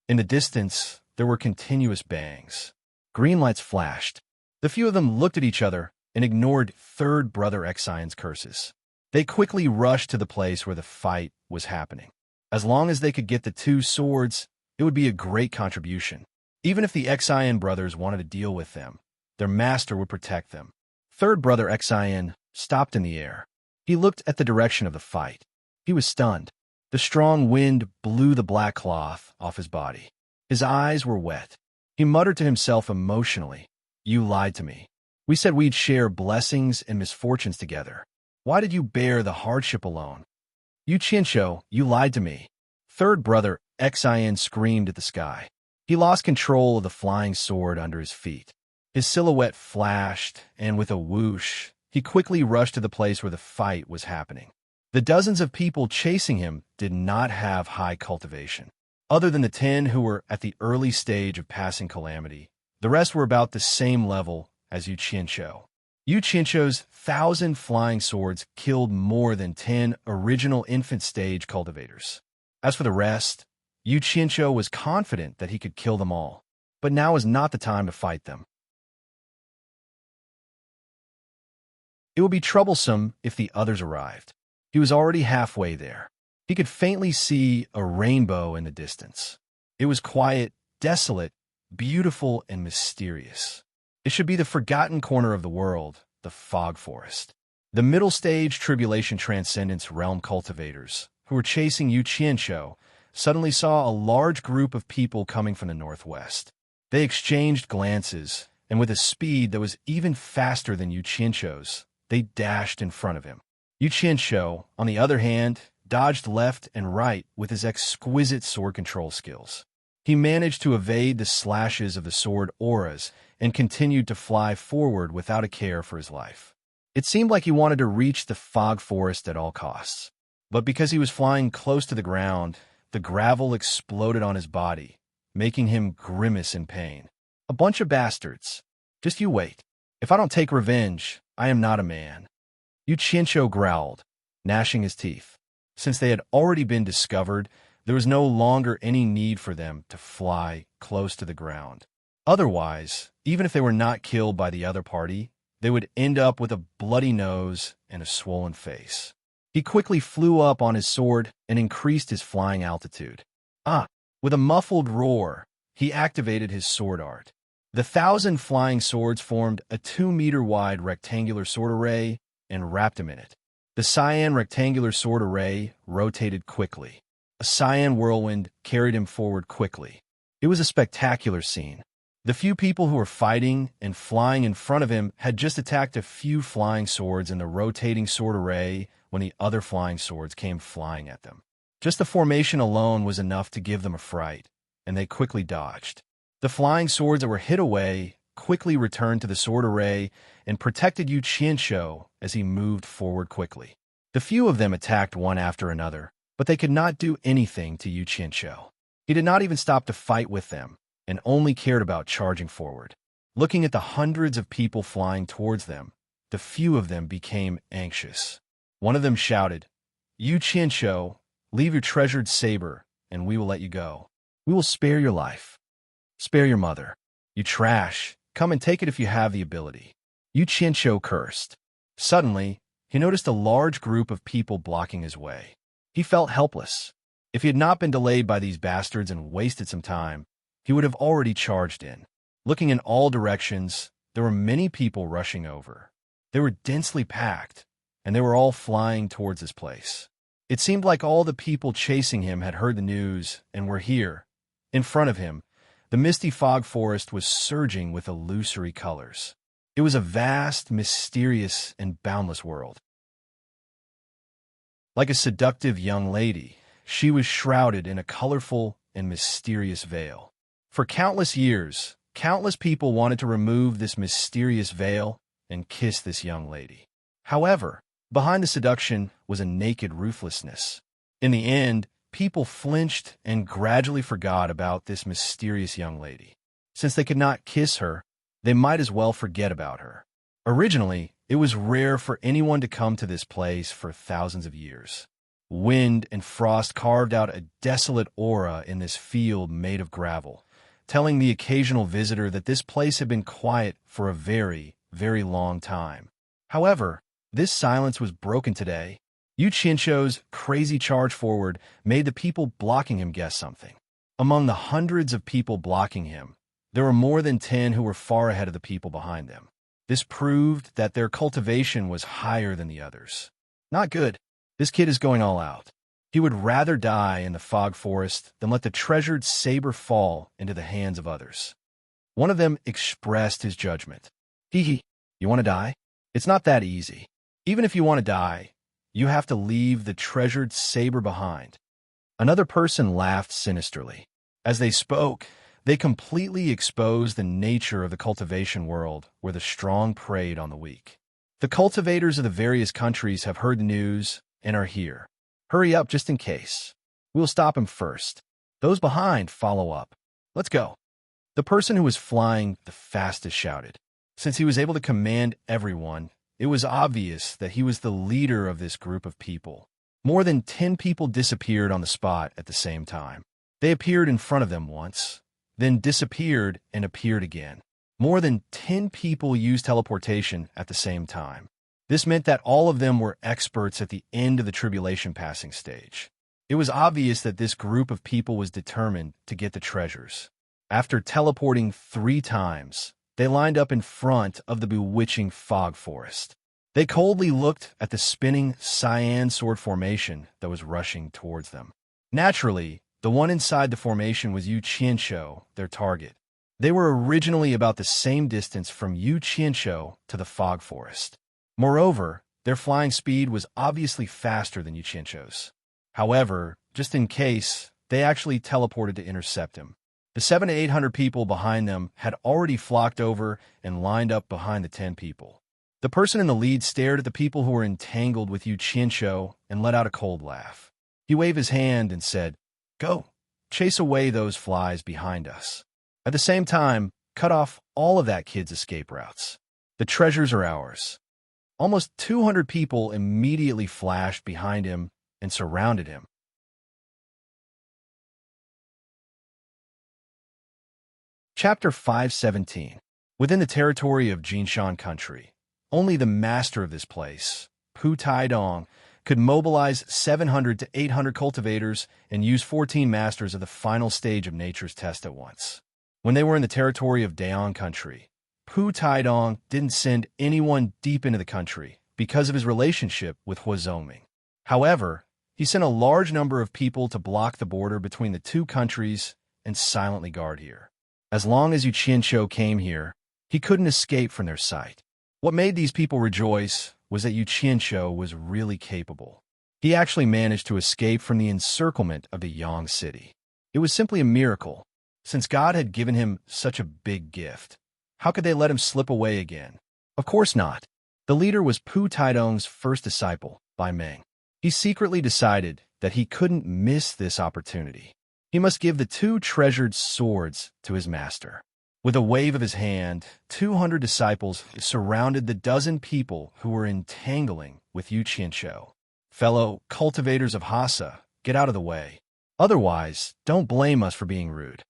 In the distance, there were continuous bangs. Green lights flashed. The few of them looked at each other and ignored third brother Xian's curses. They quickly rushed to the place where the fight was happening. As long as they could get the two swords, it would be a great contribution. Even if the Xian brothers wanted to deal with them, their master would protect them. Third brother Xian stopped in the air. He looked at the direction of the fight. He was stunned. The strong wind blew the black cloth off his body. His eyes were wet. He muttered to himself emotionally, "You lied to me. We said we'd share blessings and misfortunes together. Why did you bear the hardship alone? Yu Qianqiu, you lied to me." Third brother Xian screamed at the sky. He lost control of the flying sword under his feet. His silhouette flashed, and with a whoosh, he quickly rushed to the place where the fight was happening. The dozens of people chasing him did not have high cultivation. Other than the 10 who were at the early stage of passing calamity, the rest were about the same level as Yu Qianqiu. Yu Qianqiu's 1,000 flying swords killed more than 10 original infant stage cultivators. As for the rest, Yu Qianqiu was confident that he could kill them all, but now is not the time to fight them. It would be troublesome if the others arrived. He was already halfway there. He could faintly see a rainbow in the distance. It was quiet, desolate, beautiful, and mysterious. It should be the forgotten corner of the world, the fog forest. The middle stage tribulation transcendence realm cultivators, who were chasing Yu Qianqiu, suddenly saw a large group of people coming from the northwest. They exchanged glances, and with a speed that was even faster than Yu Qianqiu's, they dashed in front of him. Yu Qianqiu, on the other hand, dodged left and right with his exquisite sword control skills. He managed to evade the slashes of the sword auras and continued to fly forward without a care for his life. It seemed like he wanted to reach the fog forest at all costs. But because he was flying close to the ground, the gravel exploded on his body, making him grimace in pain. A bunch of bastards. Just you wait. If I don't take revenge, I am not a man. Yu Qianqiu growled, gnashing his teeth. Since they had already been discovered, there was no longer any need for them to fly close to the ground. Otherwise, even if they were not killed by the other party, they would end up with a bloody nose and a swollen face. He quickly flew up on his sword and increased his flying altitude. With a muffled roar, he activated his sword art. The 1,000 flying swords formed a 2-meter-wide rectangular sword array and wrapped him in it. The cyan rectangular sword array rotated quickly. A cyan whirlwind carried him forward quickly. It was a spectacular scene. The few people who were fighting and flying in front of him had just attacked a few flying swords in the rotating sword array when the other flying swords came flying at them. Just the formation alone was enough to give them a fright, and they quickly dodged. The flying swords that were hit away quickly returned to the sword array and protected Yu Qianqiu as he moved forward quickly. The few of them attacked one after another, but they could not do anything to Yu Qianqiu. He did not even stop to fight with them, and only cared about charging forward. Looking at the hundreds of people flying towards them, the few of them became anxious. One of them shouted, "Yu Qianqiu, leave your treasured saber, and we will let you go. We will spare your life. Spare your mother. You trash. Come and take it if you have the ability." Yu Qianqiu cursed. Suddenly, he noticed a large group of people blocking his way. He felt helpless. If he had not been delayed by these bastards and wasted some time, he would have already charged in. Looking in all directions, there were many people rushing over. They were densely packed, and they were all flying towards his place. It seemed like all the people chasing him had heard the news and were here. In front of him, the misty fog forest was surging with illusory colors. It was a vast, mysterious, and boundless world. Like a seductive young lady, she was shrouded in a colorful and mysterious veil. For countless years, countless people wanted to remove this mysterious veil and kiss this young lady. However, behind the seduction was a naked ruthlessness. In the end, people flinched and gradually forgot about this mysterious young lady. Since they could not kiss her, they might as well forget about her. Originally, it was rare for anyone to come to this place for thousands of years. Wind and frost carved out a desolate aura in this field made of gravel, telling the occasional visitor that this place had been quiet for a very, very long time. However, this silence was broken today. Yu Qianqiu's crazy charge forward made the people blocking him guess something. Among the hundreds of people blocking him, there were more than 10 who were far ahead of the people behind them. This proved that their cultivation was higher than the others. Not good. This kid is going all out. He would rather die in the fog forest than let the treasured saber fall into the hands of others. One of them expressed his judgment. You want to die? It's not that easy. Even if you want to die, you have to leave the treasured saber behind. Another person laughed sinisterly. As they spoke, they completely exposed the nature of the cultivation world where the strong preyed on the weak. The cultivators of the various countries have heard the news and are here. Hurry up just in case. We'll stop him first. Those behind follow up. Let's go. The person who was flying the fastest shouted. Since he was able to command everyone, it was obvious that he was the leader of this group of people. More than 10 people disappeared on the spot at the same time. They appeared in front of them once, then disappeared and appeared again. More than 10 people used teleportation at the same time. This meant that all of them were experts at the end of the tribulation passing stage. It was obvious that this group of people was determined to get the treasures. After teleporting 3 times, they lined up in front of the bewitching fog forest. They coldly looked at the spinning cyan sword formation that was rushing towards them. Naturally, the one inside the formation was Yu Qianshou, their target. They were originally about the same distance from Yu Qianshou to the fog forest. Moreover, their flying speed was obviously faster than Yu Qianshou's. However, just in case, they actually teleported to intercept him. The 700 to 800 people behind them had already flocked over and lined up behind the 10 people. The person in the lead stared at the people who were entangled with Yu Qianshou and let out a cold laugh. He waved his hand and said, "Go, chase away those flies behind us. At the same time, cut off all of that kid's escape routes. The treasures are ours." Almost 200 people immediately flashed behind him and surrounded him. Chapter 517. Within the territory of Jinshan country, only the master of this place, Pu Taidong, could mobilize 700 to 800 cultivators and use 14 masters of the final stage of nature's test at once. When they were in the territory of Daon country, Pu Taidong didn't send anyone deep into the country because of his relationship with Huazhongming. However, he sent a large number of people to block the border between the two countries and silently guard here. As long as Yu Qianshou came here, he couldn't escape from their sight. What made these people rejoice was that Yu Qianshou was really capable. He actually managed to escape from the encirclement of the Yang city. It was simply a miracle. Since God had given him such a big gift, how could they let him slip away again? Of course not. The leader was Pu Taidong's first disciple, Bai Meng. He secretly decided that he couldn't miss this opportunity. He must give the 2 treasured swords to his master. With a wave of his hand, 200 disciples surrounded the dozen people who were entangling with Yu Qianshou. "Fellow cultivators of Hasa, get out of the way. Otherwise, don't blame us for being rude."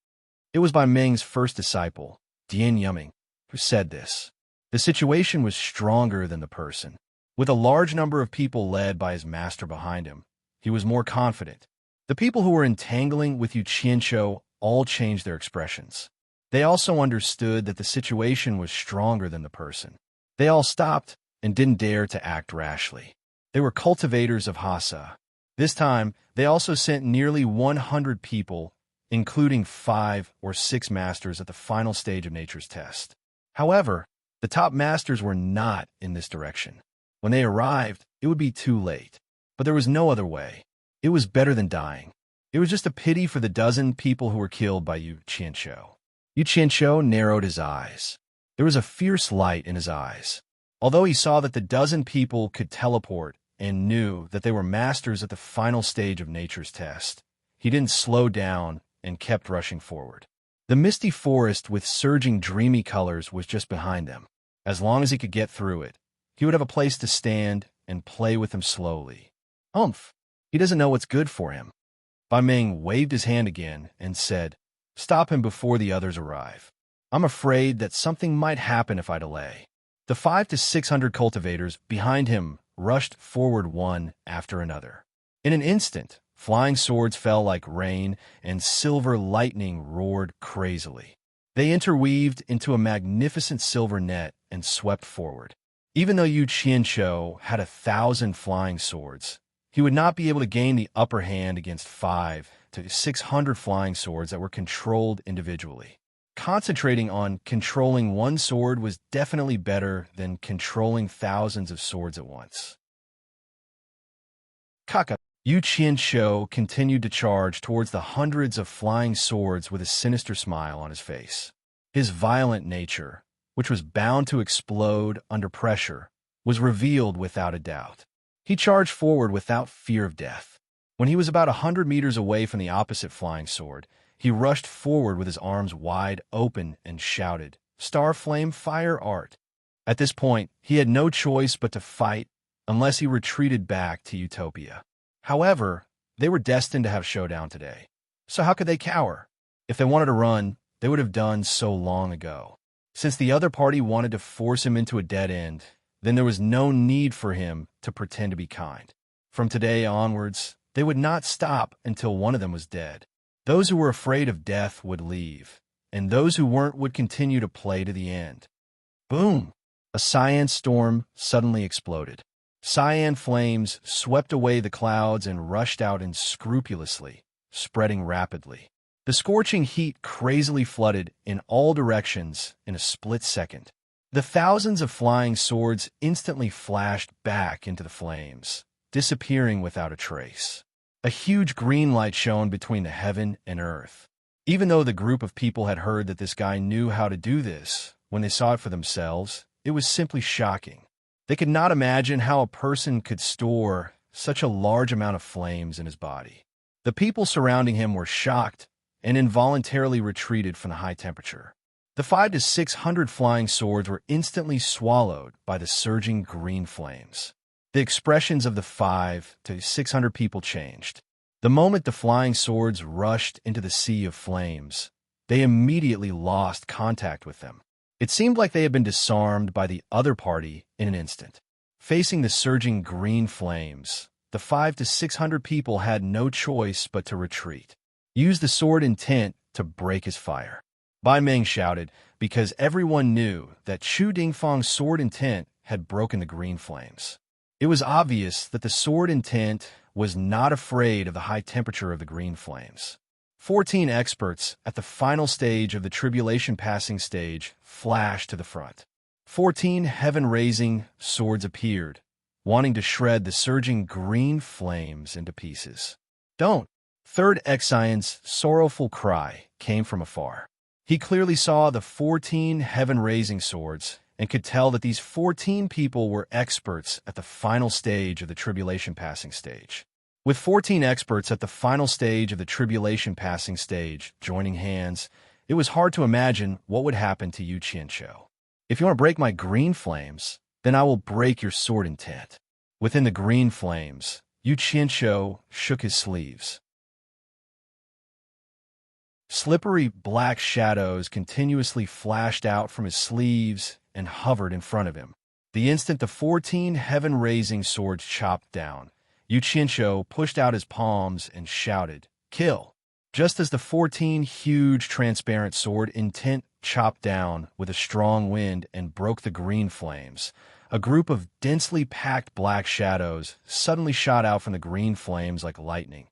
It was Bai Meng's first disciple, Dian Yuming, who said this. The situation was stronger than the person. With a large number of people led by his master behind him, he was more confident. The people who were entangling with Yu Qianshou all changed their expressions. They also understood that the situation was stronger than the person. They all stopped and didn't dare to act rashly. They were cultivators of Hasa. This time, they also sent nearly 100 people, including 5 or 6 masters at the final stage of nature's test. However, the top masters were not in this direction. When they arrived, it would be too late. But there was no other way. It was better than dying. It was just a pity for the dozen people who were killed by Yu Qianshou. Yu Qianshou narrowed his eyes. There was a fierce light in his eyes. Although he saw that the dozen people could teleport and knew that they were masters at the final stage of nature's test, he didn't slow down and kept rushing forward. The misty forest with surging dreamy colors was just behind them. As long as he could get through it, he would have a place to stand and play with them slowly. Humph! He doesn't know what's good for him. Bai Meng waved his hand again and said, "Stop him before the others arrive. I'm afraid that something might happen if I delay." The 500 to 600 cultivators behind him rushed forward one after another. In an instant, flying swords fell like rain and silver lightning roared crazily. They interweaved into a magnificent silver net and swept forward. Even though Yu Qianshou had 1,000 flying swords, he would not be able to gain the upper hand against 500 to 600 flying swords that were controlled individually. Concentrating on controlling one sword was definitely better than controlling thousands of swords at once. Kaka. Yu Qianshou continued to charge towards the hundreds of flying swords with a sinister smile on his face. His violent nature, which was bound to explode under pressure, was revealed without a doubt. He charged forward without fear of death. When he was about 100 meters away from the opposite flying sword, he rushed forward with his arms wide open and shouted, "Star Flame Fire Art!" At this point, he had no choice but to fight unless he retreated back to Utopia. However, they were destined to have showdown today. So how could they cower? If they wanted to run, they would have done so long ago. Since the other party wanted to force him into a dead end, then there was no need for him to pretend to be kind. From today onwards, they would not stop until one of them was dead. Those who were afraid of death would leave, and those who weren't would continue to play to the end. Boom! A cyan storm suddenly exploded. Cyan flames swept away the clouds and rushed out unscrupulously, spreading rapidly. The scorching heat crazily flooded in all directions in a split second. The thousands of flying swords instantly flashed back into the flames, disappearing without a trace. A huge green light shone between the heaven and earth. Even though the group of people had heard that this guy knew how to do this, when they saw it for themselves, it was simply shocking. They could not imagine how a person could store such a large amount of flames in his body. The people surrounding him were shocked and involuntarily retreated from the high temperature. The 500 to 600 flying swords were instantly swallowed by the surging green flames. The expressions of the 500 to 600 people changed. The moment the flying swords rushed into the sea of flames, they immediately lost contact with them. It seemed like they had been disarmed by the other party in an instant. Facing the surging green flames, the 500 to 600 people had no choice but to retreat. Use the sword intent to break his fire. Bai Meng shouted, because everyone knew that Chu Dingfang's sword intent had broken the green flames. It was obvious that the sword intent was not afraid of the high temperature of the green flames. 14 experts at the final stage of the tribulation passing stage flashed to the front. 14 heaven-raising swords appeared, wanting to shred the surging green flames into pieces. Don't! Third Exion's sorrowful cry came from afar. He clearly saw the 14 heaven-raising swords and could tell that these 14 people were experts at the final stage of the tribulation passing stage. With 14 experts at the final stage of the tribulation passing stage joining hands, it was hard to imagine what would happen to Yu Qianqiu. If you want to break my green flames, then I will break your sword intent. Within the green flames, Yu Qianqiu shook his sleeves. Slippery black shadows continuously flashed out from his sleeves and hovered in front of him. The instant the 14 heaven-raising swords chopped down, Yu Qianqiu pushed out his palms and shouted, "Kill!" Just as the 14 huge transparent sword intent chopped down with a strong wind and broke the green flames, a group of densely packed black shadows suddenly shot out from the green flames like lightning.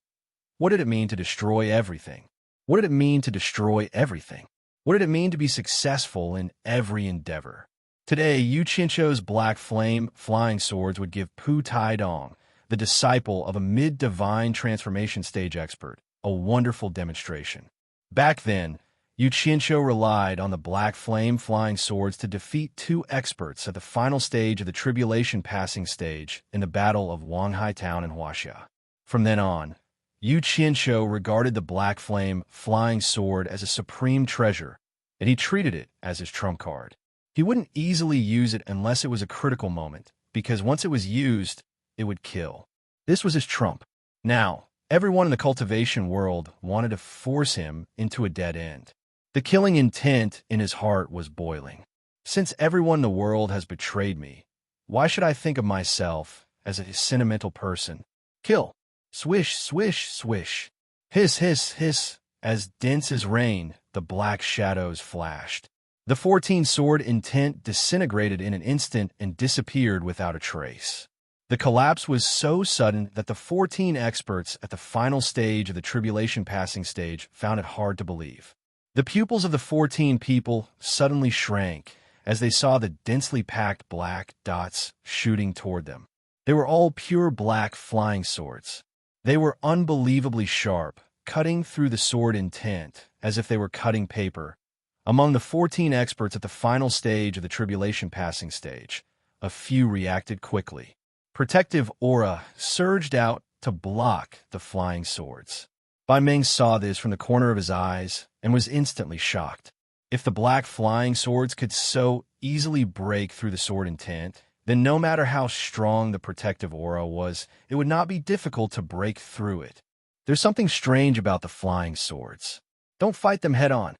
What did it mean to destroy everything? What did it mean to destroy everything? What did it mean to be successful in every endeavor? Today, Yu Qianqiu's black flame flying swords would give Pu Taidong, the disciple of a mid-divine transformation stage expert, a wonderful demonstration. Back then, Yu Qianqiu relied on the black flame flying swords to defeat 2 experts at the final stage of the tribulation passing stage in the Battle of Wanghai Town in Huaxia. From then on, Yu Qianqiu regarded the black flame flying sword as a supreme treasure, and he treated it as his trump card. He wouldn't easily use it unless it was a critical moment, because once it was used, it would kill. This was his trump. Now, everyone in the cultivation world wanted to force him into a dead end. The killing intent in his heart was boiling. Since everyone in the world has betrayed me, why should I think of myself as a sentimental person? Kill! Swish, swish, swish. Hiss, hiss, hiss. As dense as rain, the black shadows flashed. The 14 sword intent disintegrated in an instant and disappeared without a trace. The collapse was so sudden that the 14 experts at the final stage of the tribulation passing stage found it hard to believe. The pupils of the 14 people suddenly shrank as they saw the densely packed black dots shooting toward them. They were all pure black flying swords. They were unbelievably sharp, cutting through the sword intent as if they were cutting paper. Among the 14 experts at the final stage of the tribulation passing stage, a few reacted quickly. Protective aura surged out to block the flying swords. Bai Meng saw this from the corner of his eyes and was instantly shocked. If the black flying swords could so easily break through the sword intent, then no matter how strong the protective aura was, it would not be difficult to break through it. There's something strange about the flying swords. Don't fight them head-on.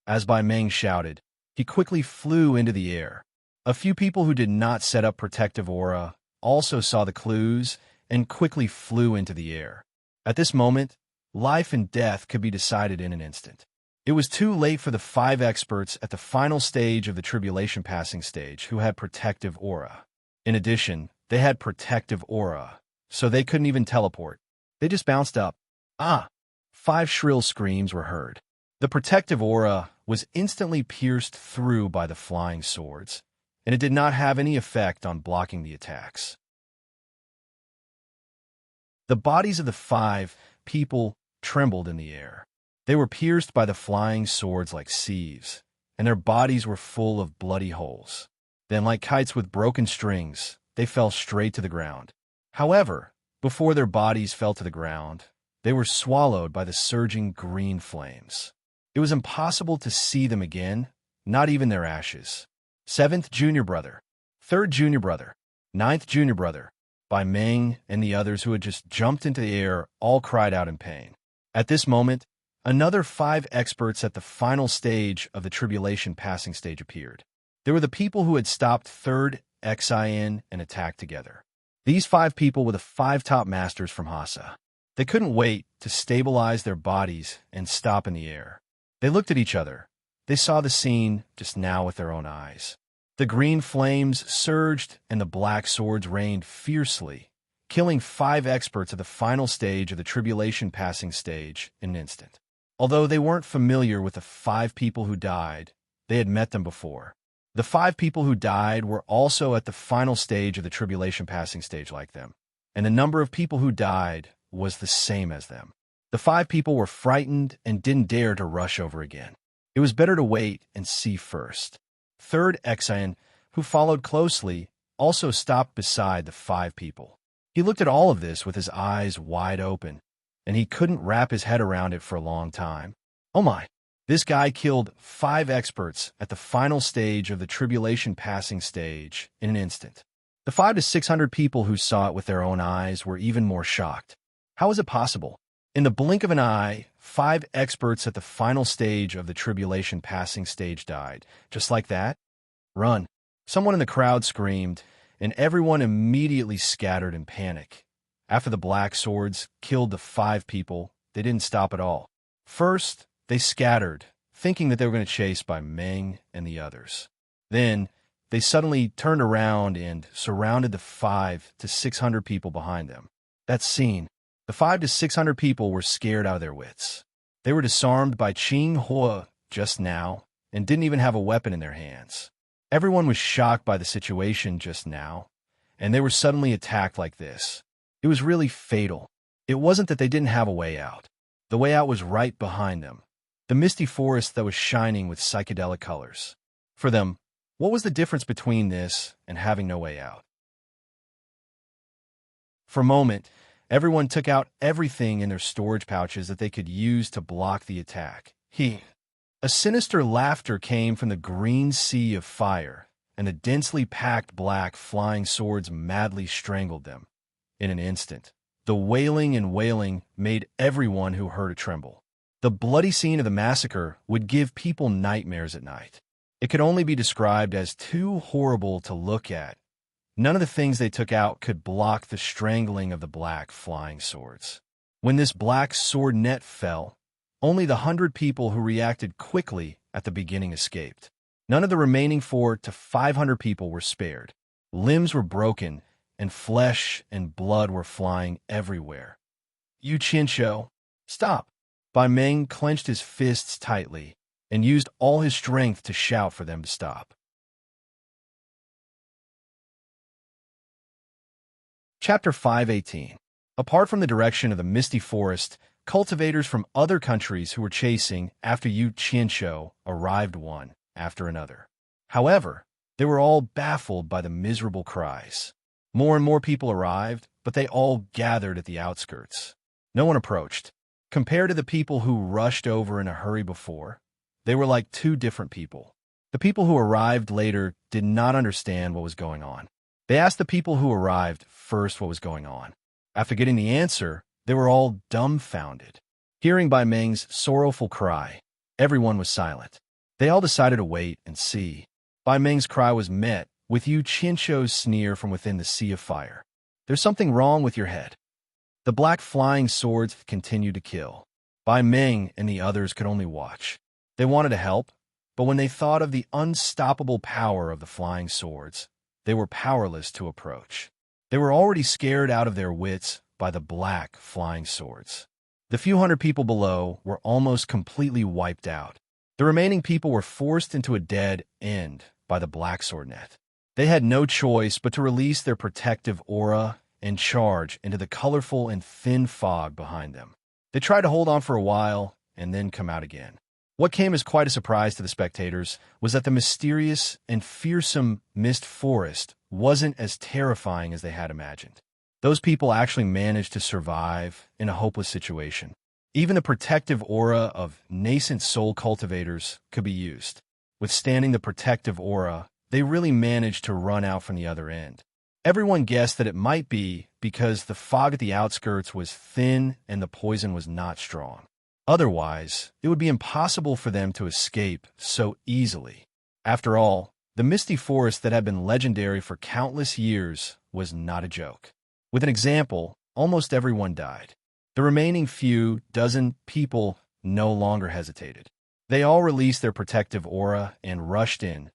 As Bai Meng shouted, he quickly flew into the air. A few people who did not set up protective aura also saw the clues and quickly flew into the air. At this moment, life and death could be decided in an instant. It was too late for the 5 experts at the final stage of the tribulation passing stage who had protective aura. In addition, they had protective aura, so they couldn't even teleport. They just bounced up. 5 shrill screams were heard. The protective aura was instantly pierced through by the flying swords, and it did not have any effect on blocking the attacks. The bodies of the 5 people trembled in the air. They were pierced by the flying swords like sieves, and their bodies were full of bloody holes. Then, like kites with broken strings, they fell straight to the ground. However, before their bodies fell to the ground, they were swallowed by the surging green flames. It was impossible to see them again, not even their ashes. 7th junior brother, 3rd junior brother, 9th junior brother, Bai Meng and the others who had just jumped into the air all cried out in pain. At this moment, another 5 experts at the final stage of the tribulation passing stage appeared. They were the people who had stopped 3rd Xin and attacked together. These 5 people were the 5 top masters from Hasa. They couldn't wait to stabilize their bodies and stop in the air. They looked at each other. They saw the scene just now with their own eyes. The green flames surged and the black swords rained fiercely, killing 5 experts at the final stage of the tribulation passing stage in an instant. Although they weren't familiar with the 5 people who died, they had met them before. The 5 people who died were also at the final stage of the tribulation passing stage like them, and the number of people who died was the same as them. The 5 people were frightened and didn't dare to rush over again. It was better to wait and see first. 3rd Xin, who followed closely, also stopped beside the 5 people. He looked at all of this with his eyes wide open, and he couldn't wrap his head around it for a long time. Oh my! This guy killed 5 experts at the final stage of the tribulation passing stage in an instant. The 500 to 600 people who saw it with their own eyes were even more shocked. How is it possible? In the blink of an eye, 5 experts at the final stage of the tribulation passing stage died. Just like that? Run! Someone in the crowd screamed, and everyone immediately scattered in panic. After the black swords killed the 5 people, they didn't stop at all. First, they scattered, thinking that they were going to chase Bai Meng and the others. Then, they suddenly turned around and surrounded the 500 to 600 people behind them. That scene, the 500 to 600 people were scared out of their wits. They were disarmed by Qing Hua just now and didn't even have a weapon in their hands. Everyone was shocked by the situation just now, and they were suddenly attacked like this. It was really fatal. It wasn't that they didn't have a way out. The way out was right behind them. The misty forest that was shining with psychedelic colors. For them, what was the difference between this and having no way out? For a moment, everyone took out everything in their storage pouches that they could use to block the attack. A sinister laughter came from the green sea of fire, and the densely packed black flying swords madly strangled them. In an instant, the wailing and wailing made everyone who heard it tremble. The bloody scene of the massacre would give people nightmares at night. It could only be described as too horrible to look at. None of the things they took out could block the strangling of the black flying swords. When this black sword net fell, only the 100 people who reacted quickly at the beginning escaped. None of the remaining 400 to 500 people were spared. Limbs were broken, and flesh and blood were flying everywhere. Yu Qianshou, stop! Bai Meng clenched his fists tightly and used all his strength to shout for them to stop. Chapter 518. Apart from the direction of the misty forest, cultivators from other countries who were chasing after Yu Qianshou arrived one after another. However, they were all baffled by the miserable cries. More and more people arrived, but they all gathered at the outskirts. No one approached. Compared to the people who rushed over in a hurry before, they were like 2 different people. The people who arrived later did not understand what was going on. They asked the people who arrived first what was going on. After getting the answer, They were all dumbfounded. Hearing Bai Meng's sorrowful cry, everyone was silent. They all decided to wait and see. Bai Meng's cry was met with Yu Qianshou's sneer from within the sea of fire. There's something wrong with your head. The black flying swords continued to kill. Bai Meng and the others could only watch. They wanted to help, but when they thought of the unstoppable power of the flying swords, they were powerless to approach. They were already scared out of their wits by the black flying swords. The few hundred people below were almost completely wiped out. The remaining people were forced into a dead end by the black sword net. They had no choice but to release their protective aura and charge into the colorful and thin fog behind them. They tried to hold on for a while and then come out again. What came as quite a surprise to the spectators was that the mysterious and fearsome mist forest wasn't as terrifying as they had imagined. Those people actually managed to survive in a hopeless situation. Even the protective aura of nascent soul cultivators could be used. Withstanding the protective aura, they really managed to run out from the other end. Everyone guessed that it might be because the fog at the outskirts was thin and the poison was not strong. Otherwise, it would be impossible for them to escape so easily. After all, the misty forest that had been legendary for countless years was not a joke. With an example, almost everyone died. The remaining few dozen people no longer hesitated. They all released their protective aura and rushed in.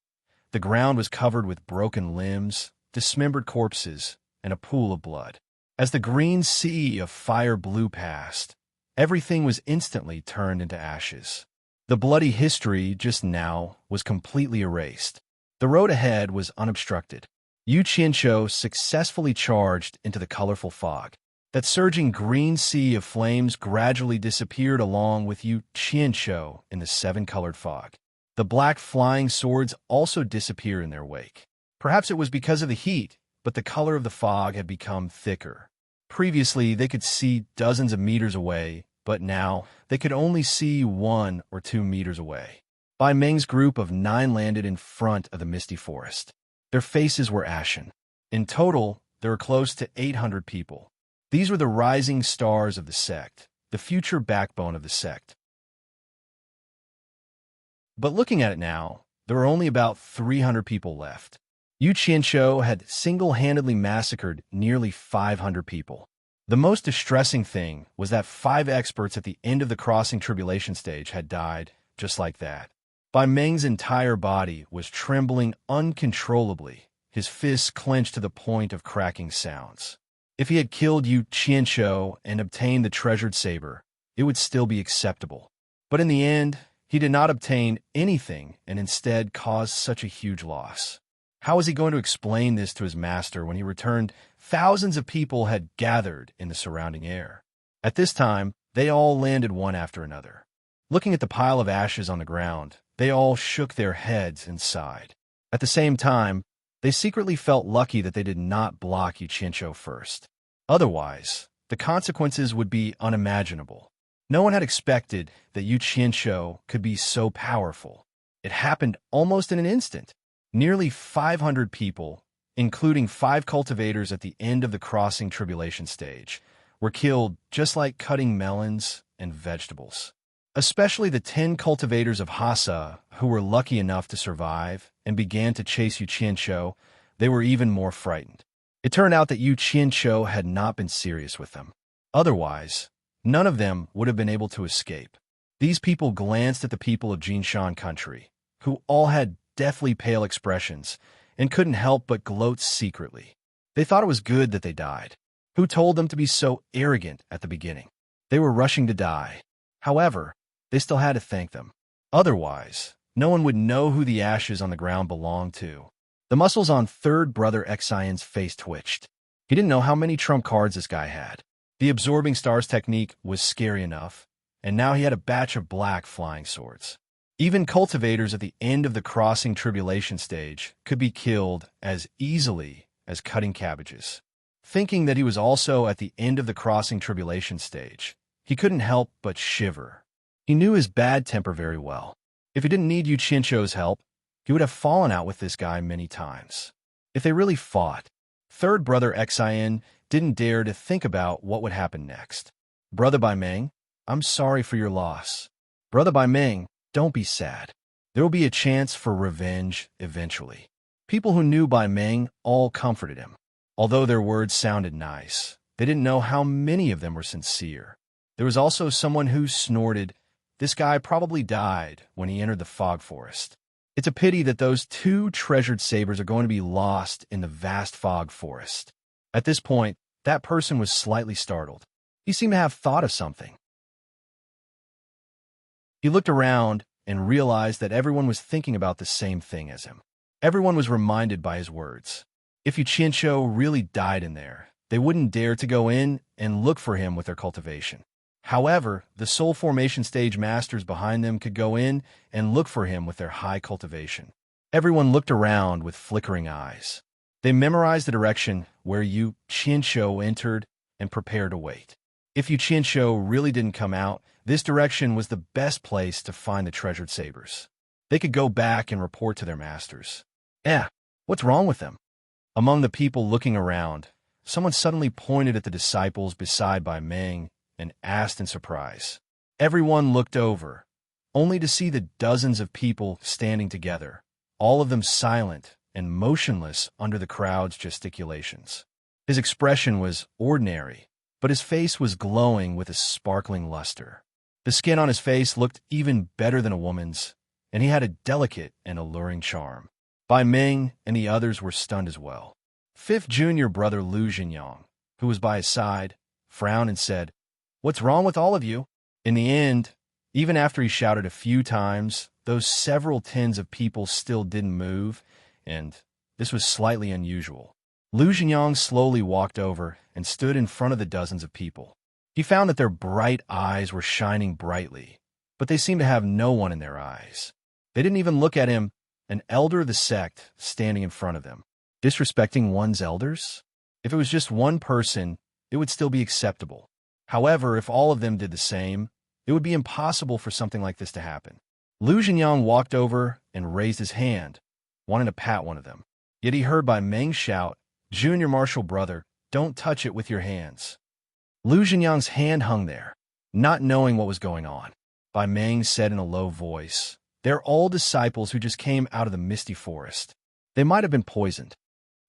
The ground was covered with broken limbs, dismembered corpses, and a pool of blood. As the green sea of fire blew past, everything was instantly turned into ashes. The bloody history just now was completely erased. The road ahead was unobstructed. Yu Qianshou successfully charged into the colorful fog. That surging green sea of flames gradually disappeared along with Yu Qianshou in the seven-colored fog. The black flying swords also disappeared in their wake. Perhaps it was because of the heat, but the color of the fog had become thicker. Previously, they could see dozens of meters away, but now they could only see 1 or 2 meters away. Bai Meng's group of 9 landed in front of the misty forest. Their faces were ashen. In total, there were close to 800 people. These were the rising stars of the sect, the future backbone of the sect. But looking at it now, there were only about 300 people left. Yu Qianshou had single-handedly massacred nearly 500 people. The most distressing thing was that 5 experts at the end of the crossing tribulation stage had died just like that. Bai Meng's entire body was trembling uncontrollably, his fists clenched to the point of cracking sounds. If he had killed Yu Qianshou and obtained the treasured saber, it would still be acceptable. But in the end, he did not obtain anything and instead caused such a huge loss. How was he going to explain this to his master when he returned? Thousands of people had gathered in the surrounding air. At this time, they all landed one after another. Looking at the pile of ashes on the ground, they all shook their heads and sighed. At the same time, they secretly felt lucky that they did not block Yu Qianshou first. Otherwise, the consequences would be unimaginable. No one had expected that Yu Qianshou could be so powerful. It happened almost in an instant. Nearly 500 people, including 5 cultivators at the end of the crossing tribulation stage, were killed just like cutting melons and vegetables. Especially the 10 cultivators of Hassa who were lucky enough to survive and began to chase Yu Qianshou, they were even more frightened. It turned out that Yu Qianshou had not been serious with them. Otherwise, none of them would have been able to escape. These people glanced at the people of Jinshan country, who all had deathly pale expressions and couldn't help but gloat secretly. They thought it was good that they died. Who told them to be so arrogant at the beginning? They were rushing to die. However, they still had to thank them. Otherwise, no one would know who the ashes on the ground belonged to. The muscles on third brother Xian's face twitched. He didn't know how many trump cards this guy had. The absorbing stars technique was scary enough, and now he had a batch of black flying swords. Even cultivators at the end of the crossing tribulation stage could be killed as easily as cutting cabbages. Thinking that he was also at the end of the crossing tribulation stage, he couldn't help but shiver. He knew his bad temper very well. If he didn't need Yu Qianshou's help, he would have fallen out with this guy many times. If they really fought, third brother Xian didn't dare to think about what would happen next. Brother Bai Meng, I'm sorry for your loss. Brother Bai Meng, don't be sad. There will be a chance for revenge eventually. People who knew Bai Meng all comforted him. Although their words sounded nice, they didn't know how many of them were sincere. There was also someone who snorted, "This guy probably died when he entered the fog forest." It's a pity that those two treasured sabers are going to be lost in the vast fog forest. At this point, that person was slightly startled. He seemed to have thought of something. He looked around and realized that everyone was thinking about the same thing as him. Everyone was reminded by his words. If Yu Qianqiu really died in there, they wouldn't dare to go in and look for him with their cultivation. However, the soul formation stage masters behind them could go in and look for him with their high cultivation. Everyone looked around with flickering eyes. They memorized the direction where Yu Qianqiu entered and prepared to wait. If Yu Qianqiu really didn't come out, this direction was the best place to find the treasured sabers. They could go back and report to their masters. What's wrong with them? Among the people looking around, someone suddenly pointed at the disciples beside Bai Meng and asked in surprise. Everyone looked over, only to see the dozens of people standing together, all of them silent and motionless under the crowd's gesticulations. His expression was ordinary, but his face was glowing with a sparkling luster. The skin on his face looked even better than a woman's, and he had a delicate and alluring charm. Bai Meng and the others were stunned as well. Fifth junior brother Lu Jinyang, who was by his side, frowned and said, "What's wrong with all of you?" In the end, even after he shouted a few times, those several tens of people still didn't move, and this was slightly unusual. Lu Jinyang slowly walked over and stood in front of the dozens of people. He found that their bright eyes were shining brightly, but they seemed to have no one in their eyes. They didn't even look at him, an elder of the sect standing in front of them. Disrespecting one's elders? If it was just one person, it would still be acceptable. However, if all of them did the same, it would be impossible for something like this to happen. Lu Jinyang walked over and raised his hand, wanting to pat one of them. Yet he heard Bai Meng shout, "Junior martial brother, don't touch it with your hands." Lu Jinyang's hand hung there, not knowing what was going on. Bai Meng said in a low voice, "They're all disciples who just came out of the misty forest. They might have been poisoned."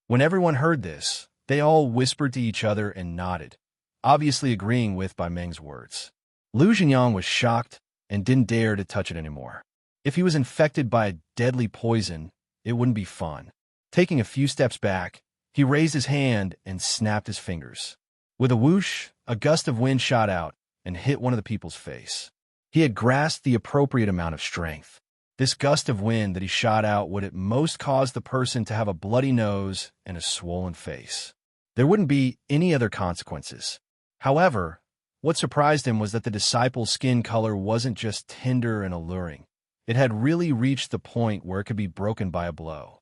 When everyone heard this, they all whispered to each other and nodded, obviously agreeing with Bai Meng's words. Lu Jinyang was shocked and didn't dare to touch it anymore. If he was infected by a deadly poison, it wouldn't be fun. Taking a few steps back, he raised his hand and snapped his fingers. With a whoosh, a gust of wind shot out and hit one of the people's face. He had grasped the appropriate amount of strength. This gust of wind that he shot out would at most cause the person to have a bloody nose and a swollen face. There wouldn't be any other consequences. However, what surprised him was that the disciple's skin color wasn't just tender and alluring. It had really reached the point where it could be broken by a blow.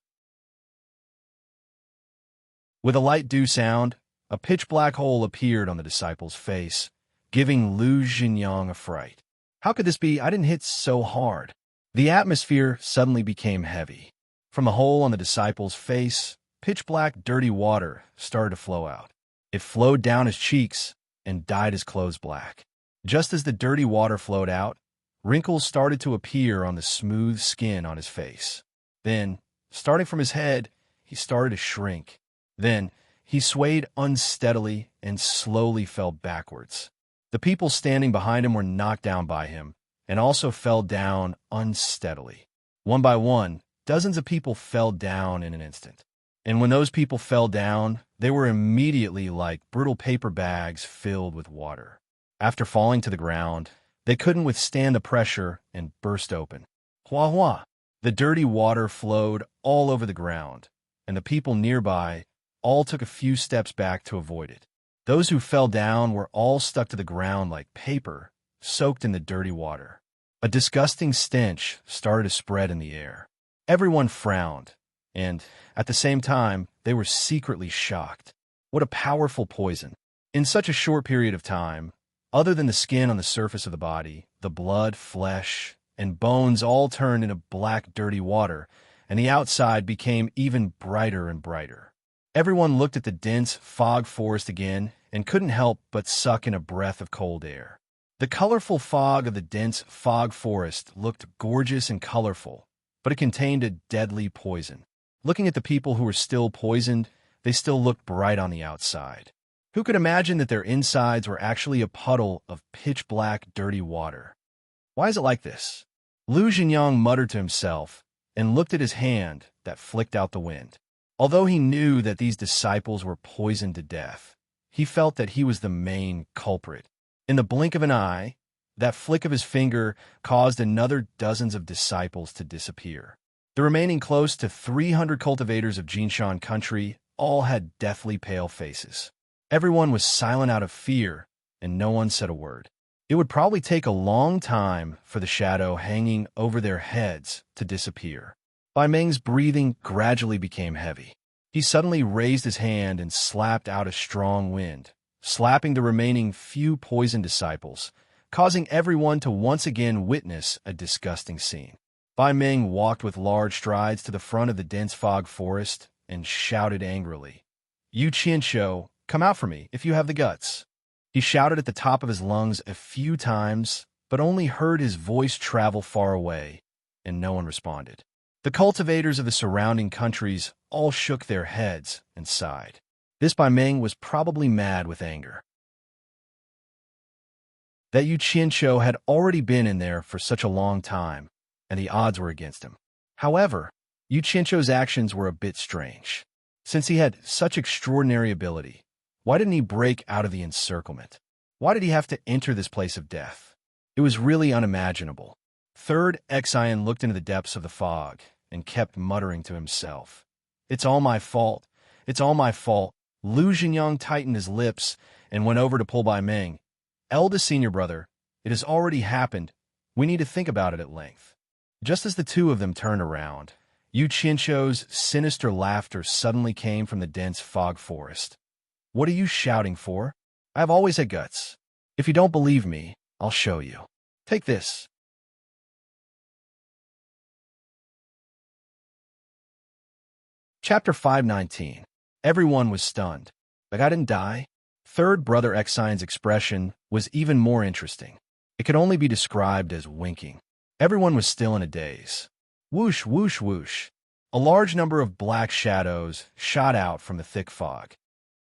With a light dew sound, a pitch-black hole appeared on the disciple's face, giving Lu Jinyang a fright. How could this be? I didn't hit so hard. The atmosphere suddenly became heavy. From the hole on the disciple's face, pitch-black, dirty water started to flow out. It flowed down his cheeks and dyed his clothes black. Just as the dirty water flowed out, wrinkles started to appear on the smooth skin on his face. Then, starting from his head, he started to shrink. Then, he swayed unsteadily and slowly fell backwards. The people standing behind him were knocked down by him and also fell down unsteadily. One by one, dozens of people fell down in an instant. And when those people fell down, they were immediately like brittle paper bags filled with water. After falling to the ground, they couldn't withstand the pressure and burst open. Hua hua! The dirty water flowed all over the ground, and the people nearby all took a few steps back to avoid it. Those who fell down were all stuck to the ground like paper, soaked in the dirty water. A disgusting stench started to spread in the air. Everyone frowned, and, at the same time, they were secretly shocked. What a powerful poison. In such a short period of time, other than the skin on the surface of the body, the blood, flesh, and bones all turned into black, dirty water, and the outside became even brighter and brighter. Everyone looked at the dense fog forest again and couldn't help but suck in a breath of cold air. The colorful fog of the dense fog forest looked gorgeous and colorful, but it contained a deadly poison. Looking at the people who were still poisoned, they still looked bright on the outside. Who could imagine that their insides were actually a puddle of pitch-black, dirty water? Why is it like this? Lu Jinyang muttered to himself and looked at his hand that flicked out the wind. Although he knew that these disciples were poisoned to death, he felt that he was the main culprit. In the blink of an eye, that flick of his finger caused another dozens of disciples to disappear. The remaining close to 300 cultivators of Jinshan country all had deathly pale faces. Everyone was silent out of fear, and no one said a word. It would probably take a long time for the shadow hanging over their heads to disappear. Bai Meng's breathing gradually became heavy. He suddenly raised his hand and slapped out a strong wind, slapping the remaining few poisoned disciples, causing everyone to once again witness a disgusting scene. Bai Meng walked with large strides to the front of the dense fog forest and shouted angrily, "You Qianshou, come out for me if you have the guts." He shouted at the top of his lungs a few times, but only heard his voice travel far away, and no one responded. The cultivators of the surrounding countries all shook their heads and sighed. This Bai Meng was probably mad with anger. That Yu Qianshou had already been in there for such a long time, and the odds were against him. However, Yu Qianshou's actions were a bit strange. Since he had such extraordinary ability, why didn't he break out of the encirclement? Why did he have to enter this place of death? It was really unimaginable. Third Xian looked into the depths of the fog and kept muttering to himself, "It's all my fault. It's all my fault." Lu Jinyang tightened his lips and went over to pull Bai Meng. "Eldest senior brother, it has already happened. We need to think about it at length." Just as the two of them turned around, Yu Qianshou's sinister laughter suddenly came from the dense fog forest. "What are you shouting for? I've always had guts. If you don't believe me, I'll show you. Take this." Chapter 519. Everyone was stunned. Like I didn't die? Third brother Xian's expression was even more interesting. It could only be described as winking. Everyone was still in a daze. Whoosh, whoosh, whoosh. A large number of black shadows shot out from the thick fog.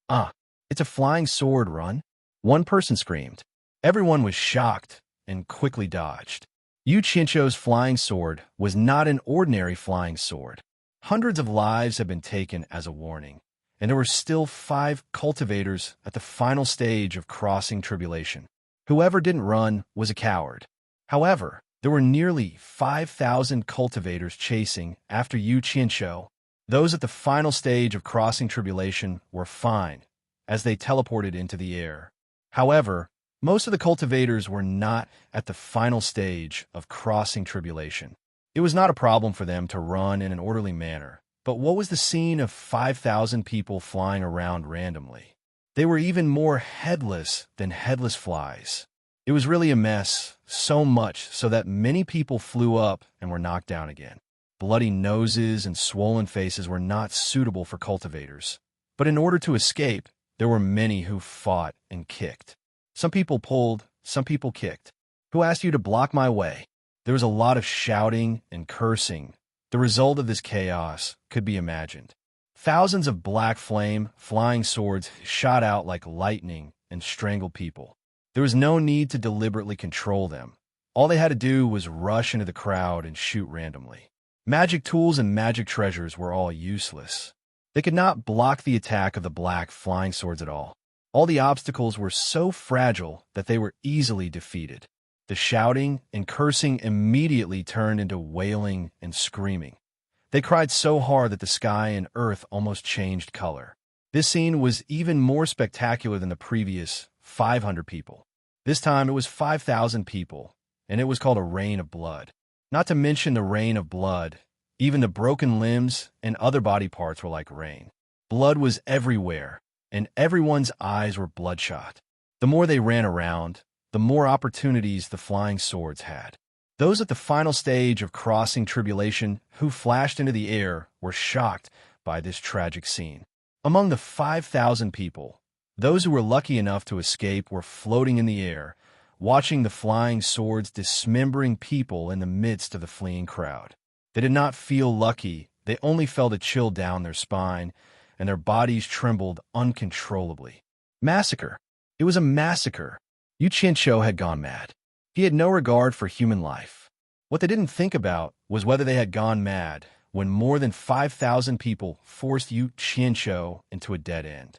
"Ah, it's a flying sword, run!" One person screamed. Everyone was shocked and quickly dodged. Yu Qianshou's flying sword was not an ordinary flying sword. Hundreds of lives had been taken as a warning, and there were still 5 cultivators at the final stage of crossing tribulation. Whoever didn't run was a coward. However, there were nearly 5,000 cultivators chasing after Yu Qianshou. Those at the final stage of crossing tribulation were fine, as they teleported into the air. However, most of the cultivators were not at the final stage of crossing tribulation. It was not a problem for them to run in an orderly manner, but what was the scene of 5,000 people flying around randomly? They were even more headless than headless flies. It was really a mess, so much so that many people flew up and were knocked down again. Bloody noses and swollen faces were not suitable for cultivators, but in order to escape, there were many who fought and kicked. Some people pulled, some people kicked. "Who asked you to block my way?" There was a lot of shouting and cursing. The result of this chaos could be imagined. Thousands of black flame, flying swords shot out like lightning and strangled people. There was no need to deliberately control them. All they had to do was rush into the crowd and shoot randomly. Magic tools and magic treasures were all useless. They could not block the attack of the black flying swords at all. All the obstacles were so fragile that they were easily defeated. The shouting and cursing immediately turned into wailing and screaming. They cried so hard that the sky and earth almost changed color. This scene was even more spectacular than the previous 500 people. This time it was 5,000 people, and it was called a rain of blood. Not to mention the rain of blood, even the broken limbs and other body parts were like rain. Blood was everywhere, and everyone's eyes were bloodshot. The more they ran around, the more opportunities the flying swords had. Those at the final stage of crossing tribulation who flashed into the air were shocked by this tragic scene. Among the 5,000 people, Those who were lucky enough to escape were floating in the air, watching the flying swords dismembering people in the midst of the fleeing crowd. They did not feel lucky, they only felt a chill down their spine, and their bodies trembled uncontrollably. Massacre. It was a massacre. Yu Qianqiu had gone mad. He had no regard for human life. What they didn't think about was whether they had gone mad when more than 5,000 people forced Yu Qianqiu into a dead end.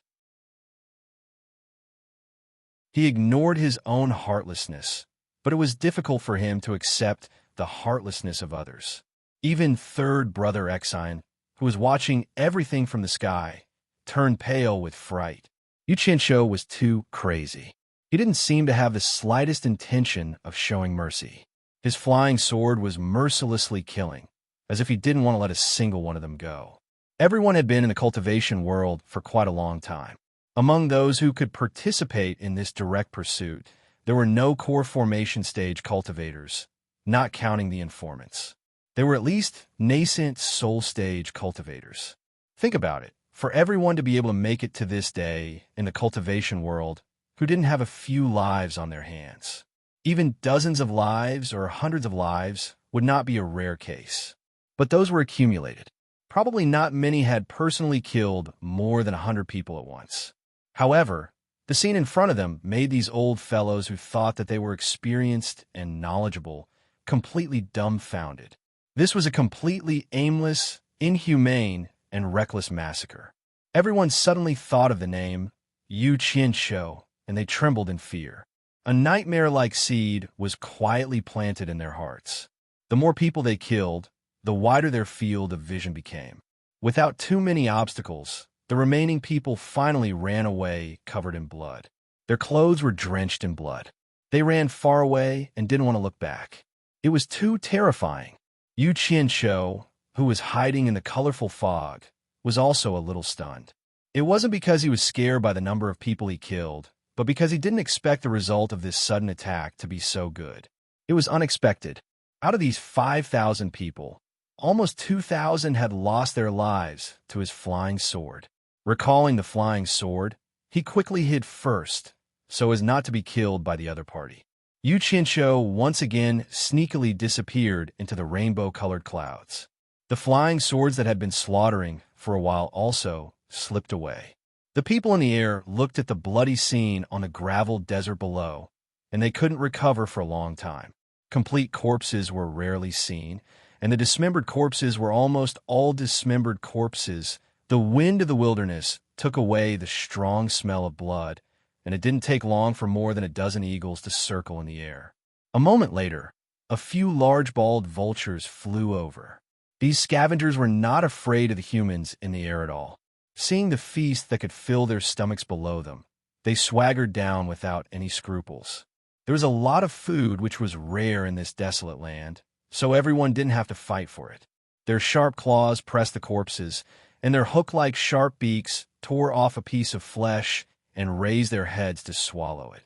He ignored his own heartlessness, but it was difficult for him to accept the heartlessness of others. Even third brother Exine, who was watching everything from the sky, turned pale with fright. Yu Qianqiu was too crazy. He didn't seem to have the slightest intention of showing mercy. His flying sword was mercilessly killing, as if he didn't want to let a single one of them go. Everyone had been in the cultivation world for quite a long time. Among those who could participate in this direct pursuit, there were no core formation stage cultivators, not counting the informants. They were at least nascent soul stage cultivators. Think about it. For everyone to be able to make it to this day in the cultivation world who didn't have a few lives on their hands, even dozens of lives or hundreds of lives would not be a rare case. But those were accumulated. Probably not many had personally killed more than 100 people at once. However, the scene in front of them made these old fellows who thought that they were experienced and knowledgeable completely dumbfounded. This was a completely aimless, inhumane, and reckless massacre. Everyone suddenly thought of the name Yu Qianqiu, and they trembled in fear. A nightmare-like seed was quietly planted in their hearts. The more people they killed, the wider their field of vision became. Without too many obstacles, the remaining people finally ran away covered in blood. Their clothes were drenched in blood. They ran far away and didn't want to look back. It was too terrifying. Yu Qianqiu, who was hiding in the colorful fog, was also a little stunned. It wasn't because he was scared by the number of people he killed, but because he didn't expect the result of this sudden attack to be so good. It was unexpected. Out of these 5,000 people, almost 2,000 had lost their lives to his flying sword. Recalling the flying sword, he quickly hid first, so as not to be killed by the other party. Yu Qianqiu once again sneakily disappeared into the rainbow-colored clouds. The flying swords that had been slaughtering for a while also slipped away. The people in the air looked at the bloody scene on the gravel desert below, and they couldn't recover for a long time. Complete corpses were rarely seen, and the dismembered corpses were almost all dismembered corpses. The wind of the wilderness took away the strong smell of blood, and it didn't take long for more than a dozen eagles to circle in the air. A moment later, a few large-balled vultures flew over. These scavengers were not afraid of the humans in the air at all. Seeing the feast that could fill their stomachs below them, they swaggered down without any scruples. There was a lot of food which was rare in this desolate land, so everyone didn't have to fight for it. Their sharp claws pressed the corpses, and their hook-like sharp beaks tore off a piece of flesh and raised their heads to swallow it.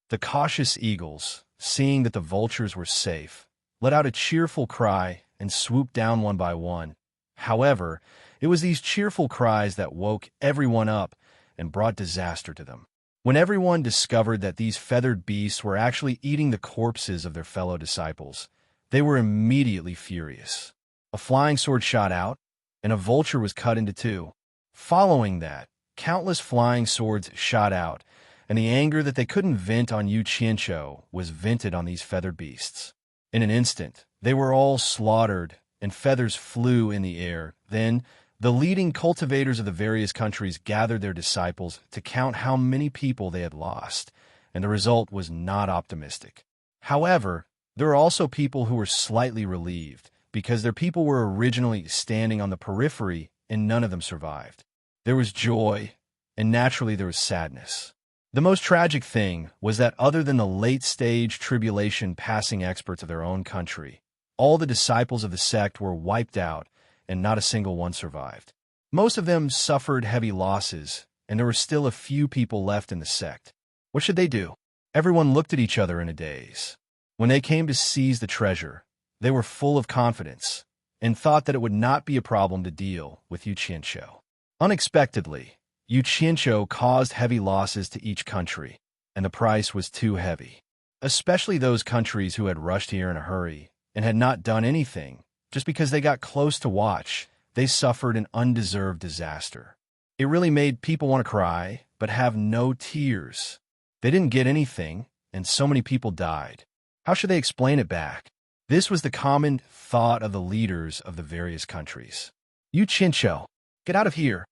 The cautious eagles, seeing that the vultures were safe, let out a cheerful cry and swooped down one by one. However, it was these cheerful cries that woke everyone up and brought disaster to them. When everyone discovered that these feathered beasts were actually eating the corpses of their fellow disciples, they were immediately furious. A flying sword shot out, and a vulture was cut into two. Following that, countless flying swords shot out, and the anger that they couldn't vent on Yu Qianqiu was vented on these feathered beasts. In an instant, they were all slaughtered, and feathers flew in the air. Then, the leading cultivators of the various countries gathered their disciples to count how many people they had lost, and the result was not optimistic. However, there were also people who were slightly relieved, because their people were originally standing on the periphery and none of them survived. There was joy, and naturally there was sadness. The most tragic thing was that other than the late-stage tribulation-passing experts of their own country, all the disciples of the sect were wiped out, and not a single one survived. Most of them suffered heavy losses, and there were still a few people left in the sect. What should they do? Everyone looked at each other in a daze. When they came to seize the treasure, they were full of confidence, and thought that it would not be a problem to deal with Yu Qianqiu. Unexpectedly, Yu Qianzhou caused heavy losses to each country, and the price was too heavy. Especially those countries who had rushed here in a hurry and had not done anything. Just because they got close to watch, they suffered an undeserved disaster. It really made people want to cry, but have no tears. They didn't get anything, and so many people died. How should they explain it back? This was the common thought of the leaders of the various countries. Yu Qianzhou, get out of here.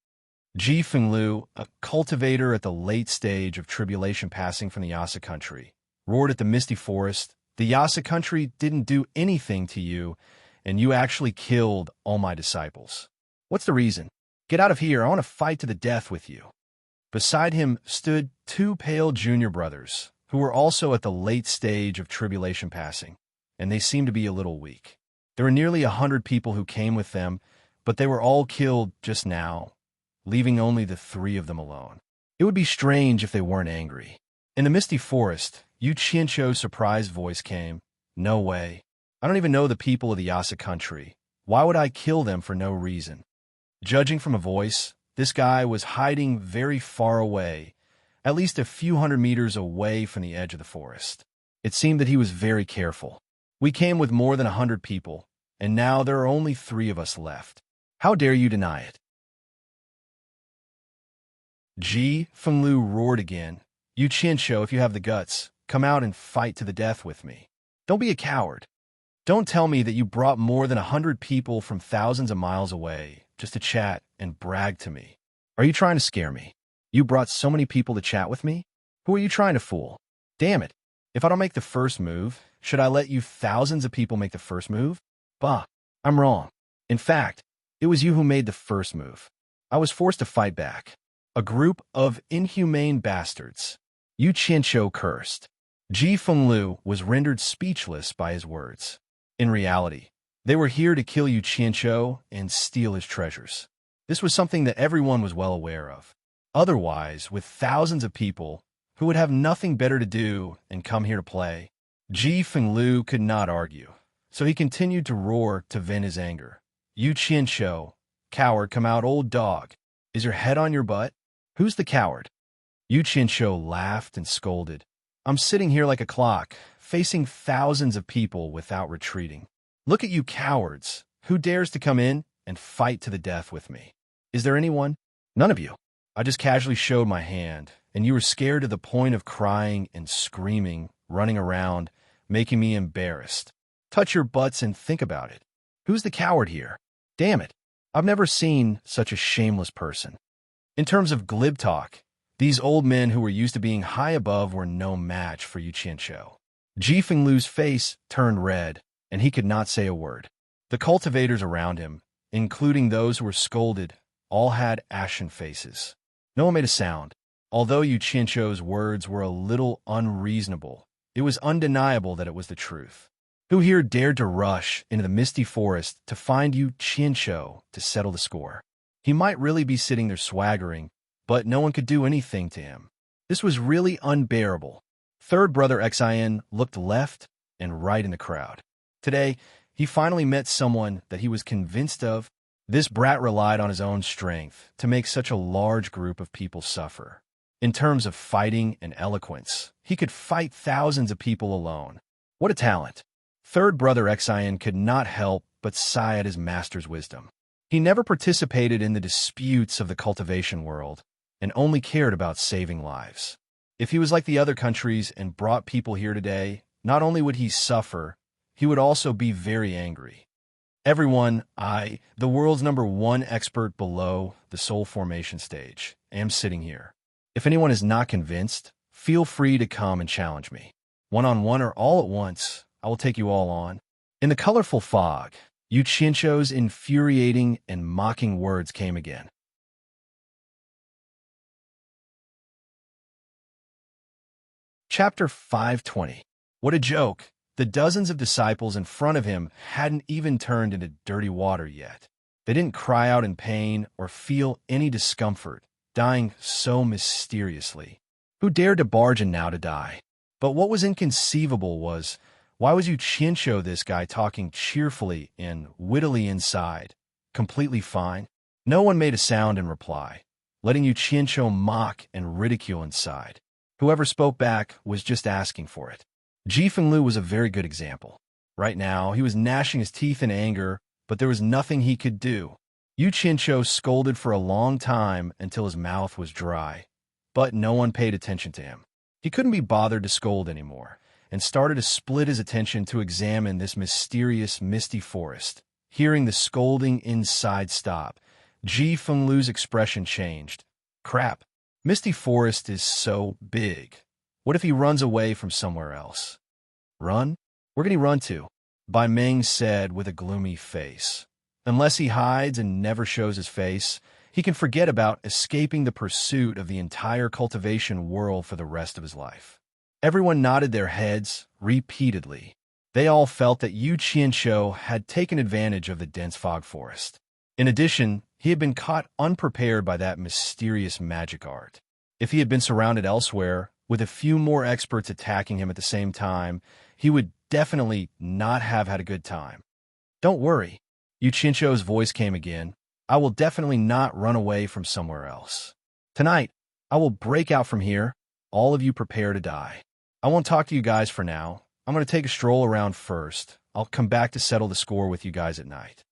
Ji Fenglu, a cultivator at the late stage of tribulation passing from the Yasa country, roared at the misty forest. The Yasa country didn't do anything to you, and you actually killed all my disciples. What's the reason? Get out of here, I want to fight to the death with you. Beside him stood two pale junior brothers, who were also at the late stage of tribulation passing, and they seemed to be a little weak. There were nearly 100 people who came with them, but they were all killed just now, leaving only the 3 of them alone. It would be strange if they weren't angry. In the misty forest, Yu Qianzhou's surprised voice came. No way. I don't even know the people of the Yasa country. Why would I kill them for no reason? Judging from a voice, this guy was hiding very far away, at least a few hundred meters away from the edge of the forest. It seemed that he was very careful. We came with more than 100 people, and now there are only 3 of us left. How dare you deny it? Ji Fenglu roared again. Yu Qianzhou, if you have the guts, come out and fight to the death with me. Don't be a coward. Don't tell me that you brought more than 100 people from thousands of miles away just to chat and brag to me. Are you trying to scare me? You brought so many people to chat with me? Who are you trying to fool? Damn it. If I don't make the first move, should I let you thousands of people make the first move? Bah, I'm wrong. In fact, it was you who made the first move. I was forced to fight back. A group of inhumane bastards. Yu Qianzhou cursed. Ji Fenglu was rendered speechless by his words. In reality, they were here to kill Yu Qianzhou and steal his treasures. This was something that everyone was well aware of. Otherwise, with thousands of people who would have nothing better to do and come here to play, Ji Fenglu could not argue, so he continued to roar to vent his anger. Yu Qianzhou, coward, come out, old dog. Is your head on your butt? Who's the coward? Yu Qianzhou laughed and scolded. I'm sitting here like a clock, facing thousands of people without retreating. Look at you cowards. Who dares to come in and fight to the death with me? Is there anyone? None of you. I just casually showed my hand, and you were scared to the point of crying and screaming, running around, making me embarrassed. Touch your butts and think about it. Who's the coward here? Damn it. I've never seen such a shameless person. In terms of glib talk, these old men who were used to being high above were no match for Yu Qianzhou. Ji Fenglu's face turned red, and he could not say a word. The cultivators around him, including those who were scolded, all had ashen faces. No one made a sound. Although Yu Qianzhou's words were a little unreasonable, it was undeniable that it was the truth. Who here dared to rush into the misty forest to find Yu Qianzhou to settle the score? He might really be sitting there swaggering, but no one could do anything to him. This was really unbearable. Third brother Xin looked left and right in the crowd. Today, he finally met someone that he was convinced of. This brat relied on his own strength to make such a large group of people suffer. In terms of fighting and eloquence, he could fight thousands of people alone. What a talent! Third brother Xin could not help but sigh at his master's wisdom. He never participated in the disputes of the cultivation world and only cared about saving lives. If he was like the other countries and brought people here today, not only would he suffer, he would also be very angry. Everyone, the world's #1 expert below the soul formation stage, am sitting here. If anyone is not convinced, feel free to come and challenge me. One-on-one or all at once, I will take you all on. In the colorful fog, Yu Qianzhou's infuriating and mocking words came again. Chapter 520. What a joke! The dozens of disciples in front of him hadn't even turned into dirty water yet. They didn't cry out in pain or feel any discomfort, dying so mysteriously. Who dared to barge in now to die? But what was inconceivable was, why was Yu Qianzhou, this guy, talking cheerfully and wittily inside, completely fine? No one made a sound in reply. letting Yu Qianqiu mock and ridicule inside. Whoever spoke back was just asking for it. Ji Fenglu was a very good example. Right now, he was gnashing his teeth in anger, but there was nothing he could do. Yu Qianqiu scolded for a long time until his mouth was dry, but no one paid attention to him. He couldn't be bothered to scold anymore, and started to split his attention to examine this mysterious, misty forest. Hearing the scolding inside stop, Ji Fenglu's expression changed. Crap, Misty Forest is so big. What if he runs away from somewhere else? Run? Where can he run to? Bai Meng said with a gloomy face. Unless he hides and never shows his face, he can forget about escaping the pursuit of the entire cultivation world for the rest of his life. Everyone nodded their heads repeatedly. They all felt that Yu Qianqiu had taken advantage of the dense fog forest. In addition, he had been caught unprepared by that mysterious magic art. If he had been surrounded elsewhere, with a few more experts attacking him at the same time, he would definitely not have had a good time. Don't worry, Yu Qianqiu's voice came again. I will definitely not run away from somewhere else. Tonight, I will break out from here. All of you prepare to die. I won't talk to you guys for now. I'm going to take a stroll around first. I'll come back to settle the score with you guys at night.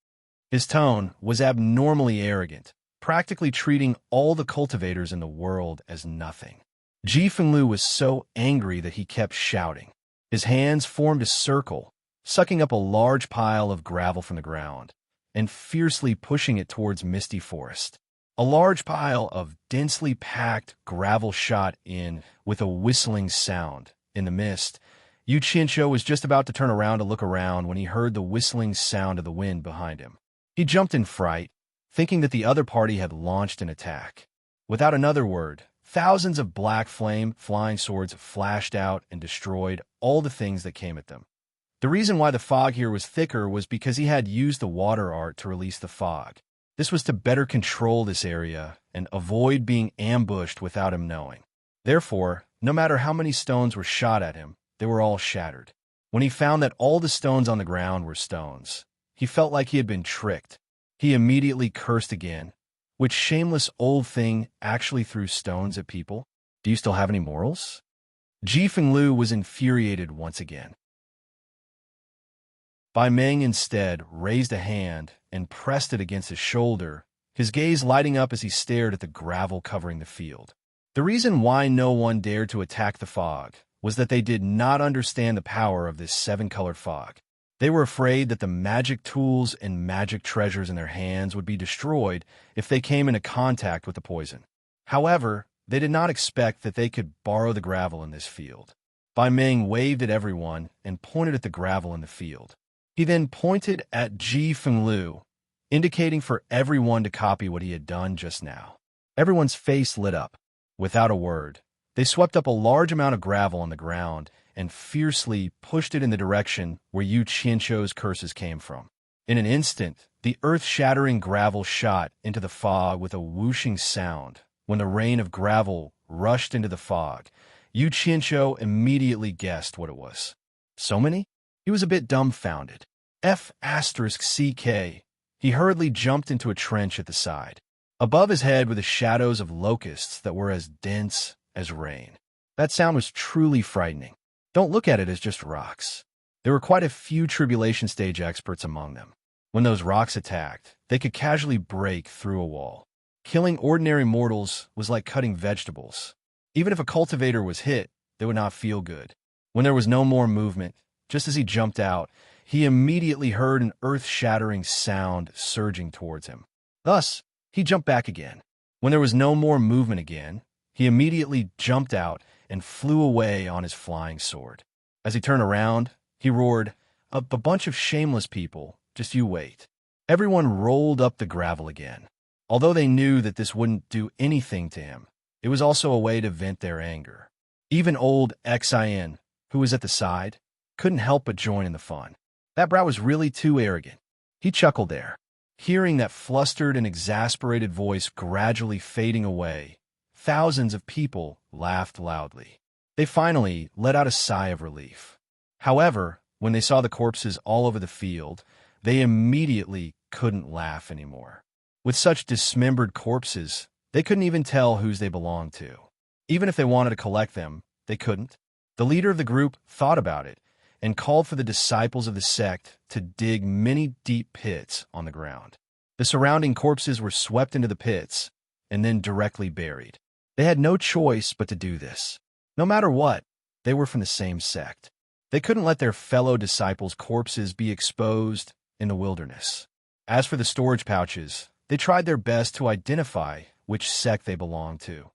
His tone was abnormally arrogant, practically treating all the cultivators in the world as nothing. Ji Fenglu was so angry that he kept shouting. His hands formed a circle, sucking up a large pile of gravel from the ground, and fiercely pushing it towards Misty Forest. A large pile of densely packed gravel shot in with a whistling sound. In the mist, Yu Qianqiu was just about to turn around to look around when he heard the whistling sound of the wind behind him. He jumped in fright, thinking that the other party had launched an attack. Without another word, thousands of black flame flying swords flashed out and destroyed all the things that came at them. The reason why the fog here was thicker was because he had used the water art to release the fog. This was to better control this area and avoid being ambushed without him knowing. Therefore, no matter how many stones were shot at him, they were all shattered. When he found that all the stones on the ground were stones, he felt like he had been tricked. He immediately cursed again. Which shameless old thing actually threw stones at people? Do you still have any morals? Ji Fenglu was infuriated once again. Bai Meng instead raised a hand and pressed it against his shoulder, his gaze lighting up as he stared at the gravel covering the field. The reason why no one dared to attack the fog was that they did not understand the power of this seven-colored fog. They were afraid that the magic tools and magic treasures in their hands would be destroyed if they came into contact with the poison. However, they did not expect that they could borrow the gravel in this field. Bai Meng waved at everyone and pointed at the gravel in the field. He then pointed at Ji Fenglu, indicating for everyone to copy what he had done just now. Everyone's face lit up. Without a word, they swept up a large amount of gravel on the ground and fiercely pushed it in the direction where Yu Qianqiu's curses came from. In an instant, the earth-shattering gravel shot into the fog with a whooshing sound. When the rain of gravel rushed into the fog, Yu Qianqiu immediately guessed what it was. So many? He was a bit dumbfounded. F***CK. He hurriedly jumped into a trench at the side. Above his head were the shadows of locusts that were as dense as rain. That sound was truly frightening. Don't look at it as just rocks. There were quite a few tribulation stage experts among them. When those rocks attacked, they could casually break through a wall. Killing ordinary mortals was like cutting vegetables. Even if a cultivator was hit, they would not feel good. When there was no more movement, just as he jumped out, he immediately heard an earth-shattering sound surging towards him. Thus, he jumped back again. When there was no more movement again, he immediately jumped out and flew away on his flying sword. As he turned around, he roared, a bunch of shameless people, just you wait. Everyone rolled up the gravel again. Although they knew that this wouldn't do anything to him, it was also a way to vent their anger. Even old Xin, who was at the side, couldn't help but join in the fun. That brat was really too arrogant. He chuckled there. Hearing that flustered and exasperated voice gradually fading away, thousands of people laughed loudly. They finally let out a sigh of relief. However, when they saw the corpses all over the field, they immediately couldn't laugh anymore. With such dismembered corpses, They couldn't even tell whose they belonged to. Even if they wanted to collect them, they couldn't. The leader of the group thought about it and called for the disciples of the sect to dig many deep pits on the ground. The surrounding corpses were swept into the pits and then directly buried. They had no choice but to do this. No matter what, they were from the same sect. They couldn't let their fellow disciples' corpses be exposed in the wilderness. As for the storage pouches, they tried their best to identify which sect they belonged to.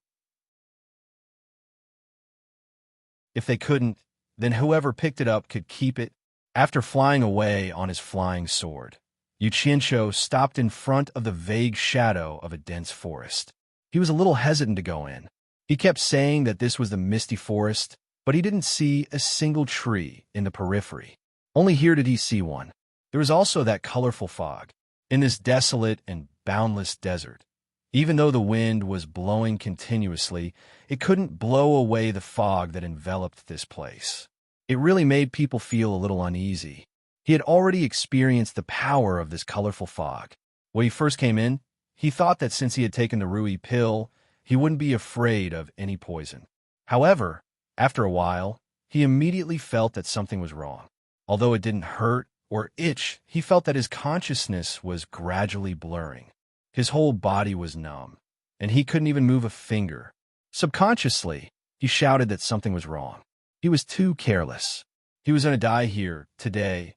If they couldn't, then whoever picked it up could keep it. After flying away on his flying sword, Yuqinsho stopped in front of the vague shadow of a dense forest. He was a little hesitant to go in. He kept saying that this was the misty forest, but he didn't see a single tree in the periphery. Only here did he see one. There was also that colorful fog. In this desolate and boundless desert, even though the wind was blowing continuously, it couldn't blow away the fog that enveloped this place. It really made people feel a little uneasy. He had already experienced the power of this colorful fog. When he first came in, he thought that since he had taken the Rui pill, he wouldn't be afraid of any poison. However, after a while, he immediately felt that something was wrong. Although it didn't hurt or itch, he felt that his consciousness was gradually blurring. His whole body was numb, and he couldn't even move a finger. Subconsciously, he shouted that something was wrong. He was too careless. He was going to die here, today.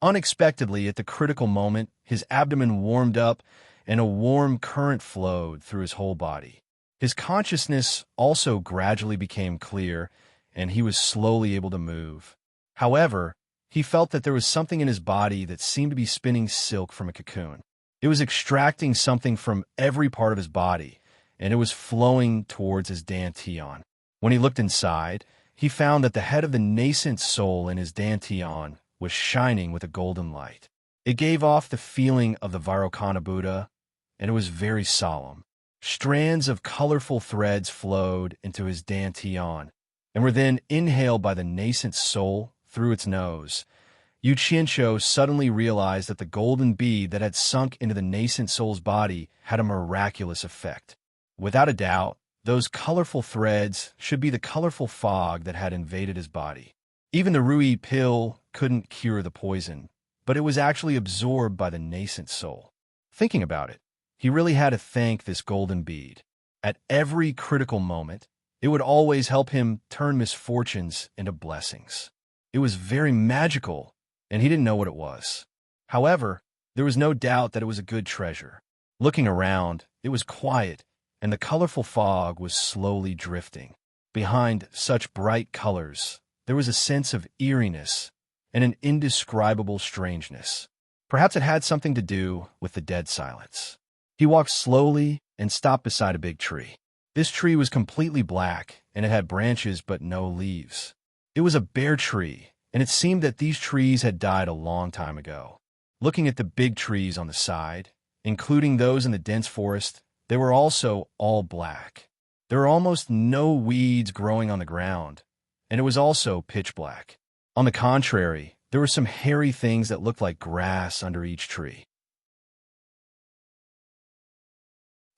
Unexpectedly, at the critical moment, his abdomen warmed up, and a warm current flowed through his whole body. His consciousness also gradually became clear, and he was slowly able to move. However, he felt that there was something in his body that seemed to be spinning silk from a cocoon. It was extracting something from every part of his body, and it was flowing towards his dantian. When he looked inside, he found that the head of the nascent soul in his dantian was shining with a golden light. It gave off the feeling of the Vairocana Buddha, and it was very solemn. Strands of colorful threads flowed into his dantian and were then inhaled by the nascent soul through its nose. Yuqinsho suddenly realized that the golden bead that had sunk into the nascent soul's body had a miraculous effect. Without a doubt, those colorful threads should be the colorful fog that had invaded his body. Even the Rui pill couldn't cure the poison, but it was actually absorbed by the nascent soul. Thinking about it, he really had to thank this golden bead. At every critical moment, it would always help him turn misfortunes into blessings. It was very magical, and he didn't know what it was. However, there was no doubt that it was a good treasure. Looking around, it was quiet, and the colorful fog was slowly drifting. Behind such bright colors, there was a sense of eeriness and an indescribable strangeness. Perhaps it had something to do with the dead silence. He walked slowly and stopped beside a big tree. This tree was completely black, and it had branches but no leaves. It was a bare tree, and it seemed that these trees had died a long time ago. Looking at the big trees on the side, including those in the dense forest, they were also all black. There were almost no weeds growing on the ground, and it was also pitch black. On the contrary, there were some hairy things that looked like grass under each tree.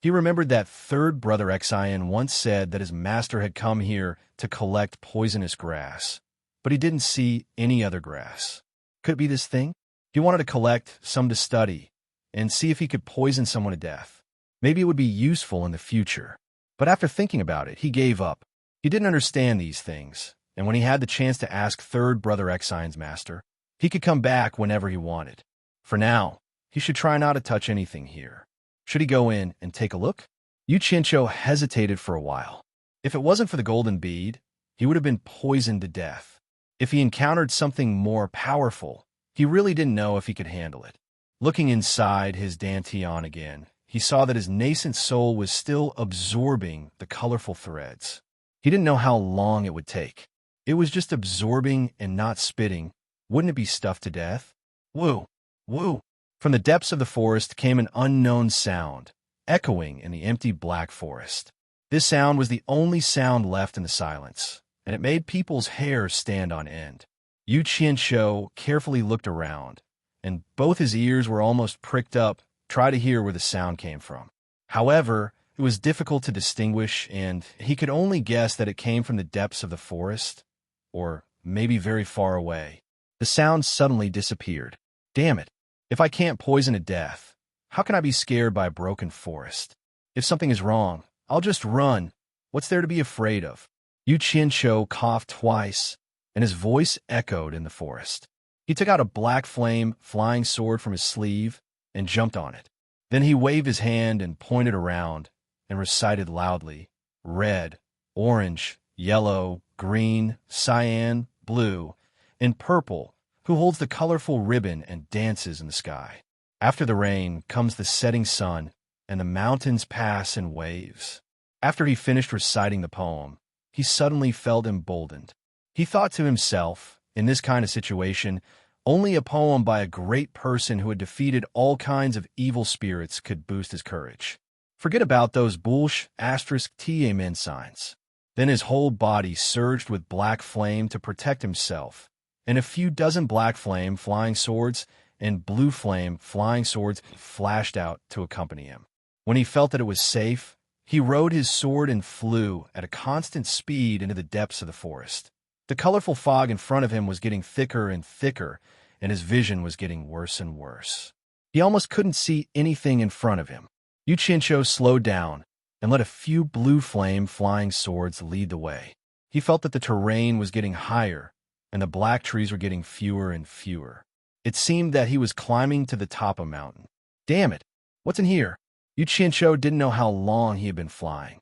He remembered that third brother Xian once said that his master had come here to collect poisonous grass, but he didn't see any other grass. Could it be this thing? He wanted to collect some to study and see if he could poison someone to death. Maybe it would be useful in the future. But after thinking about it, he gave up. He didn't understand these things, and when he had the chance to ask third brother Xian's master, he could come back whenever he wanted. For now, he should try not to touch anything here. Should he go in and take a look? Yuqinsho hesitated for a while. If it wasn't for the golden bead, he would have been poisoned to death. If he encountered something more powerful, he really didn't know if he could handle it. Looking inside his dantian again, he saw that his nascent soul was still absorbing the colorful threads. He didn't know how long it would take. It was just absorbing and not spitting. Wouldn't it be stuffed to death? Woo! Woo! From the depths of the forest came an unknown sound, echoing in the empty black forest. This sound was the only sound left in the silence, and it made people's hair stand on end. Yuqinsho carefully looked around, and both his ears were almost pricked up, trying to hear where the sound came from. However, It was difficult to distinguish, and he could only guess that it came from the depths of the forest, or maybe very far away. The sound suddenly disappeared. Damn it! If I can't poison to death, how can I be scared by a broken forest? If something is wrong, I'll just run. What's there to be afraid of? Yu Qianqiu coughed twice, and his voice echoed in the forest. He took out a black flame flying sword from his sleeve and jumped on it. Then he waved his hand and pointed around and recited loudly, red, orange, yellow, green, cyan, blue, and purple, who holds the colorful ribbon and dances in the sky. After the rain comes the setting sun, and the mountains pass in waves. After he finished reciting the poem, he suddenly felt emboldened. He thought to himself, in this kind of situation, only a poem by a great person who had defeated all kinds of evil spirits could boost his courage. Forget about those bullsh *TAMEN signs. Then his whole body surged with black flame to protect himself, and a few dozen black flame flying swords and blue flame flying swords flashed out to accompany him. When he felt that it was safe, he rode his sword and flew at a constant speed into the depths of the forest. The colorful fog in front of him was getting thicker and thicker, and his vision was getting worse and worse. He almost couldn't see anything in front of him. Yu Qianqiu slowed down and let a few blue flame flying swords lead the way. He felt that the terrain was getting higher, and the black trees were getting fewer and fewer. It seemed that he was climbing to the top of a mountain. Damn it! What's in here? Yu Qianqiu didn't know how long he had been flying.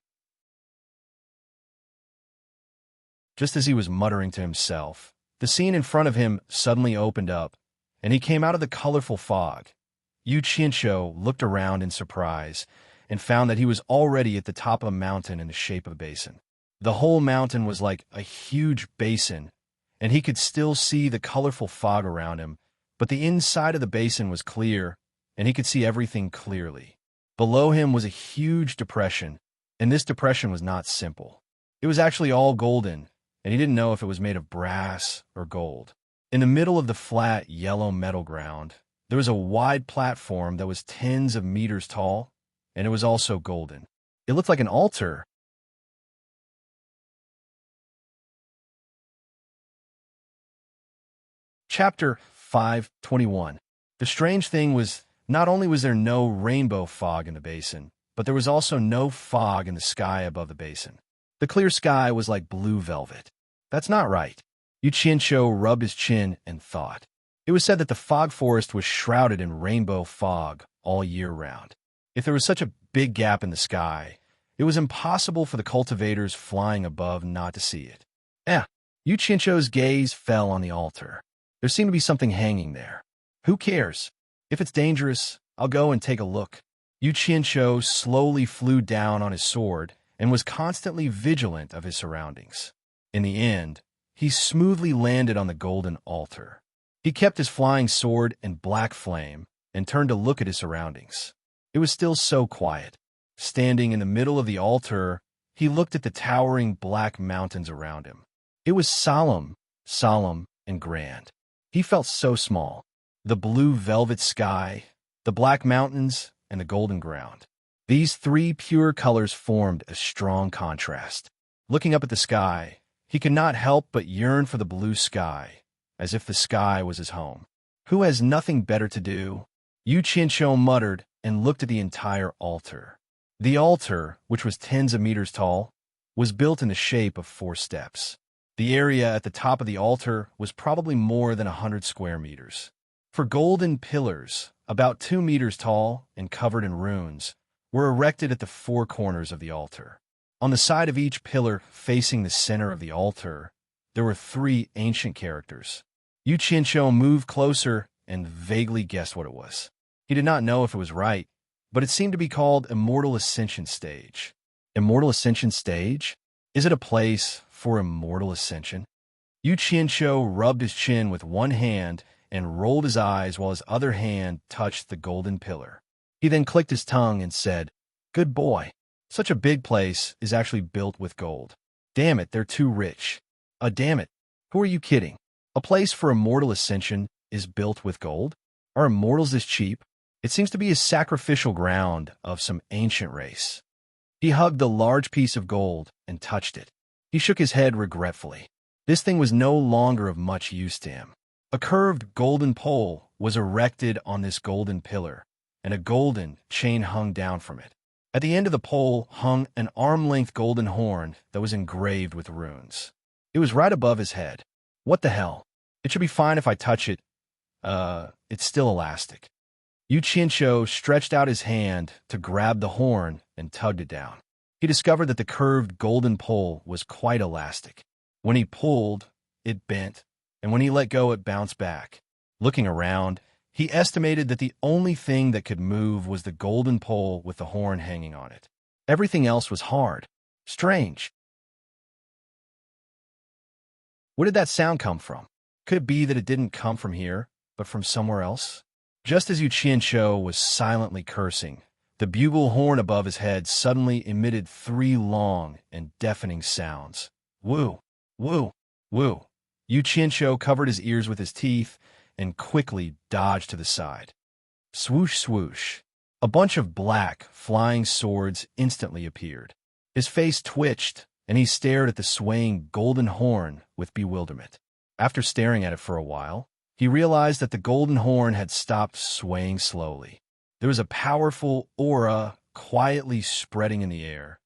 Just as he was muttering to himself, the scene in front of him suddenly opened up, and he came out of the colorful fog. Yu Qianqiu looked around in surprise and found that he was already at the top of a mountain in the shape of a basin. The whole mountain was like a huge basin, and he could still see the colorful fog around him, but the inside of the basin was clear, and he could see everything clearly. Below him was a huge depression, and this depression was not simple. It was actually all golden, and he didn't know if it was made of brass or gold. In the middle of the flat, yellow metal ground, there was a wide platform that was tens of meters tall, and it was also golden. It looked like an altar. Chapter 5:21. The strange thing was, not only was there no rainbow fog in the basin, but there was also no fog in the sky above the basin. The clear sky was like blue velvet. That's not right. Yu Qianqiu rubbed his chin and thought. It was said that the fog forest was shrouded in rainbow fog all year round. If there was such a big gap in the sky, it was impossible for the cultivators flying above not to see it. Yu Qianqiu's gaze fell on the altar. There seemed to be something hanging there. Who cares? If it's dangerous, I'll go and take a look. Yu Qianqiu slowly flew down on his sword and was constantly vigilant of his surroundings. In the end, he smoothly landed on the golden altar. He kept his flying sword and black flame and turned to look at his surroundings. It was still so quiet. Standing in the middle of the altar, he looked at the towering black mountains around him. It was solemn, and grand. He felt so small. The blue velvet sky, the black mountains, and the golden ground. These three pure colors formed a strong contrast. Looking up at the sky, he could not help but yearn for the blue sky, as if the sky was his home. Who has nothing better to do? Yu Qianqiu muttered and looked at the entire altar. The altar, which was tens of meters tall, was built in the shape of 4 steps. The area at the top of the altar was probably more than 100 square meters. For golden pillars, about 2 meters tall and covered in runes, were erected at the 4 corners of the altar. On the side of each pillar facing the center of the altar, there were 3 ancient characters. Yu Qianqiu moved closer and vaguely guessed what it was. He did not know if it was right, but it seemed to be called Immortal Ascension Stage. Immortal Ascension Stage? Is it a place for immortal ascension? Yu Qianqiu rubbed his chin with one hand and rolled his eyes while his other hand touched the golden pillar. He then clicked his tongue and said, "Good boy. Such a big place is actually built with gold. Damn it, they're too rich. Damn it. Who are you kidding? A place for immortal ascension is built with gold? Are immortals this cheap? It seems to be a sacrificial ground of some ancient race." He hugged the large piece of gold and touched it. He shook his head regretfully. This thing was no longer of much use to him. A curved golden pole was erected on this golden pillar, and a golden chain hung down from it. At the end of the pole hung an arm-length golden horn that was engraved with runes. It was right above his head. What the hell? It should be fine if I touch it. It's still elastic. Yu Qianqiu stretched out his hand to grab the horn and tugged it down. He discovered that the curved golden pole was quite elastic. When he pulled, it bent, and when he let go, it bounced back. Looking around, he estimated that the only thing that could move was the golden pole with the horn hanging on it. Everything else was hard. Strange. Where did that sound come from? Could it be that it didn't come from here, but from somewhere else? Just as Yu Qianqiu was silently cursing, the bugle horn above his head suddenly emitted 3 long and deafening sounds. Woo! Woo! Woo! Yu Qianqiu covered his ears with his teeth and quickly dodged to the side. Swoosh, swoosh. A bunch of black, flying swords instantly appeared. His face twitched, and he stared at the swaying golden horn with bewilderment. After staring at it for a while, he realized that the golden horn had stopped swaying slowly. There was a powerful aura quietly spreading in the air.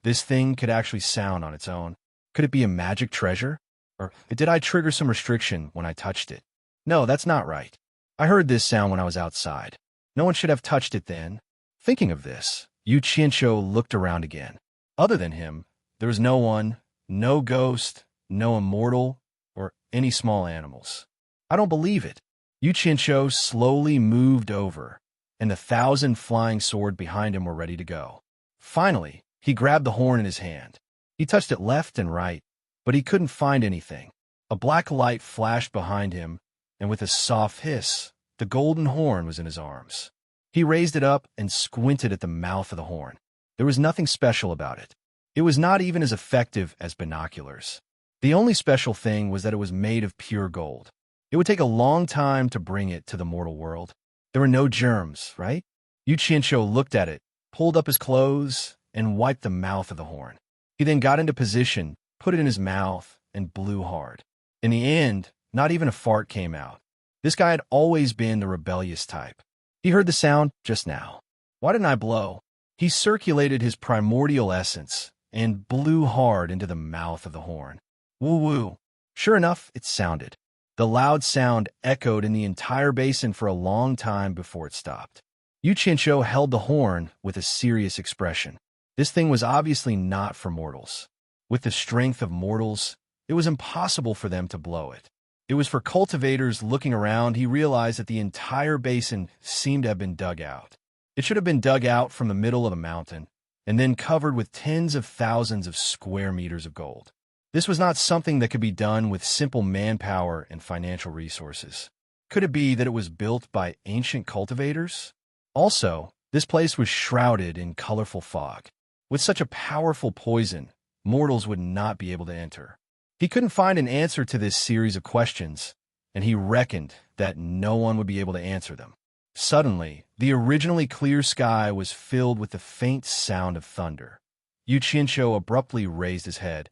This thing could actually sound on its own. Could it be a magic treasure? Or did I trigger some restriction when I touched it? No, that's not right. I heard this sound when I was outside. No one should have touched it then. Thinking of this, Yu Qianqiu looked around again. Other than him, there was no one, no ghost, no immortal, or any small animals. I don't believe it. Yu Qianqiu slowly moved over, and the 1,000 flying sword behind him were ready to go. Finally, he grabbed the horn in his hand. He touched it left and right, but he couldn't find anything. A black light flashed behind him, and with a soft hiss, the golden horn was in his arms. He raised it up and squinted at the mouth of the horn. There was nothing special about it. It was not even as effective as binoculars. The only special thing was that it was made of pure gold. It would take a long time to bring it to the mortal world. There were no germs, right? Yu Qianqiu looked at it, pulled up his clothes, and wiped the mouth of the horn. He then got into position, put it in his mouth, and blew hard. In the end, not even a fart came out. This guy had always been the rebellious type. He heard the sound just now. Why didn't I blow? He circulated his primordial essence and blew hard into the mouth of the horn. Woo-woo. Sure enough, it sounded. The loud sound echoed in the entire basin for a long time before it stopped. Yu Qianqiu held the horn with a serious expression. This thing was obviously not for mortals. With the strength of mortals, it was impossible for them to blow it. It was for cultivators. Looking around, he realized that the entire basin seemed to have been dug out. It should have been dug out from the middle of the mountain, and then covered with tens of thousands of square meters of gold. This was not something that could be done with simple manpower and financial resources. Could it be that it was built by ancient cultivators? Also, this place was shrouded in colorful fog. With such a powerful poison, mortals would not be able to enter. He couldn't find an answer to this series of questions, and he reckoned that no one would be able to answer them. Suddenly, the originally clear sky was filled with the faint sound of thunder. Yu Qianqiu abruptly raised his head,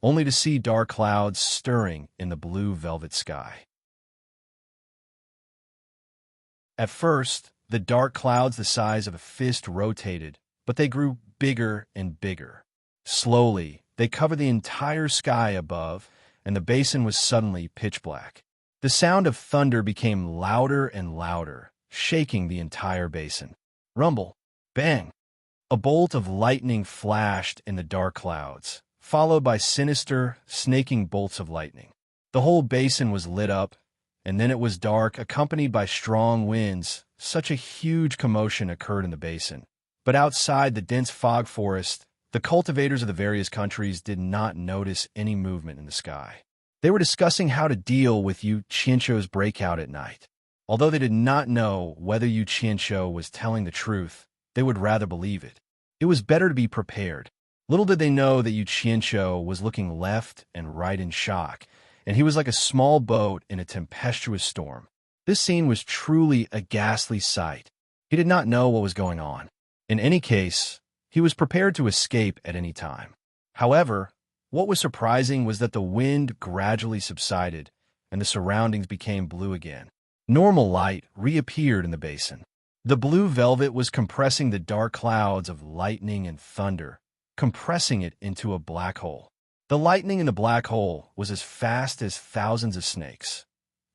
only to see dark clouds stirring in the blue velvet sky. At first, the dark clouds the size of a fist rotated, but they grew bigger and bigger. Slowly, they covered the entire sky above, and the basin was suddenly pitch black. The sound of thunder became louder and louder, shaking the entire basin. Rumble. Bang. A bolt of lightning flashed in the dark clouds, followed by sinister, snaking bolts of lightning. The whole basin was lit up, and then it was dark, accompanied by strong winds. Such a huge commotion occurred in the basin. But outside the dense fog forest, the cultivators of the various countries did not notice any movement in the sky. They were discussing how to deal with Yu Qianqiu's breakout at night. Although they did not know whether Yu Qianqiu was telling the truth, they would rather believe it. It was better to be prepared. Little did they know that Yu Qianqiu was looking left and right in shock, and he was like a small boat in a tempestuous storm. This scene was truly a ghastly sight. He did not know what was going on. In any case, He was prepared to escape at any time. However, what was surprising was that the wind gradually subsided and the surroundings became blue again. Normal light reappeared in the basin. The blue velvet was compressing the dark clouds of lightning and thunder, compressing it into a black hole. The lightning in the black hole was as fast as thousands of snakes.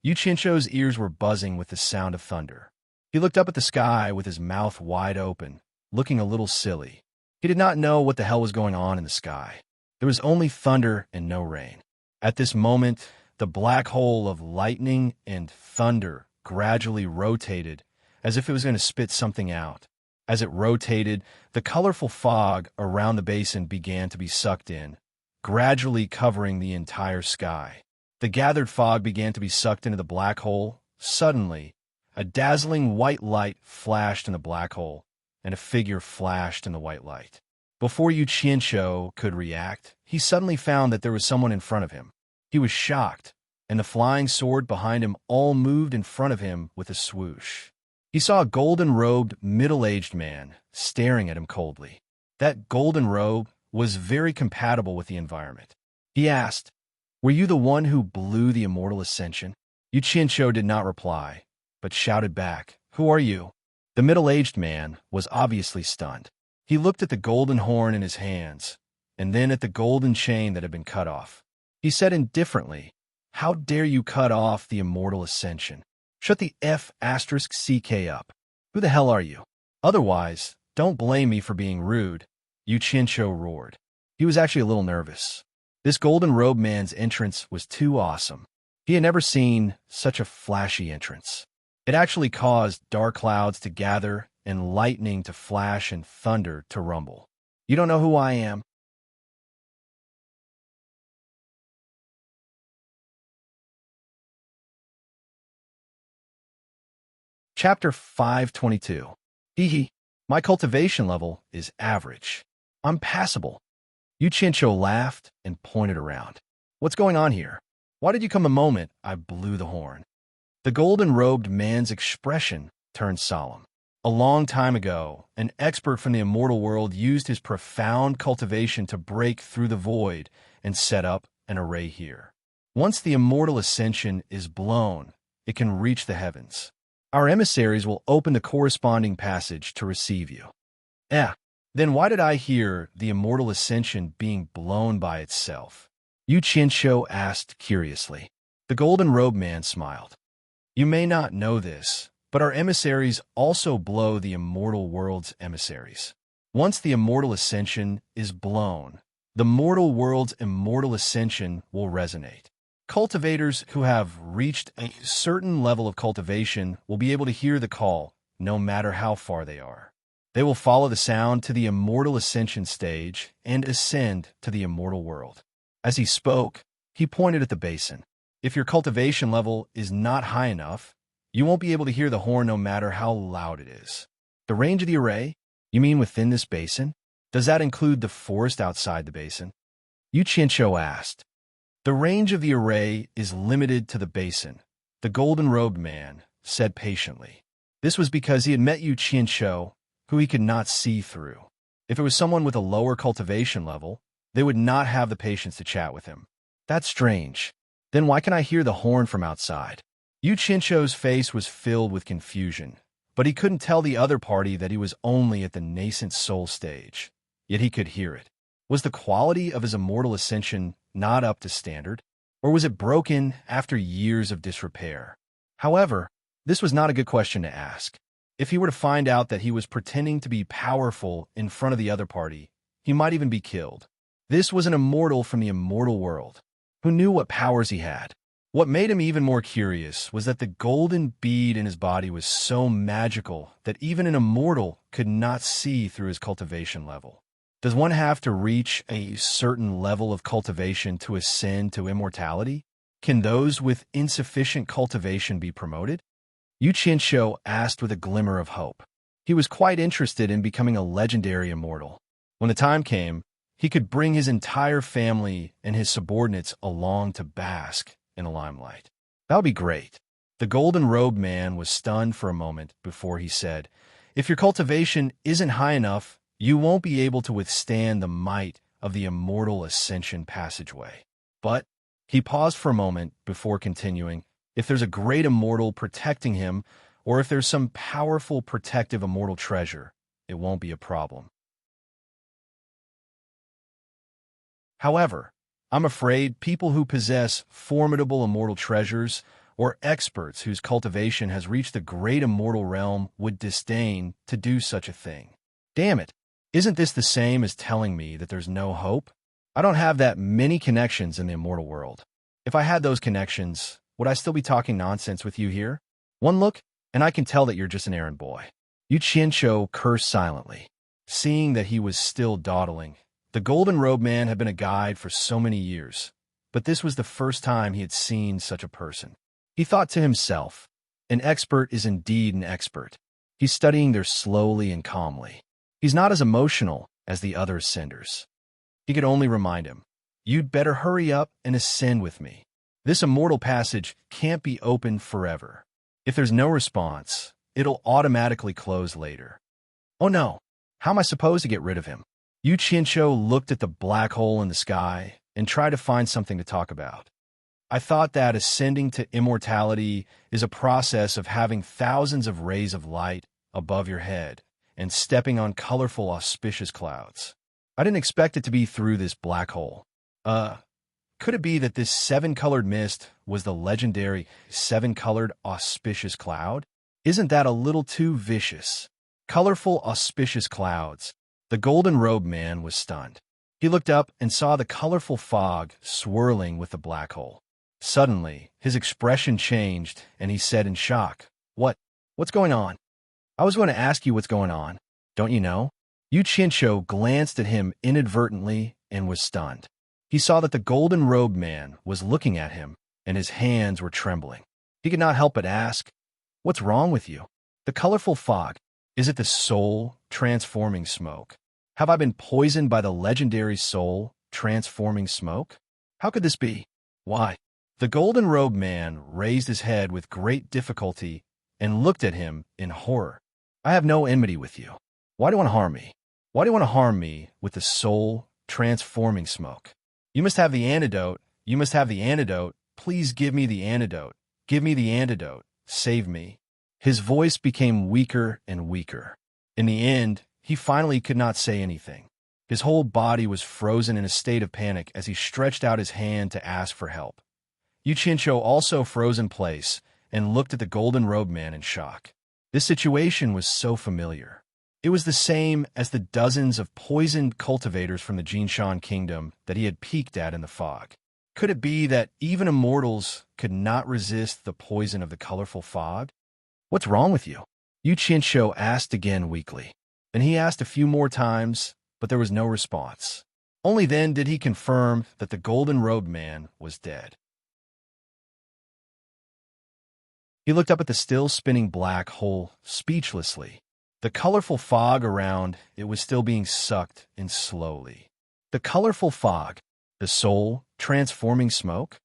Yuchincho's ears were buzzing with the sound of thunder. He looked up at the sky with his mouth wide open, looking a little silly. He did not know what the hell was going on in the sky. There was only thunder and no rain. At this moment, the black hole of lightning and thunder gradually rotated as if it was going to spit something out. As it rotated, the colorful fog around the basin began to be sucked in, gradually covering the entire sky. The gathered fog began to be sucked into the black hole. Suddenly, a dazzling white light flashed in the black hole, and a figure flashed in the white light. Before Yuchincho could react, he suddenly found that there was someone in front of him. He was shocked, and the flying sword behind him all moved in front of him with a swoosh. He saw a golden-robed, middle-aged man staring at him coldly. That golden robe was very compatible with the environment. He asked, "Were you the one who blew the immortal ascension?" Yuchincho did not reply, but shouted back, "Who are you?" The middle-aged man was obviously stunned. He looked at the golden horn in his hands, and then at the golden chain that had been cut off. He said indifferently, "How dare you cut off the immortal ascension? Shut the F***CK up. Who the hell are you? Otherwise, don't blame me for being rude," Yuchincho roared. He was actually a little nervous. This golden-robed man's entrance was too awesome. He had never seen such a flashy entrance. It actually caused dark clouds to gather and lightning to flash and thunder to rumble. "You don't know who I am?" Chapter 522. Hee. My cultivation level is average. I'm passable. Yuchincho laughed and pointed around. "What's going on here? Why did you come the moment I blew the horn?" The golden-robed man's expression turned solemn. A long time ago, an expert from the immortal world used his profound cultivation to break through the void and set up an array here. Once the immortal ascension is blown, it can reach the heavens. Our emissaries will open the corresponding passage to receive you. Then why did I hear the immortal ascension being blown by itself? Yuchincho asked curiously. The golden-robed man smiled. You may not know this, but our emissaries also blow the immortal world's emissaries. Once the immortal ascension is blown, the mortal world's immortal ascension will resonate. Cultivators who have reached a certain level of cultivation will be able to hear the call, no matter how far they are. They will follow the sound to the immortal ascension stage and ascend to the immortal world. As he spoke, he pointed at the basin. If your cultivation level is not high enough, you won't be able to hear the horn no matter how loud it is. The range of the array? You mean within this basin? Does that include the forest outside the basin? Yuchincho asked. The range of the array is limited to the basin, the golden-robed man said patiently. This was because he had met Yuchincho, who he could not see through. If it was someone with a lower cultivation level, they would not have the patience to chat with him. That's strange. Then why can I hear the horn from outside? Yuchincho's face was filled with confusion, but he couldn't tell the other party that he was only at the nascent soul stage. Yet he could hear it. Was the quality of his immortal ascension not up to standard? Or was it broken after years of disrepair? However, this was not a good question to ask. If he were to find out that he was pretending to be powerful in front of the other party, he might even be killed. This was an immortal from the immortal world, who knew what powers he had. What made him even more curious was that the golden bead in his body was so magical that even an immortal could not see through his cultivation level. Does one have to reach a certain level of cultivation to ascend to immortality? Can those with insufficient cultivation be promoted? Yuchincho asked with a glimmer of hope. He was quite interested in becoming a legendary immortal. When the time came, he could bring his entire family and his subordinates along to bask in the limelight. That would be great. The golden-robed man was stunned for a moment before he said, "If your cultivation isn't high enough, you won't be able to withstand the might of the immortal ascension passageway. But he paused for a moment before continuing. If there's a great immortal protecting him, or if there's some powerful protective immortal treasure, it won't be a problem. However, I'm afraid people who possess formidable immortal treasures or experts whose cultivation has reached the great immortal realm would disdain to do such a thing. Damn it, isn't this the same as telling me that there's no hope? I don't have that many connections in the immortal world. If I had those connections, would I still be talking nonsense with you here? One look, and I can tell that you're just an errand boy. Yu Qianqiu cursed silently. Seeing that he was still dawdling, the golden robe man had been a guide for so many years, but this was the first time he had seen such a person. He thought to himself, an expert is indeed an expert. He's studying there slowly and calmly. He's not as emotional as the other ascenders. He could only remind him, you'd better hurry up and ascend with me. This immortal passage can't be opened forever. If there's no response, it'll automatically close later. Oh no, how am I supposed to get rid of him? Yu Qianqiu looked at the black hole in the sky and tried to find something to talk about. I thought that ascending to immortality is a process of having thousands of rays of light above your head and stepping on colorful, auspicious clouds. I didn't expect it to be through this black hole. Could it be that this seven-colored mist was the legendary seven-colored auspicious cloud? Isn't that a little too vicious? Colorful, auspicious clouds. The golden robe man was stunned. He looked up and saw the colorful fog swirling with the black hole. Suddenly, his expression changed, and he said in shock, What's going on? I was going to ask you what's going on. Don't you know? Yu Qianqiu glanced at him inadvertently and was stunned. He saw that the golden robed man was looking at him, and his hands were trembling. He could not help but ask, What's wrong with you? The colorful fog, is it the soul transforming smoke? Have I been poisoned by the legendary soul transforming smoke? How could this be? Why? The golden robed man raised his head with great difficulty and looked at him in horror. I have no enmity with you. Why do you want to harm me? Why do you want to harm me with the soul transforming smoke? You must have the antidote. You must have the antidote. Please give me the antidote. Give me the antidote. Save me. His voice became weaker and weaker. In the end, he finally could not say anything. His whole body was frozen in a state of panic as he stretched out his hand to ask for help. Yu Qianqiu also froze in place and looked at the golden robed man in shock. This situation was so familiar. It was the same as the dozens of poisoned cultivators from the Jinshan kingdom that he had peeked at in the fog. Could it be that even immortals could not resist the poison of the colorful fog? What's wrong with you? Yu Qianqiu asked again weakly. And he asked a few more times, but there was no response. Only then did he confirm that the golden-robed man was dead. He looked up at the still-spinning black hole speechlessly. The colorful fog around it was still being sucked in slowly. The colorful fog, the soul transforming smoke?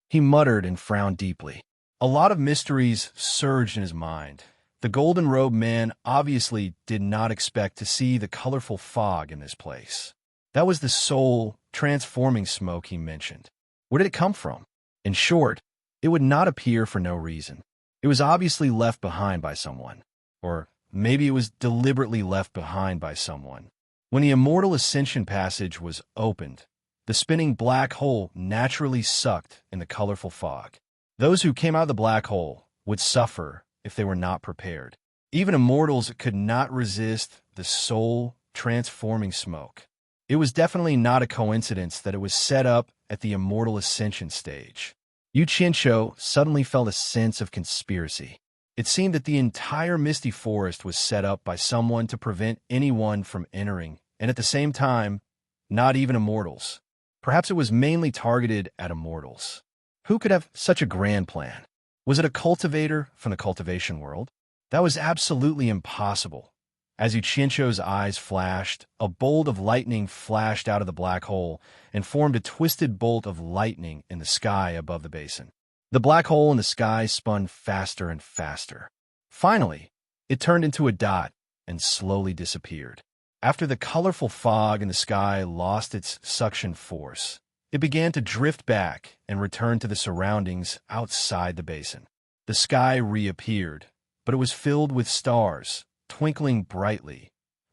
He muttered and frowned deeply. A lot of mysteries surged in his mind. The golden-robed man obviously did not expect to see the colorful fog in this place. That was the soul transforming smoke he mentioned. Where did it come from? In short, it would not appear for no reason. It was obviously left behind by someone. Or maybe it was deliberately left behind by someone. When the immortal ascension passage was opened, the spinning black hole naturally sucked in the colorful fog. Those who came out of the black hole would suffer if they were not prepared. Even immortals could not resist the soul transforming smoke. It was definitely not a coincidence that it was set up at the immortal ascension stage. Yu Qianqiu suddenly felt a sense of conspiracy. It seemed that the entire misty forest was set up by someone to prevent anyone from entering, and at the same time, not even immortals. Perhaps it was mainly targeted at immortals. Who could have such a grand plan? Was it a cultivator from the cultivation world? That was absolutely impossible. As Yu Qianqiu's eyes flashed, a bolt of lightning flashed out of the black hole and formed a twisted bolt of lightning in the sky above the basin. The black hole in the sky spun faster and faster. Finally, it turned into a dot and slowly disappeared. After the colorful fog in the sky lost its suction force, it began to drift back and return to the surroundings outside the basin. The sky reappeared, but it was filled with stars, twinkling brightly.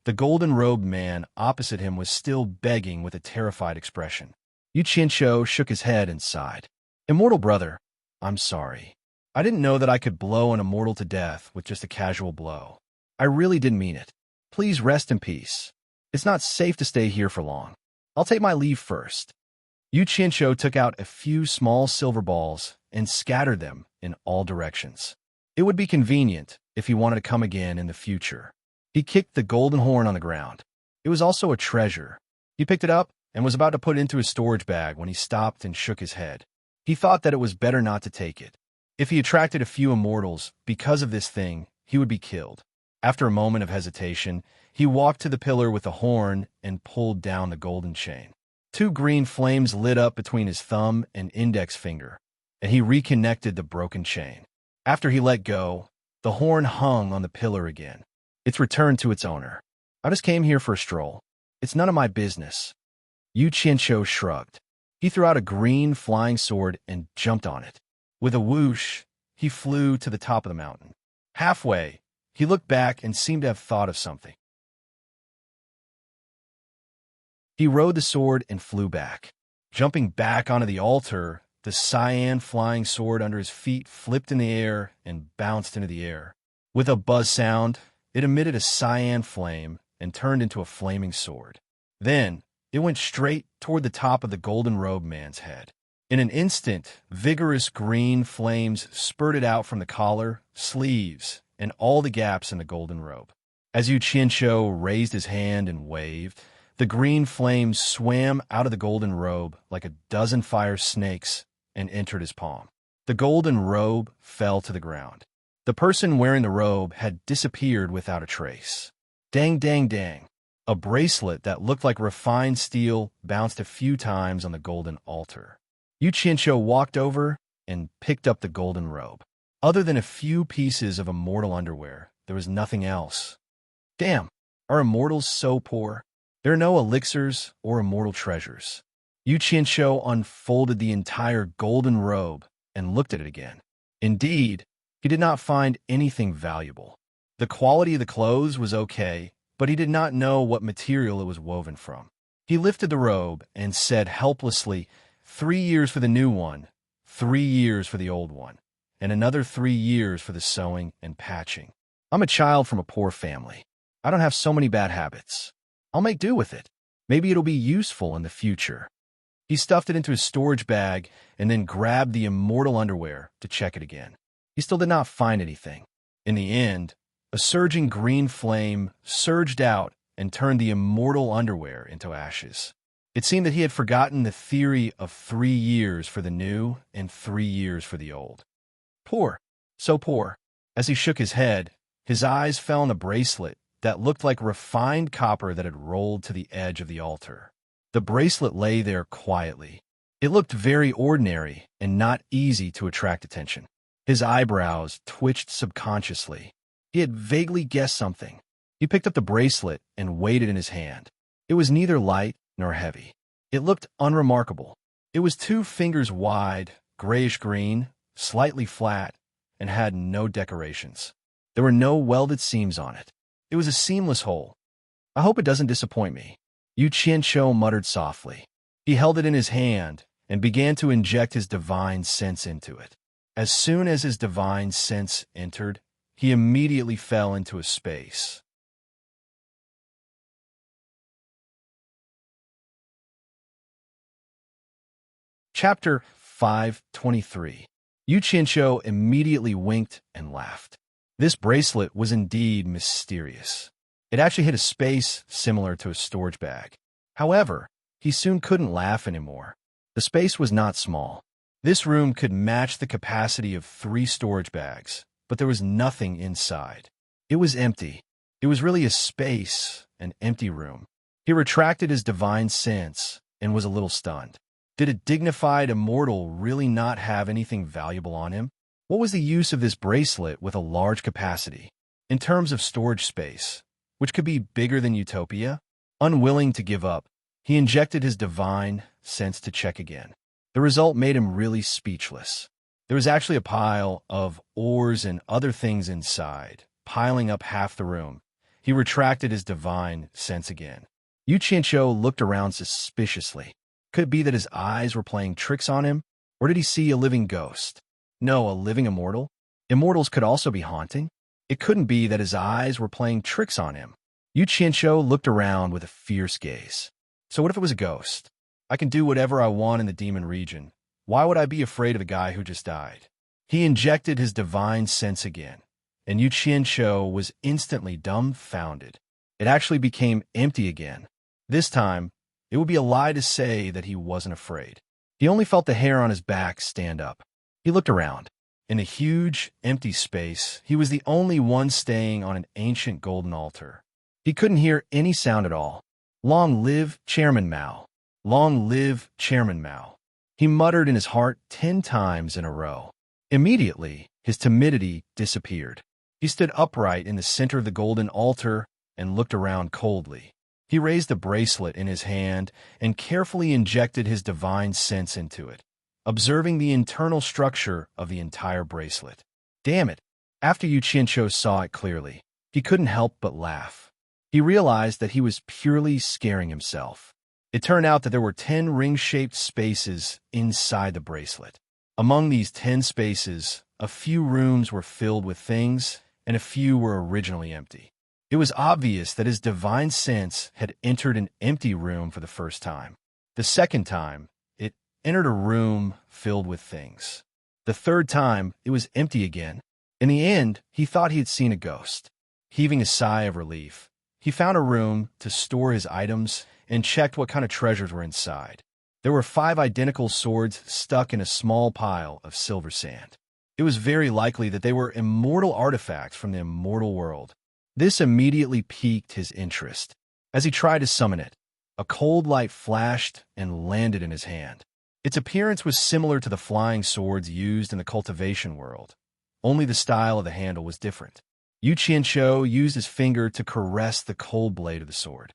The golden-robed man opposite him was still begging with a terrified expression. Yu Qianqiu shook his head and sighed. Immortal brother, I'm sorry. I didn't know that I could blow an immortal to death with just a casual blow. I really didn't mean it. Please rest in peace. It's not safe to stay here for long. I'll take my leave first. Yu Qianqiu took out a few small silver balls and scattered them in all directions. It would be convenient if he wanted to come again in the future. He kicked the golden horn on the ground. It was also a treasure. He picked it up and was about to put it into his storage bag when he stopped and shook his head. He thought that it was better not to take it. If he attracted a few immortals because of this thing, he would be killed. After a moment of hesitation, he walked to the pillar with the horn and pulled down the golden chain. 2 green flames lit up between his thumb and index finger, and he reconnected the broken chain. After he let go, the horn hung on the pillar again. It's returned to its owner. I just came here for a stroll. It's none of my business. Yu Qianqiu shrugged. He threw out a green flying sword and jumped on it. With a whoosh, he flew to the top of the mountain. Halfway, he looked back and seemed to have thought of something. He rode the sword and flew back. Jumping back onto the altar, the cyan flying sword under his feet flipped in the air and bounced into the air. With a buzz sound, it emitted a cyan flame and turned into a flaming sword. Then, it went straight toward the top of the golden-robed man's head. In an instant, vigorous green flames spurted out from the collar, sleeves, and all the gaps in the golden robe. As Yu Qianqiu raised his hand and waved, the green flames swam out of the golden robe like a dozen fire snakes and entered his palm. The golden robe fell to the ground. The person wearing the robe had disappeared without a trace. Dang, dang, dang. A bracelet that looked like refined steel bounced a few times on the golden altar. Yu Qianqiu walked over and picked up the golden robe. Other than a few pieces of immortal underwear, there was nothing else. Damn, are immortals so poor? There are no elixirs or immortal treasures. Yu Qianqiu unfolded the entire golden robe and looked at it again. Indeed, he did not find anything valuable. The quality of the clothes was okay, but he did not know what material it was woven from. He lifted the robe and said helplessly, 3 years for the new one, 3 years for the old one, and another 3 years for the sewing and patching. I'm a child from a poor family. I don't have so many bad habits. I'll make do with it. Maybe it'll be useful in the future. He stuffed it into his storage bag and then grabbed the immortal underwear to check it again. He still did not find anything. In the end, a surging green flame surged out and turned the immortal underwear into ashes. It seemed that he had forgotten the theory of 3 years for the new and 3 years for the old. Poor, so poor. As he shook his head, his eyes fell on a bracelet that looked like refined copper that had rolled to the edge of the altar. The bracelet lay there quietly. It looked very ordinary and not easy to attract attention. His eyebrows twitched subconsciously. He had vaguely guessed something. He picked up the bracelet and weighed it in his hand. It was neither light nor heavy. It looked unremarkable. It was 2 fingers wide, grayish-green, slightly flat, and had no decorations. There were no welded seams on it. It was a seamless hole. I hope it doesn't disappoint me. Yu Qianqiu muttered softly. He held it in his hand and began to inject his divine sense into it. As soon as his divine sense entered, he immediately fell into a space. Chapter 523. Yu Qianqiu immediately winked and laughed. This bracelet was indeed mysterious. It actually hid a space similar to a storage bag. However, he soon couldn't laugh anymore. The space was not small. This room could match the capacity of 3 storage bags, but there was nothing inside. It was empty. It was really a space, an empty room. He retracted his divine sense and was a little stunned. Did a dignified immortal really not have anything valuable on him? What was the use of this bracelet with a large capacity? In terms of storage space, which could be bigger than utopia. Unwilling to give up, he injected his divine sense to check again. The result made him really speechless. There was actually a pile of ores and other things inside, piling up half the room. He retracted his divine sense again. Yu Qianqiu looked around suspiciously. Could it be that his eyes were playing tricks on him? Or did he see a living ghost? No, a living immortal? Immortals could also be haunting. It couldn't be that his eyes were playing tricks on him. Yu Qianqiu looked around with a fierce gaze. So what if it was a ghost? I can do whatever I want in the demon region. Why would I be afraid of a guy who just died? He injected his divine sense again, and Yu Qianqiu was instantly dumbfounded. It actually became empty again. This time, it would be a lie to say that he wasn't afraid. He only felt the hair on his back stand up. He looked around. In a huge, empty space, he was the only one staying on an ancient golden altar. He couldn't hear any sound at all. Long live Chairman Mao. Long live Chairman Mao. He muttered in his heart 10 times in a row. Immediately, his timidity disappeared. He stood upright in the center of the golden altar and looked around coldly. He raised the bracelet in his hand and carefully injected his divine sense into it, observing the internal structure of the entire bracelet. Damn it! After Yu Qianqiu saw it clearly, he couldn't help but laugh. He realized that he was purely scaring himself. It turned out that there were 10 ring-shaped spaces inside the bracelet. Among these 10 spaces, a few rooms were filled with things, and a few were originally empty. It was obvious that his divine sense had entered an empty room for the first time. The second time, it entered a room filled with things. The third time, it was empty again. In the end, he thought he had seen a ghost. Heaving a sigh of relief, he found a room to store his items and checked what kind of treasures were inside. There were 5 identical swords stuck in a small pile of silver sand. It was very likely that they were immortal artifacts from the immortal world. This immediately piqued his interest. As he tried to summon it, a cold light flashed and landed in his hand. Its appearance was similar to the flying swords used in the cultivation world. Only the style of the handle was different. Yu Qianqiu used his finger to caress the cold blade of the sword.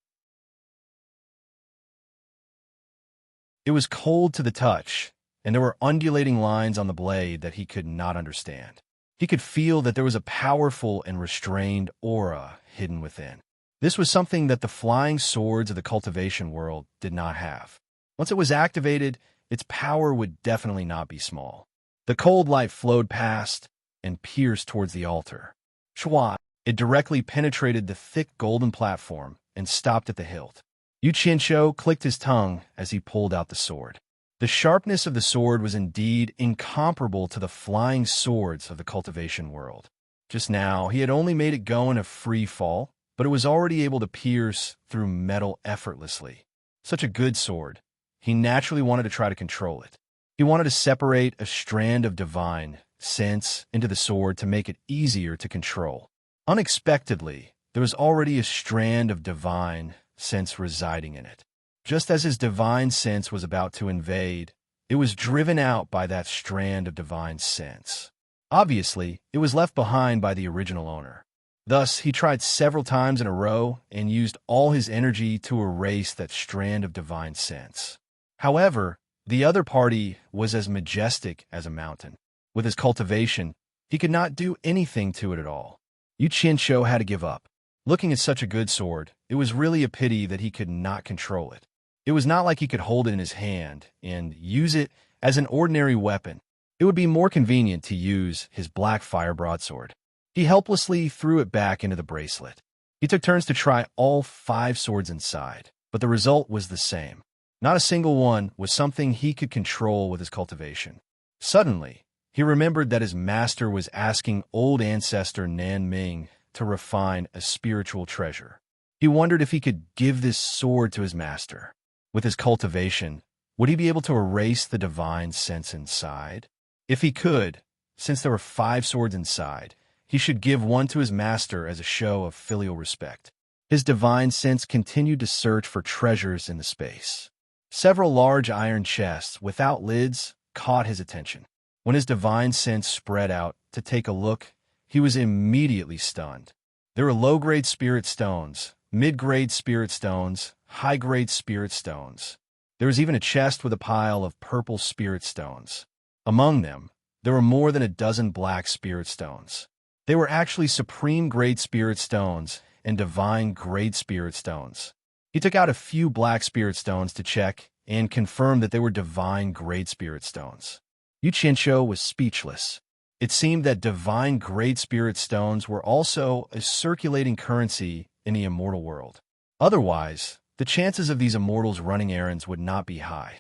It was cold to the touch, and there were undulating lines on the blade that he could not understand. He could feel that there was a powerful and restrained aura hidden within. This was something that the flying swords of the cultivation world did not have. Once it was activated, its power would definitely not be small. The cold light flowed past and pierced towards the altar. Shwa! It directly penetrated the thick golden platform and stopped at the hilt. Yu Qianqiu clicked his tongue as he pulled out the sword. The sharpness of the sword was indeed incomparable to the flying swords of the cultivation world. Just now, he had only made it go in a free fall, but it was already able to pierce through metal effortlessly. Such a good sword. He naturally wanted to try to control it. He wanted to separate a strand of divine sense into the sword to make it easier to control. Unexpectedly, there was already a strand of divine sense residing in it. Just as his divine sense was about to invade, it was driven out by that strand of divine sense. Obviously, it was left behind by the original owner. Thus, he tried several times in a row and used all his energy to erase that strand of divine sense. However, the other party was as majestic as a mountain. With his cultivation, he could not do anything to it at all. Yu Qianqiu had to give up. Looking at such a good sword, it was really a pity that he could not control it. It was not like he could hold it in his hand and use it as an ordinary weapon. It would be more convenient to use his black fire broadsword. He helplessly threw it back into the bracelet. He took turns to try all 5 swords inside, but the result was the same. Not a single one was something he could control with his cultivation. Suddenly, he remembered that his master was asking old ancestor Nan Ming to refine a spiritual treasure. He wondered if he could give this sword to his master. With his cultivation, would he be able to erase the divine sense inside? If he could, since there were 5 swords inside, he should give one to his master as a show of filial respect. His divine sense continued to search for treasures in the space. Several large iron chests without lids caught his attention. When his divine sense spread out to take a look, he was immediately stunned. There were low-grade spirit stones, mid-grade spirit stones, high-grade spirit stones. There was even a chest with a pile of purple spirit stones. Among them, there were more than a dozen black spirit stones. They were actually supreme-grade spirit stones and divine-grade spirit stones. He took out a few black spirit stones to check and confirmed that they were divine-grade spirit stones. Yu Qianqiu was speechless. It seemed that divine-grade spirit stones were also a circulating currency in the immortal world. Otherwise, the chances of these immortals running errands would not be high.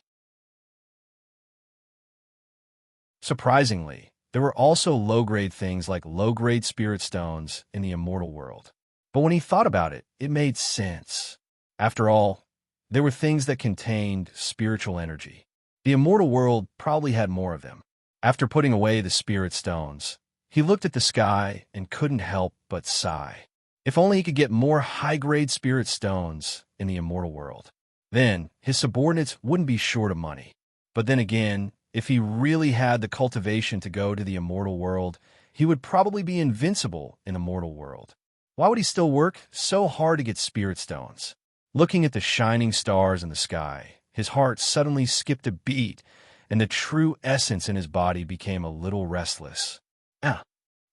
Surprisingly, there were also low-grade things like low-grade spirit stones in the immortal world. But when he thought about it, it made sense. After all, there were things that contained spiritual energy. The immortal world probably had more of them. After putting away the spirit stones, he looked at the sky and couldn't help but sigh. If only he could get more high-grade spirit stones in the immortal world. Then, his subordinates wouldn't be short of money. But then again, if he really had the cultivation to go to the immortal world, he would probably be invincible in the mortal world. Why would he still work so hard to get spirit stones? Looking at the shining stars in the sky, his heart suddenly skipped a beat, and the true essence in his body became a little restless. "Ah!"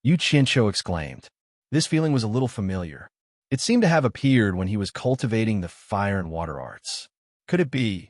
Yu Qianqiu exclaimed. This feeling was a little familiar. It seemed to have appeared when he was cultivating the fire and water arts. Could it be?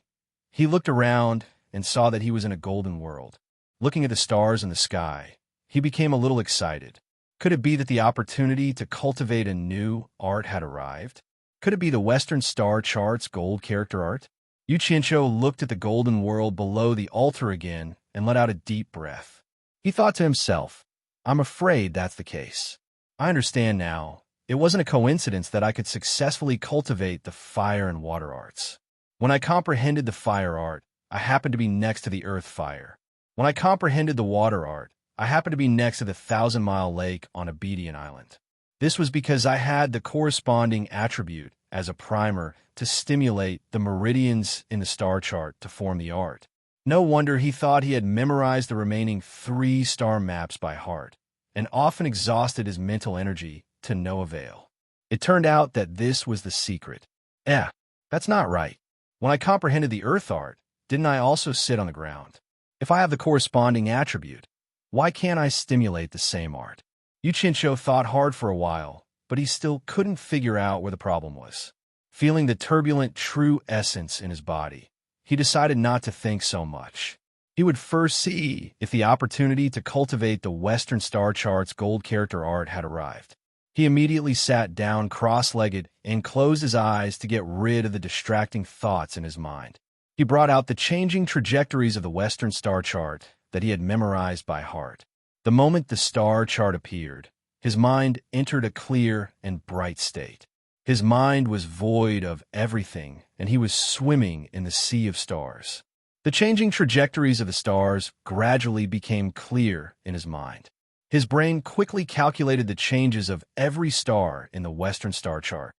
He looked around and saw that he was in a golden world. Looking at the stars in the sky, he became a little excited. Could it be that the opportunity to cultivate a new art had arrived? Could it be the Western Star Chart's gold character art? Yu Qianqiu looked at the golden world below the altar again and let out a deep breath. He thought to himself, "I'm afraid that's the case. I understand now. It wasn't a coincidence that I could successfully cultivate the fire and water arts. When I comprehended the fire art, I happened to be next to the earth fire. When I comprehended the water art, I happened to be next to the 1,000-mile lake on Obedian Island. This was because I had the corresponding attribute as a primer to stimulate the meridians in the star chart to form the art. No wonder he thought he had memorized the remaining 3 star maps by heart, and often exhausted his mental energy to no avail. It turned out that this was the secret. That's not right. When I comprehended the earth art, didn't I also sit on the ground? If I have the corresponding attribute, why can't I stimulate the same art? Yu Qianqiu thought hard for a while, but he still couldn't figure out where the problem was. Feeling the turbulent true essence in his body, he decided not to think so much. He would first see if the opportunity to cultivate the Western Star Chart's gold character art had arrived. He immediately sat down cross-legged and closed his eyes to get rid of the distracting thoughts in his mind. He brought out the changing trajectories of the Western Star Chart that he had memorized by heart. The moment the star chart appeared, his mind entered a clear and bright state. His mind was void of everything, and he was swimming in the sea of stars. The changing trajectories of the stars gradually became clear in his mind. His brain quickly calculated the changes of every star in the Western Star Chart.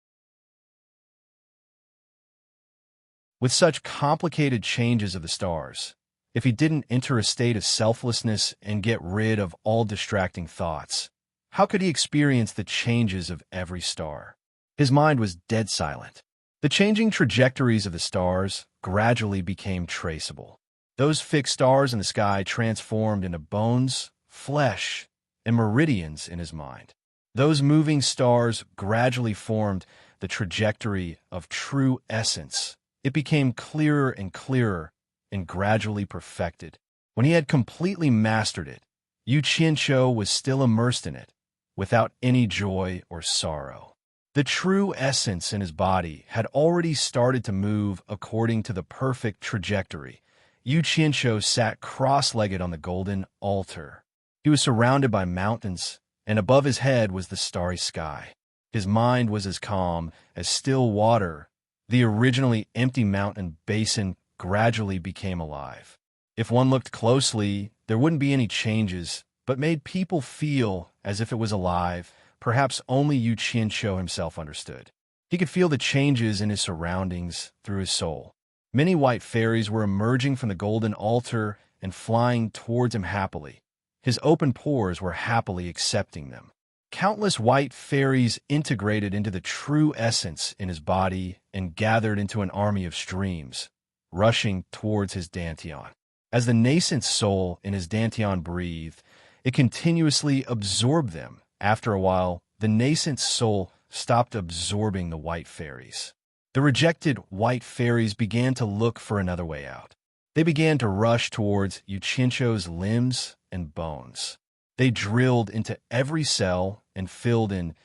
With such complicated changes of the stars, if he didn't enter a state of selflessness and get rid of all distracting thoughts, how could he experience the changes of every star? His mind was dead silent. The changing trajectories of the stars gradually became traceable. Those fixed stars in the sky transformed into bones, flesh, and meridians in his mind. Those moving stars gradually formed the trajectory of true essence. It became clearer and gradually perfected. When he had completely mastered it, Yu Qianqiu was still immersed in it, without any joy or sorrow. The true essence in his body had already started to move according to the perfect trajectory. Yu Qianqiu sat cross-legged on the golden altar. He was surrounded by mountains, and above his head was the starry sky. His mind was as calm as still water. The originally empty mountain basin gradually became alive. If one looked closely, there wouldn't be any changes, but made people feel as if it was alive. Perhaps only Yu Qianqiu himself understood. He could feel the changes in his surroundings through his soul. Many white fairies were emerging from the golden altar and flying towards him happily. His open pores were happily accepting them. Countless white fairies integrated into the true essence in his body and gathered into an army of streams, rushing towards his dantian. As the nascent soul in his dantian breathed, it continuously absorbed them. After a while, the nascent soul stopped absorbing the white fairies. The rejected white fairies began to look for another way out. They began to rush towards Uchincho's limbs and bones. They drilled into every cell and filled in.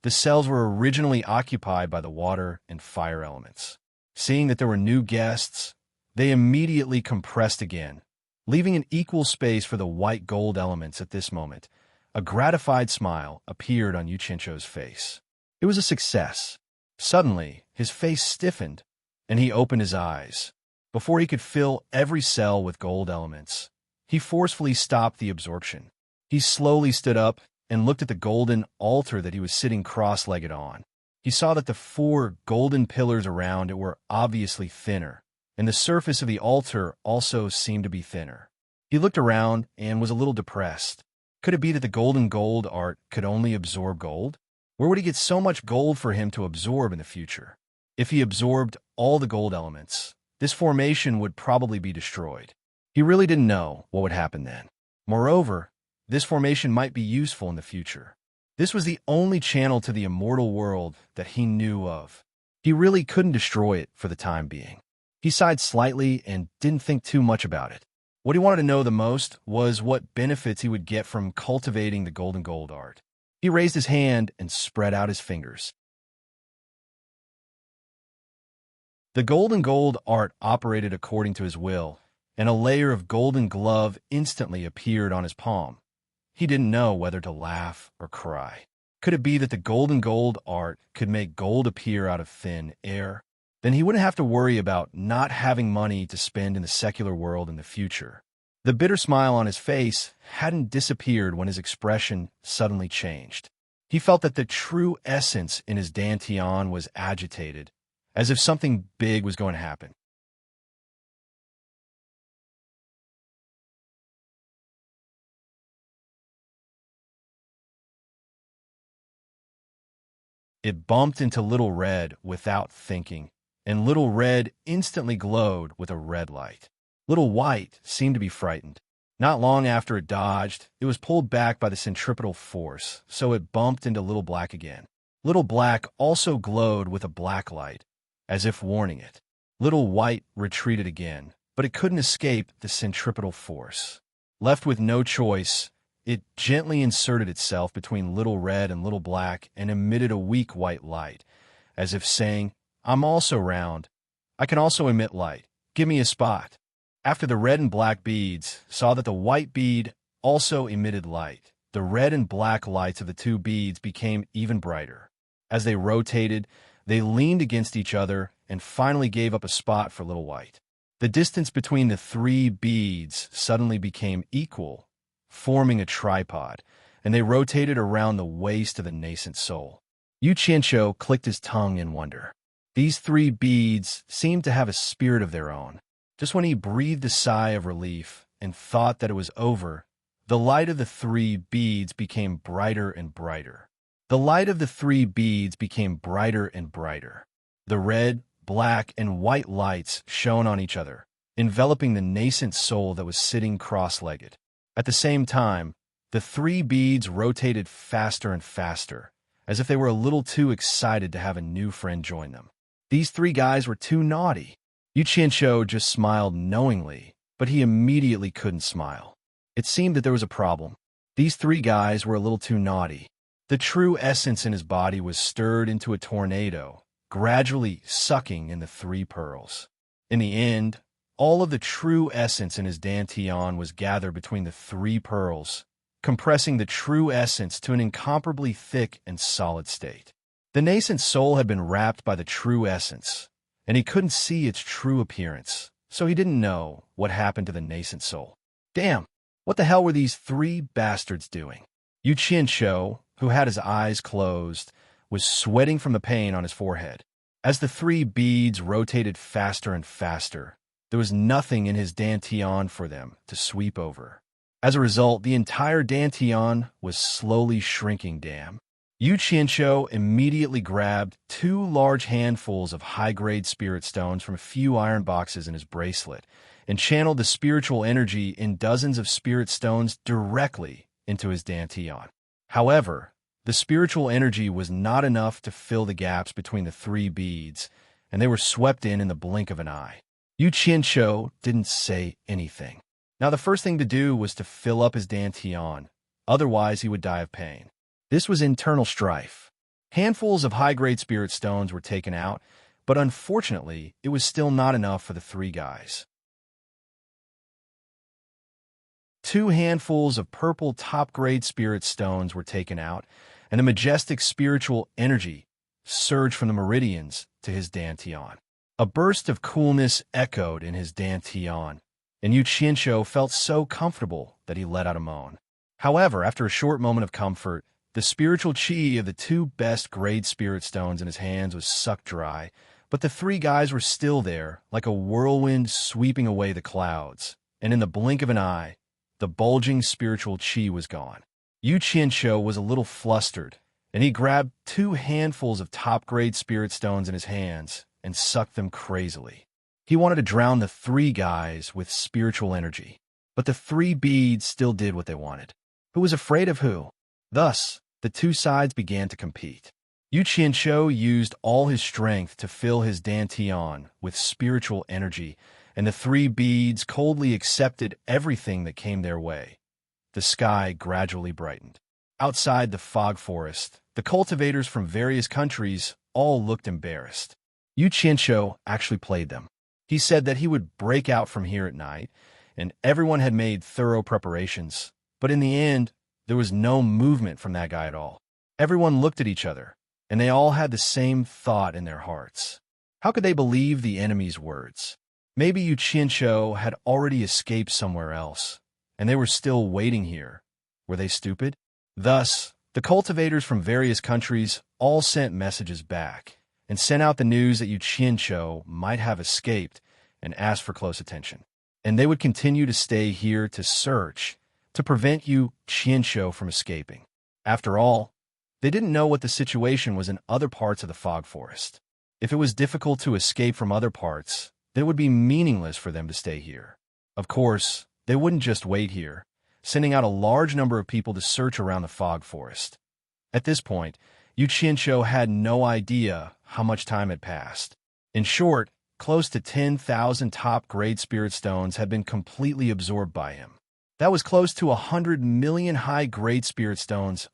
The cells were originally occupied by the water and fire elements. Seeing that there were new guests, they immediately compressed again, leaving an equal space for the white gold elements. At this moment, a gratified smile appeared on Uchincho's face. It was a success. Suddenly, his face stiffened, and he opened his eyes. Before he could fill every cell with gold elements, he forcefully stopped the absorption. He slowly stood up and looked at the golden altar that he was sitting cross-legged on. He saw that the 4 golden pillars around it were obviously thinner, and the surface of the altar also seemed to be thinner. He looked around and was a little depressed. Could it be that the golden gold art could only absorb gold? Where would he get so much gold for him to absorb in the future? If he absorbed all the gold elements, this formation would probably be destroyed. He really didn't know what would happen then. Moreover, this formation might be useful in the future. This was the only channel to the immortal world that he knew of. He really couldn't destroy it for the time being. He sighed slightly and didn't think too much about it. What he wanted to know the most was what benefits he would get from cultivating the golden gold art. He raised his hand and spread out his fingers. The golden gold art operated according to his will, and a layer of golden glove instantly appeared on his palm. He didn't know whether to laugh or cry. Could it be that the golden gold art could make gold appear out of thin air? Then he wouldn't have to worry about not having money to spend in the secular world in the future. The bitter smile on his face hadn't disappeared when his expression suddenly changed. He felt that the true essence in his dantian was agitated, as if something big was going to happen. It bumped into Little Red without thinking, and Little Red instantly glowed with a red light. Little White seemed to be frightened. Not long after it dodged, it was pulled back by the centripetal force, so it bumped into Little Black again. Little Black also glowed with a black light, as if warning it. Little White retreated again, but it couldn't escape the centripetal force. Left with no choice, it gently inserted itself between Little Red and Little Black and emitted a weak white light, as if saying, "I'm also round. I can also emit light. Give me a spot." After the red and black beads saw that the white bead also emitted light, the red and black lights of the 2 beads became even brighter. As they rotated, they leaned against each other and finally gave up a spot for Little White. The distance between the 3 beads suddenly became equal, forming a tripod, and they rotated around the waist of the nascent soul. Uchincho clicked his tongue in wonder. These 3 beads seemed to have a spirit of their own. Just when he breathed a sigh of relief and thought that it was over, the light of the 3 beads became brighter and brighter. The light of the 3 beads became brighter and brighter. The red, black, and white lights shone on each other, enveloping the nascent soul that was sitting cross-legged. At the same time, the 3 beads rotated faster and faster, as if they were a little too excited to have a new friend join them. These 3 guys were too naughty. Uchincho just smiled knowingly, but he immediately couldn't smile. It seemed that there was a problem. These 3 guys were a little too naughty. The true essence in his body was stirred into a tornado, gradually sucking in the 3 pearls. In the end, all of the true essence in his dantian was gathered between the 3 pearls, compressing the true essence to an incomparably thick and solid state. The nascent soul had been wrapped by the true essence, and he couldn't see its true appearance, so he didn't know what happened to the nascent soul. Damn, what the hell were these 3 bastards doing? Uchincho, who had his eyes closed, was sweating from the pain on his forehead. As the 3 beads rotated faster and faster, there was nothing in his dantian for them to sweep over. As a result, the entire Dantian was slowly shrinking down. Yu Qianqiu immediately grabbed 2 large handfuls of high-grade spirit stones from a few iron boxes in his bracelet and channeled the spiritual energy in dozens of spirit stones directly into his Dantian. However, the spiritual energy was not enough to fill the gaps between the 3 beads, and they were swept in the blink of an eye. Yu Qianqiu didn't say anything. Now, the first thing to do was to fill up his Dantian, otherwise he would die of pain. This was internal strife. Handfuls of high-grade spirit stones were taken out, but unfortunately, it was still not enough for the 3 guys. 2 handfuls of purple top-grade spirit stones were taken out, and a majestic spiritual energy surged from the meridians to his Dantian. A burst of coolness echoed in his Dantian, and Yu Qianqiu felt so comfortable that he let out a moan. However, after a short moment of comfort, the spiritual chi of the 2 best grade spirit stones in his hands was sucked dry, but the 3 guys were still there, like a whirlwind sweeping away the clouds, and in the blink of an eye, the bulging spiritual chi was gone. Yu Qianqiu was a little flustered, and he grabbed 2 handfuls of top-grade spirit stones in his hands and sucked them crazily. He wanted to drown the 3 guys with spiritual energy, but the 3 beads still did what they wanted. Who was afraid of who? Thus, the 2 sides began to compete. Yu Qianqiu used all his strength to fill his Dantian with spiritual energy, and the 3 beads coldly accepted everything that came their way. The sky gradually brightened. Outside the fog forest, the cultivators from various countries all looked embarrassed. Yu Qianqiu actually played them. He said that he would break out from here at night, and everyone had made thorough preparations, but in the end, there was no movement from that guy at all. Everyone looked at each other, and they all had the same thought in their hearts. How could they believe the enemy's words? Maybe Yu Qianqiu had already escaped somewhere else, and they were still waiting here. Were they stupid? Thus, the cultivators from various countries all sent messages back, and sent out the news that Yu Qianqiu might have escaped and asked for close attention. And they would continue to stay here to search, to prevent Yu Qianqiu from escaping. After all, they didn't know what the situation was in other parts of the fog forest. If it was difficult to escape from other parts, then it would be meaningless for them to stay here. Of course, they wouldn't just wait here, sending out a large number of people to search around the fog forest. At this point, Yu Qianqiu had no idea how much time had passed. In short, close to 10,000 top-grade spirit stones had been completely absorbed by him. That was close to 100 million high-grade spirit stones.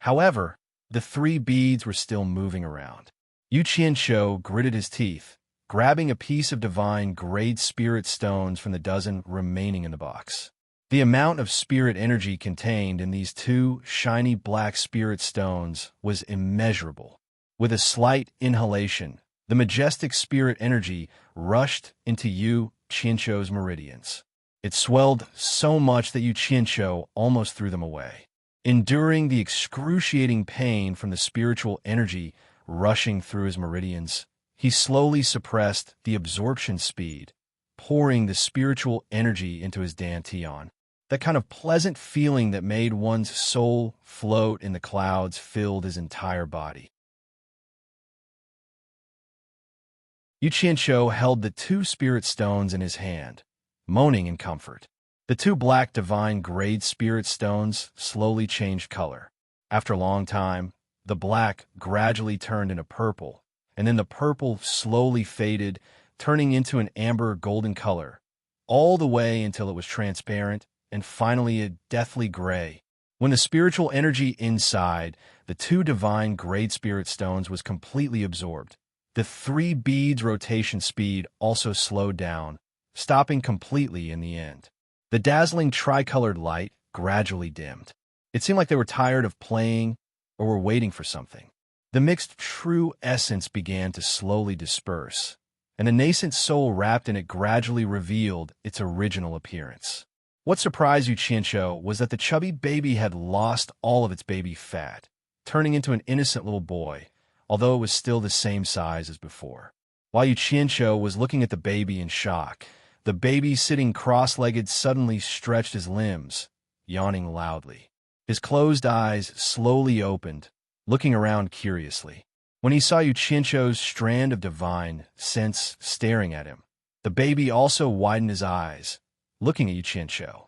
However, the 3 beads were still moving around. Yu Qianqiu gritted his teeth, grabbing a piece of divine grade spirit stones from the dozen remaining in the box. The amount of spirit energy contained in these 2 shiny black spirit stones was immeasurable. With a slight inhalation, the majestic spirit energy rushed into Yu Qianqiu's meridians. It swelled so much that Yu Qianqiu almost threw them away. Enduring the excruciating pain from the spiritual energy rushing through his meridians, he slowly suppressed the absorption speed, pouring the spiritual energy into his Dantian. That kind of pleasant feeling that made one's soul float in the clouds filled his entire body. Yu Qianqiu held the 2 spirit stones in his hand, moaning in comfort. The 2 black divine grade spirit stones slowly changed color. After a long time, the black gradually turned into purple, and then the purple slowly faded, turning into an amber golden color, all the way until it was transparent and finally a deathly gray. When the spiritual energy inside the 2 divine grade spirit stones was completely absorbed, the 3 beads' rotation speed also slowed down, stopping completely in the end. The dazzling tricolored light gradually dimmed. It seemed like they were tired of playing or were waiting for something. The mixed true essence began to slowly disperse, and the nascent soul wrapped in it gradually revealed its original appearance. What surprised Yu Qianqiu was that the chubby baby had lost all of its baby fat, turning into an innocent little boy, although it was still the same size as before. While Yu Qianqiu was looking at the baby in shock, The baby sitting cross-legged suddenly stretched his limbs, yawning loudly. His closed eyes slowly opened, looking around curiously. When he saw Yuchincho's strand of divine sense staring at him, the baby also widened his eyes, looking at Yuchincho.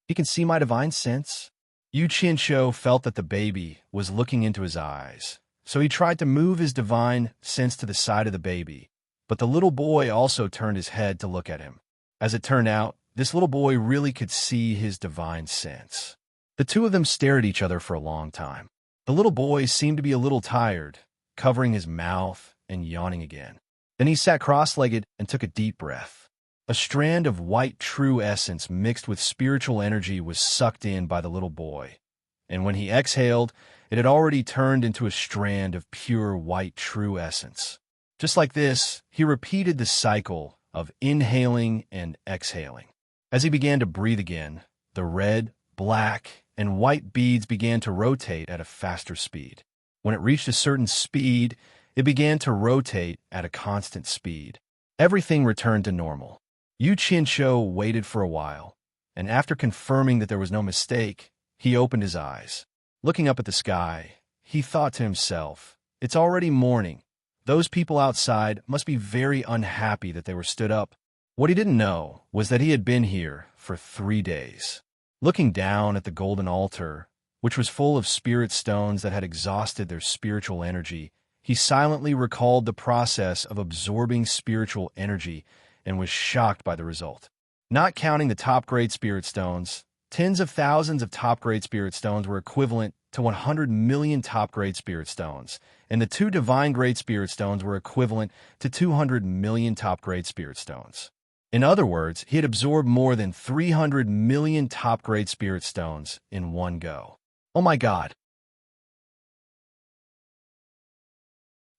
He can see my divine sense? Yuchincho felt that the baby was looking into his eyes, so he tried to move his divine sense to the side of the baby, but the little boy also turned his head to look at him. As it turned out, this little boy really could see his divine sense. The two of them stared at each other for a long time. The little boy seemed to be a little tired, covering his mouth and yawning again. Then he sat cross-legged and took a deep breath. A strand of white true essence mixed with spiritual energy was sucked in by the little boy, and when he exhaled, it had already turned into a strand of pure white true essence. Just like this, he repeated the cycle of inhaling and exhaling. As he began to breathe again, the red, black, and white beads began to rotate at a faster speed. When it reached a certain speed, it began to rotate at a constant speed. Everything returned to normal. Yuchincho waited for a while, and after confirming that there was no mistake, he opened his eyes. Looking up at the sky, he thought to himself, "It's already morning. Those people outside must be very unhappy that they were stood up." What he didn't know was that he had been here for 3 days. Looking down at the golden altar, which was full of spirit stones that had exhausted their spiritual energy, he silently recalled the process of absorbing spiritual energy and was shocked by the result. Not counting the top-grade spirit stones, tens of thousands of top-grade spirit stones were equivalent to 100 million top-grade spirit stones, and the 2 divine-grade spirit stones were equivalent to 200 million top-grade spirit stones. In other words, he had absorbed more than 300 million top-grade spirit stones in one go. Oh my God!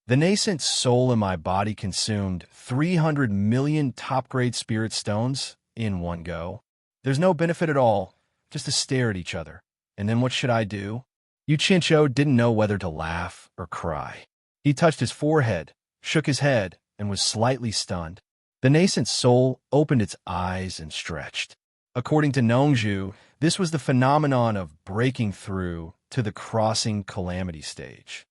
The nascent soul in my body consumed 300 million top-grade spirit stones in one go. There's no benefit at all, just to stare at each other. And then what should I do? Yuchincho didn't know whether to laugh or cry. He touched his forehead, shook his head, and was slightly stunned. The nascent soul opened its eyes and stretched. According to Nongju, this was the phenomenon of breaking through to the crossing calamity stage.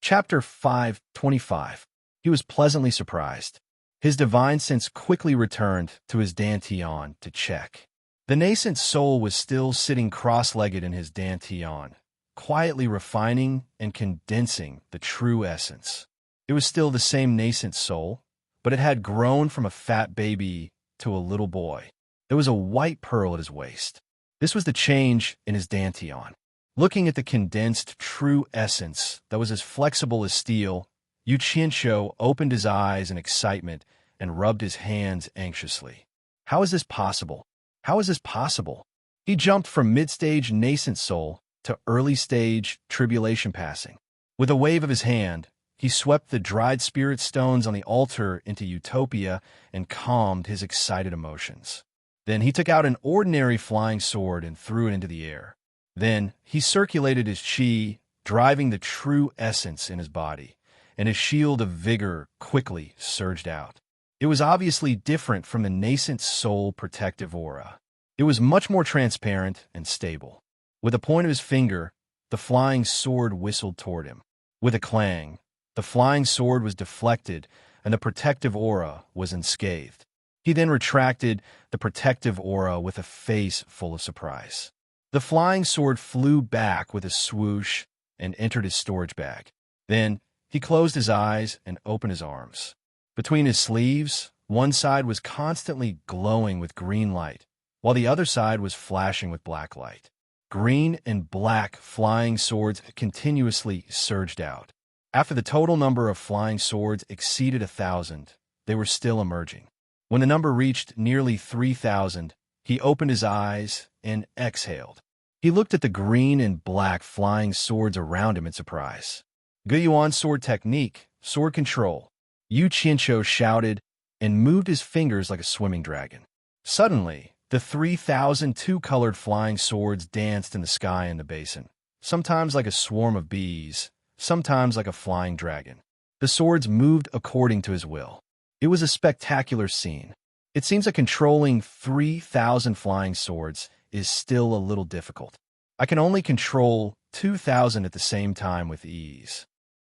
Chapter 5:25. He was pleasantly surprised. His divine sense quickly returned to his dantian to check. The nascent soul was still sitting cross-legged in his dantian, quietly refining and condensing the true essence. It was still the same nascent soul, but it had grown from a fat baby to a little boy. There was a white pearl at his waist. This was the change in his dantian. Looking at the condensed true essence that was as flexible as steel, Yuchincho opened his eyes in excitement and rubbed his hands anxiously. How is this possible? How is this possible? He jumped from mid-stage nascent soul to early-stage tribulation passing. With a wave of his hand, he swept the dried spirit stones on the altar into utopia and calmed his excited emotions. Then he took out an ordinary flying sword and threw it into the air. Then he circulated his chi, driving the true essence in his body, and his shield of vigor quickly surged out. It was obviously different from the nascent soul protective aura. It was much more transparent and stable. With a point of his finger, the flying sword whistled toward him. With a clang, the flying sword was deflected, and the protective aura was unscathed. He then retracted the protective aura with a face full of surprise. The flying sword flew back with a swoosh and entered his storage bag. Then he closed his eyes and opened his arms. Between his sleeves, one side was constantly glowing with green light, while the other side was flashing with black light. Green and black flying swords continuously surged out. After the total number of flying swords exceeded 1,000, they were still emerging. When the number reached nearly 3,000, he opened his eyes and exhaled. He looked at the green and black flying swords around him in surprise. Guiyuan sword technique, sword control. Yuchincho shouted and moved his fingers like a swimming dragon. Suddenly, the 3,002 colored flying swords danced in the sky in the basin, sometimes like a swarm of bees, sometimes like a flying dragon. The swords moved according to his will. It was a spectacular scene. It seems that controlling 3,000 flying swords is still a little difficult. I can only control 2,000 at the same time with ease.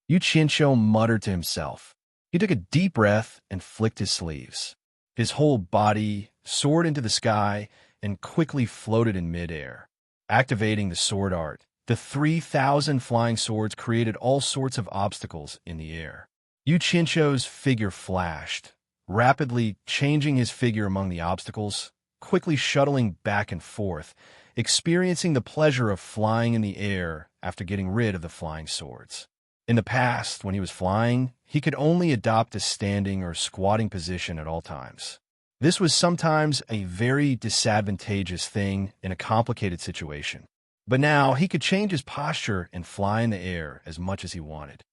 Yu Qianqiu muttered to himself. He took a deep breath and flicked his sleeves. His whole body soared into the sky and quickly floated in midair. Activating the sword art, the 3,000 flying swords created all sorts of obstacles in the air. Yu Qianqiu's figure flashed, rapidly changing his figure among the obstacles, quickly shuttling back and forth, experiencing the pleasure of flying in the air after getting rid of the flying swords. In the past, when he was flying, he could only adopt a standing or squatting position at all times. This was sometimes a very disadvantageous thing in a complicated situation. But now he could change his posture and fly in the air as much as he wanted.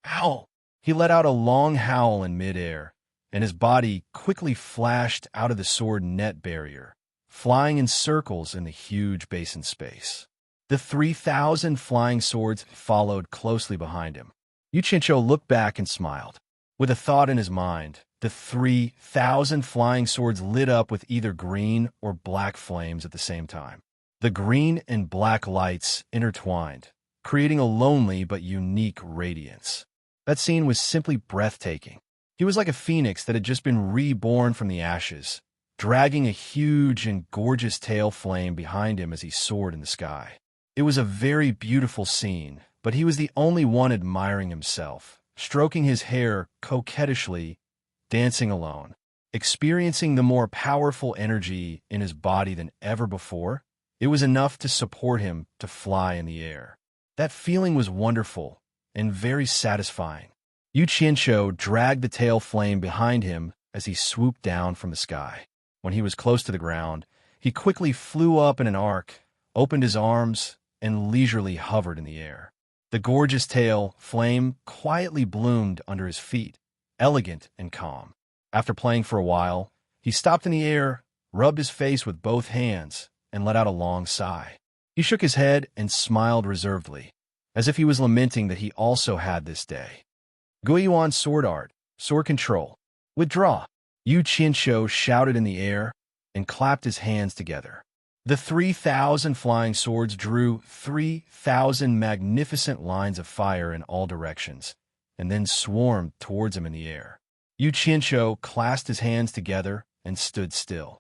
Howl! He let out a long howl in midair, and his body quickly flashed out of the sword net barrier, flying in circles in the huge basin space. The 3,000 flying swords followed closely behind him. Yu Qianqiu looked back and smiled. With a thought in his mind, the 3,000 flying swords lit up with either green or black flames at the same time. The green and black lights intertwined, creating a lonely but unique radiance. That scene was simply breathtaking. He was like a phoenix that had just been reborn from the ashes, dragging a huge and gorgeous tail flame behind him as he soared in the sky. It was a very beautiful scene, but he was the only one admiring himself, stroking his hair coquettishly, dancing alone, experiencing the more powerful energy in his body than ever before. It was enough to support him to fly in the air. That feeling was wonderful and very satisfying. Yu Qianqiu dragged the tail flame behind him as he swooped down from the sky. When he was close to the ground, he quickly flew up in an arc, opened his arms, and leisurely hovered in the air. The gorgeous tail flame quietly bloomed under his feet, elegant and calm. After playing for a while, he stopped in the air, rubbed his face with both hands, and let out a long sigh. He shook his head and smiled reservedly, as if he was lamenting that he also had this day. Guiyuan sword art, sword control. Withdraw! Yu Qianqiu shouted in the air and clapped his hands together. The 3,000 flying swords drew 3,000 magnificent lines of fire in all directions, and then swarmed towards him in the air. Yu Qianqiu clasped his hands together and stood still.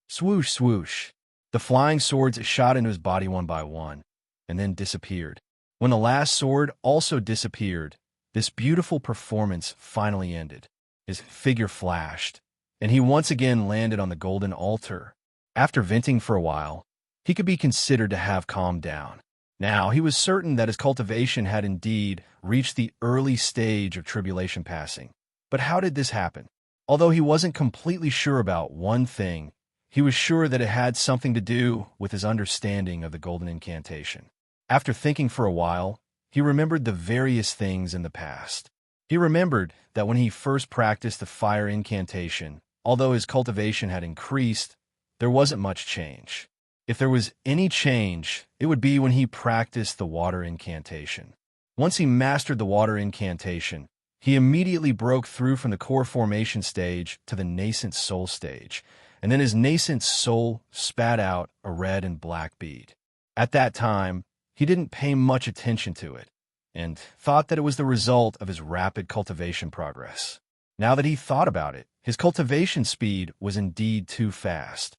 Swoosh, swoosh! The flying swords shot into his body one by one, and then disappeared. When the last sword also disappeared, this beautiful performance finally ended. His figure flashed, and he once again landed on the golden altar. After venting for a while, he could be considered to have calmed down. Now he was certain that his cultivation had indeed reached the early stage of tribulation passing. But how did this happen? Although he wasn't completely sure about one thing, he was sure that it had something to do with his understanding of the golden incantation. After thinking for a while, he remembered the various things in the past. He remembered that when he first practiced the fire incantation, although his cultivation had increased, there wasn't much change. If there was any change, it would be when he practiced the water incantation. Once he mastered the water incantation, he immediately broke through from the core formation stage to the nascent soul stage, and then his nascent soul spat out a red and black bead. At that time, he didn't pay much attention to it, and thought that it was the result of his rapid cultivation progress. Now that he thought about it, his cultivation speed was indeed too fast.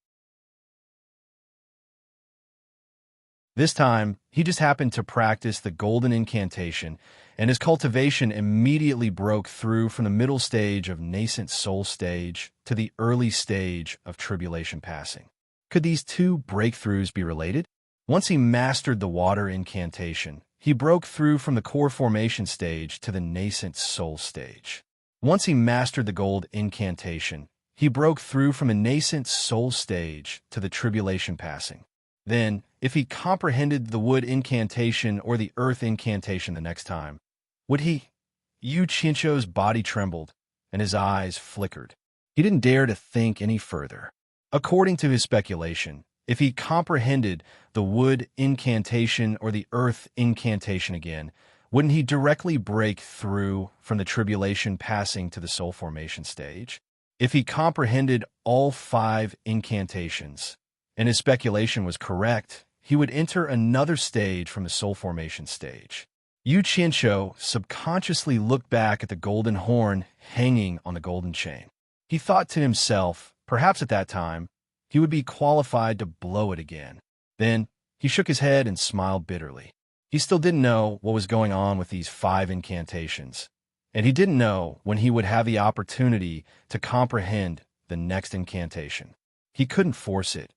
This time, he just happened to practice the golden incantation, and his cultivation immediately broke through from the middle stage of nascent soul stage to the early stage of tribulation passing. Could these two breakthroughs be related? Once he mastered the water incantation, he broke through from the core formation stage to the nascent soul stage. Once he mastered the gold incantation, he broke through from the nascent soul stage to the tribulation passing. Then, if he comprehended the wood incantation or the earth incantation the next time, would he? Yu Qianqiu's body trembled, and his eyes flickered. He didn't dare to think any further. According to his speculation, If he comprehended the wood incantation or the earth incantation again, wouldn't he directly break through from the tribulation passing to the soul formation stage? If he comprehended all 5 incantations, and his speculation was correct, he would enter another stage from the soul formation stage. Yu Qianqiu subconsciously looked back at the golden horn hanging on the golden chain. He thought to himself, perhaps at that time, he would be qualified to blow it again. Then, he shook his head and smiled bitterly. He still didn't know what was going on with these 5 incantations, and he didn't know when he would have the opportunity to comprehend the next incantation. He couldn't force it,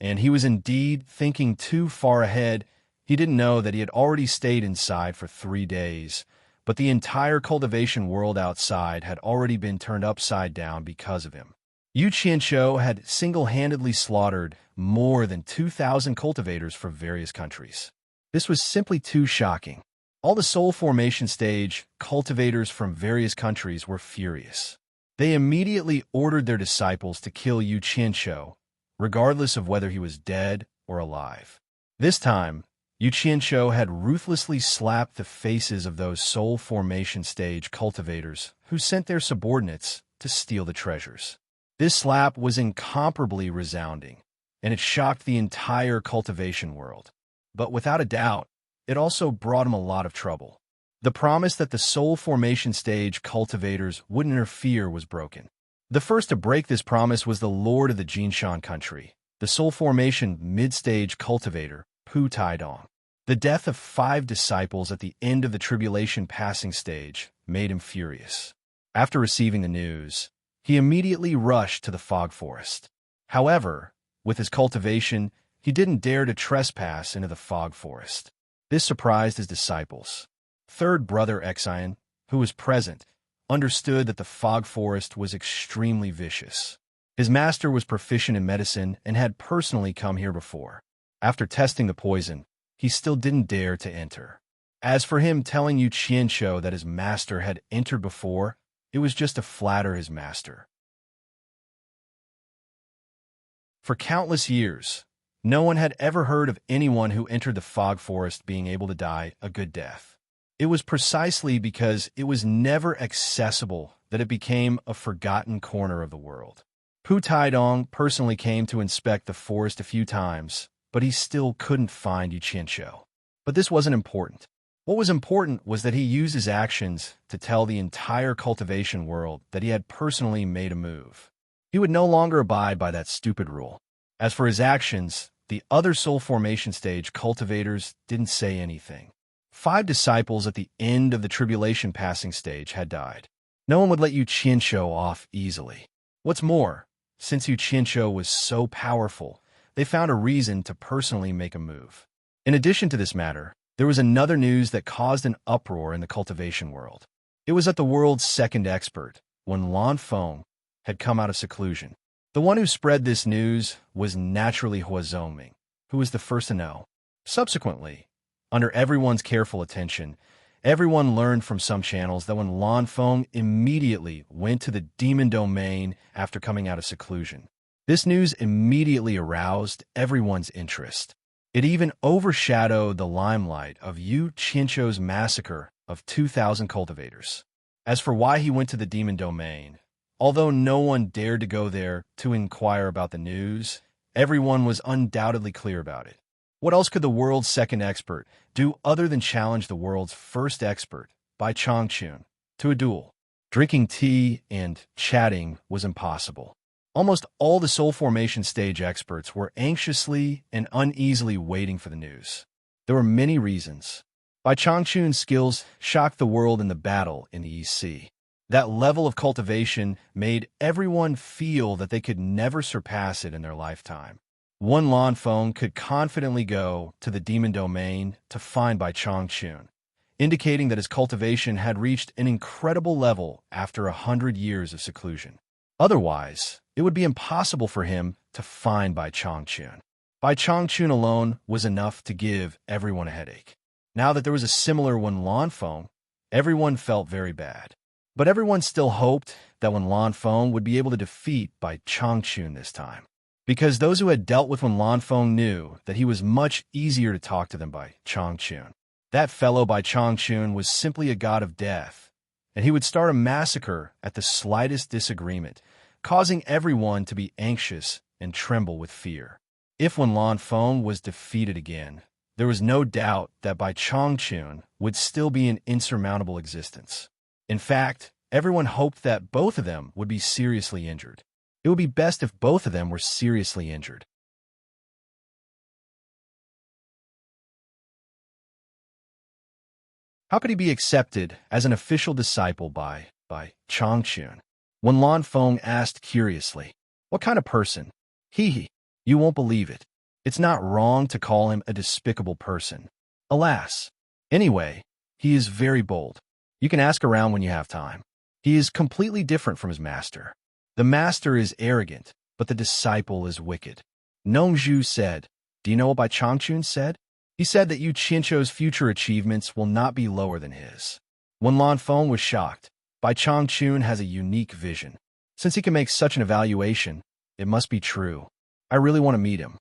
and he was indeed thinking too far ahead. He didn't know that he had already stayed inside for 3 days, but the entire cultivation world outside had already been turned upside down because of him. Yu Qianqiu had single-handedly slaughtered more than 2,000 cultivators from various countries. This was simply too shocking. All the soul formation stage cultivators from various countries were furious. They immediately ordered their disciples to kill Yu Qianqiu, regardless of whether he was dead or alive. This time, Yu Qianqiu had ruthlessly slapped the faces of those soul formation stage cultivators who sent their subordinates to steal the treasures. This slap was incomparably resounding, and it shocked the entire cultivation world. But without a doubt, it also brought him a lot of trouble. The promise that the soul formation stage cultivators wouldn't interfere was broken. The first to break this promise was the lord of the Jinshan country, the soul formation mid-stage cultivator, Pu Taidong. The death of 5 disciples at the end of the tribulation passing stage made him furious. After receiving the news, he immediately rushed to the fog forest. However, with his cultivation, he didn't dare to trespass into the fog forest. This surprised his disciples. Third brother Exion, who was present, understood that the fog forest was extremely vicious. His master was proficient in medicine and had personally come here before. After testing the poison, he still didn't dare to enter. As for him telling Yu Qianqiu that his master had entered before, it was just to flatter his master. For countless years, no one had ever heard of anyone who entered the fog forest being able to die a good death. It was precisely because it was never accessible that it became a forgotten corner of the world. Pu Taidong personally came to inspect the forest a few times, but he still couldn't find Yu Qianqiu. But this wasn't important. What was important was that he used his actions to tell the entire cultivation world that he had personally made a move. He would no longer abide by that stupid rule. As for his actions, the other soul formation stage cultivators didn't say anything. 5 disciples at the end of the tribulation passing stage had died. No one would let Yu Qianqiu off easily. What's more, since Yu Qianqiu was so powerful, they found a reason to personally make a move. In addition to this matter, there was another news that caused an uproar in the cultivation world. It was that the world's second expert, Wen Lanfeng, had come out of seclusion. The one who spread this news was naturally Hua Zhongming, who was the first to know. Subsequently, under everyone's careful attention, everyone learned from some channels that when Lanfeng immediately went to the demon domain after coming out of seclusion. This news immediately aroused everyone's interest. It even overshadowed the limelight of Yu Qianqiu's massacre of 2,000 cultivators. As for why he went to the demon domain, although no one dared to go there to inquire about the news, everyone was undoubtedly clear about it. What else could the world's second expert do other than challenge the world's first expert, Bai Changchun, to a duel? Drinking tea and chatting was impossible. Almost all the soul formation stage experts were anxiously and uneasily waiting for the news. There were many reasons. Bai Changchun's skills shocked the world in the battle in the East Sea. That level of cultivation made everyone feel that they could never surpass it in their lifetime. Wen Lanfeng could confidently go to the demon domain to find Bai Changchun, indicating that his cultivation had reached an incredible level after 100 years of seclusion. Otherwise, it would be impossible for him to find Bai Changchun. Bai Changchun alone was enough to give everyone a headache. Now that there was a similar Wen Lanfeng, everyone felt very bad. But everyone still hoped that Wen Lanfeng would be able to defeat Bai Changchun this time. because those who had dealt with Wen Lanfeng knew that he was much easier to talk to than by Changchun. That fellow by Changchun was simply a god of death, and he would start a massacre at the slightest disagreement, causing everyone to be anxious and tremble with fear. If Wen Lanfeng was defeated again, there was no doubt that Bai Changchun would still be an insurmountable existence. In fact, everyone hoped that both of them would be seriously injured. It would be best if both of them were seriously injured. How could he be accepted as an official disciple by Changchun? Wen Lanfeng asked curiously. What kind of person? He. You won't believe it. It's not wrong to call him a despicable person. Alas. Anyway, he is very bold. You can ask around when you have time. He is completely different from his master. The master is arrogant, but the disciple is wicked. Nongzhu said. Do you know what Bai Changchun said? He said that Yu Qianzhou's future achievements will not be lower than his. Wen Lanfeng was shocked. Bai Changchun has a unique vision. Since he can make such an evaluation, it must be true. I really want to meet him.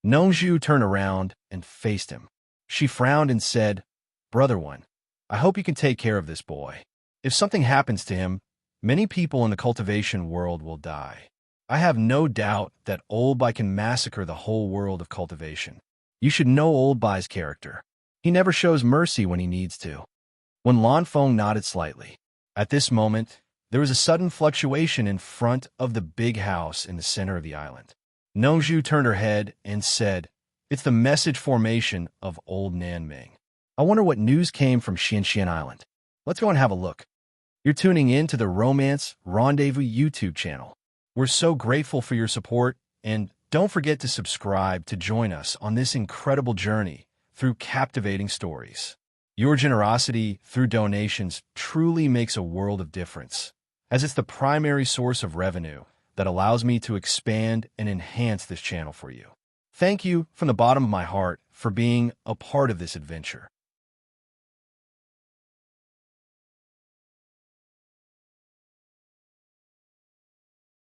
Nongzhu turned around and faced him. She frowned and said, Brother Wen, I hope you can take care of this boy. If something happens to him, many people in the cultivation world will die. I have no doubt that Old Bai can massacre the whole world of cultivation. You should know Old Bai's character. He never shows mercy when he needs to. Wen Lanfeng nodded slightly. At this moment, there was a sudden fluctuation in front of the big house in the center of the island. Nongzhu turned her head and said, It's the message formation of Old Nanming. I wonder what news came from Xianxian Island. Let's go and have a look. You're tuning in to the Romance Rendezvous YouTube channel. We're so grateful for your support, and don't forget to subscribe to join us on this incredible journey through captivating stories. Your generosity through donations truly makes a world of difference, as it's the primary source of revenue that allows me to expand and enhance this channel for you. Thank you from the bottom of my heart for being a part of this adventure.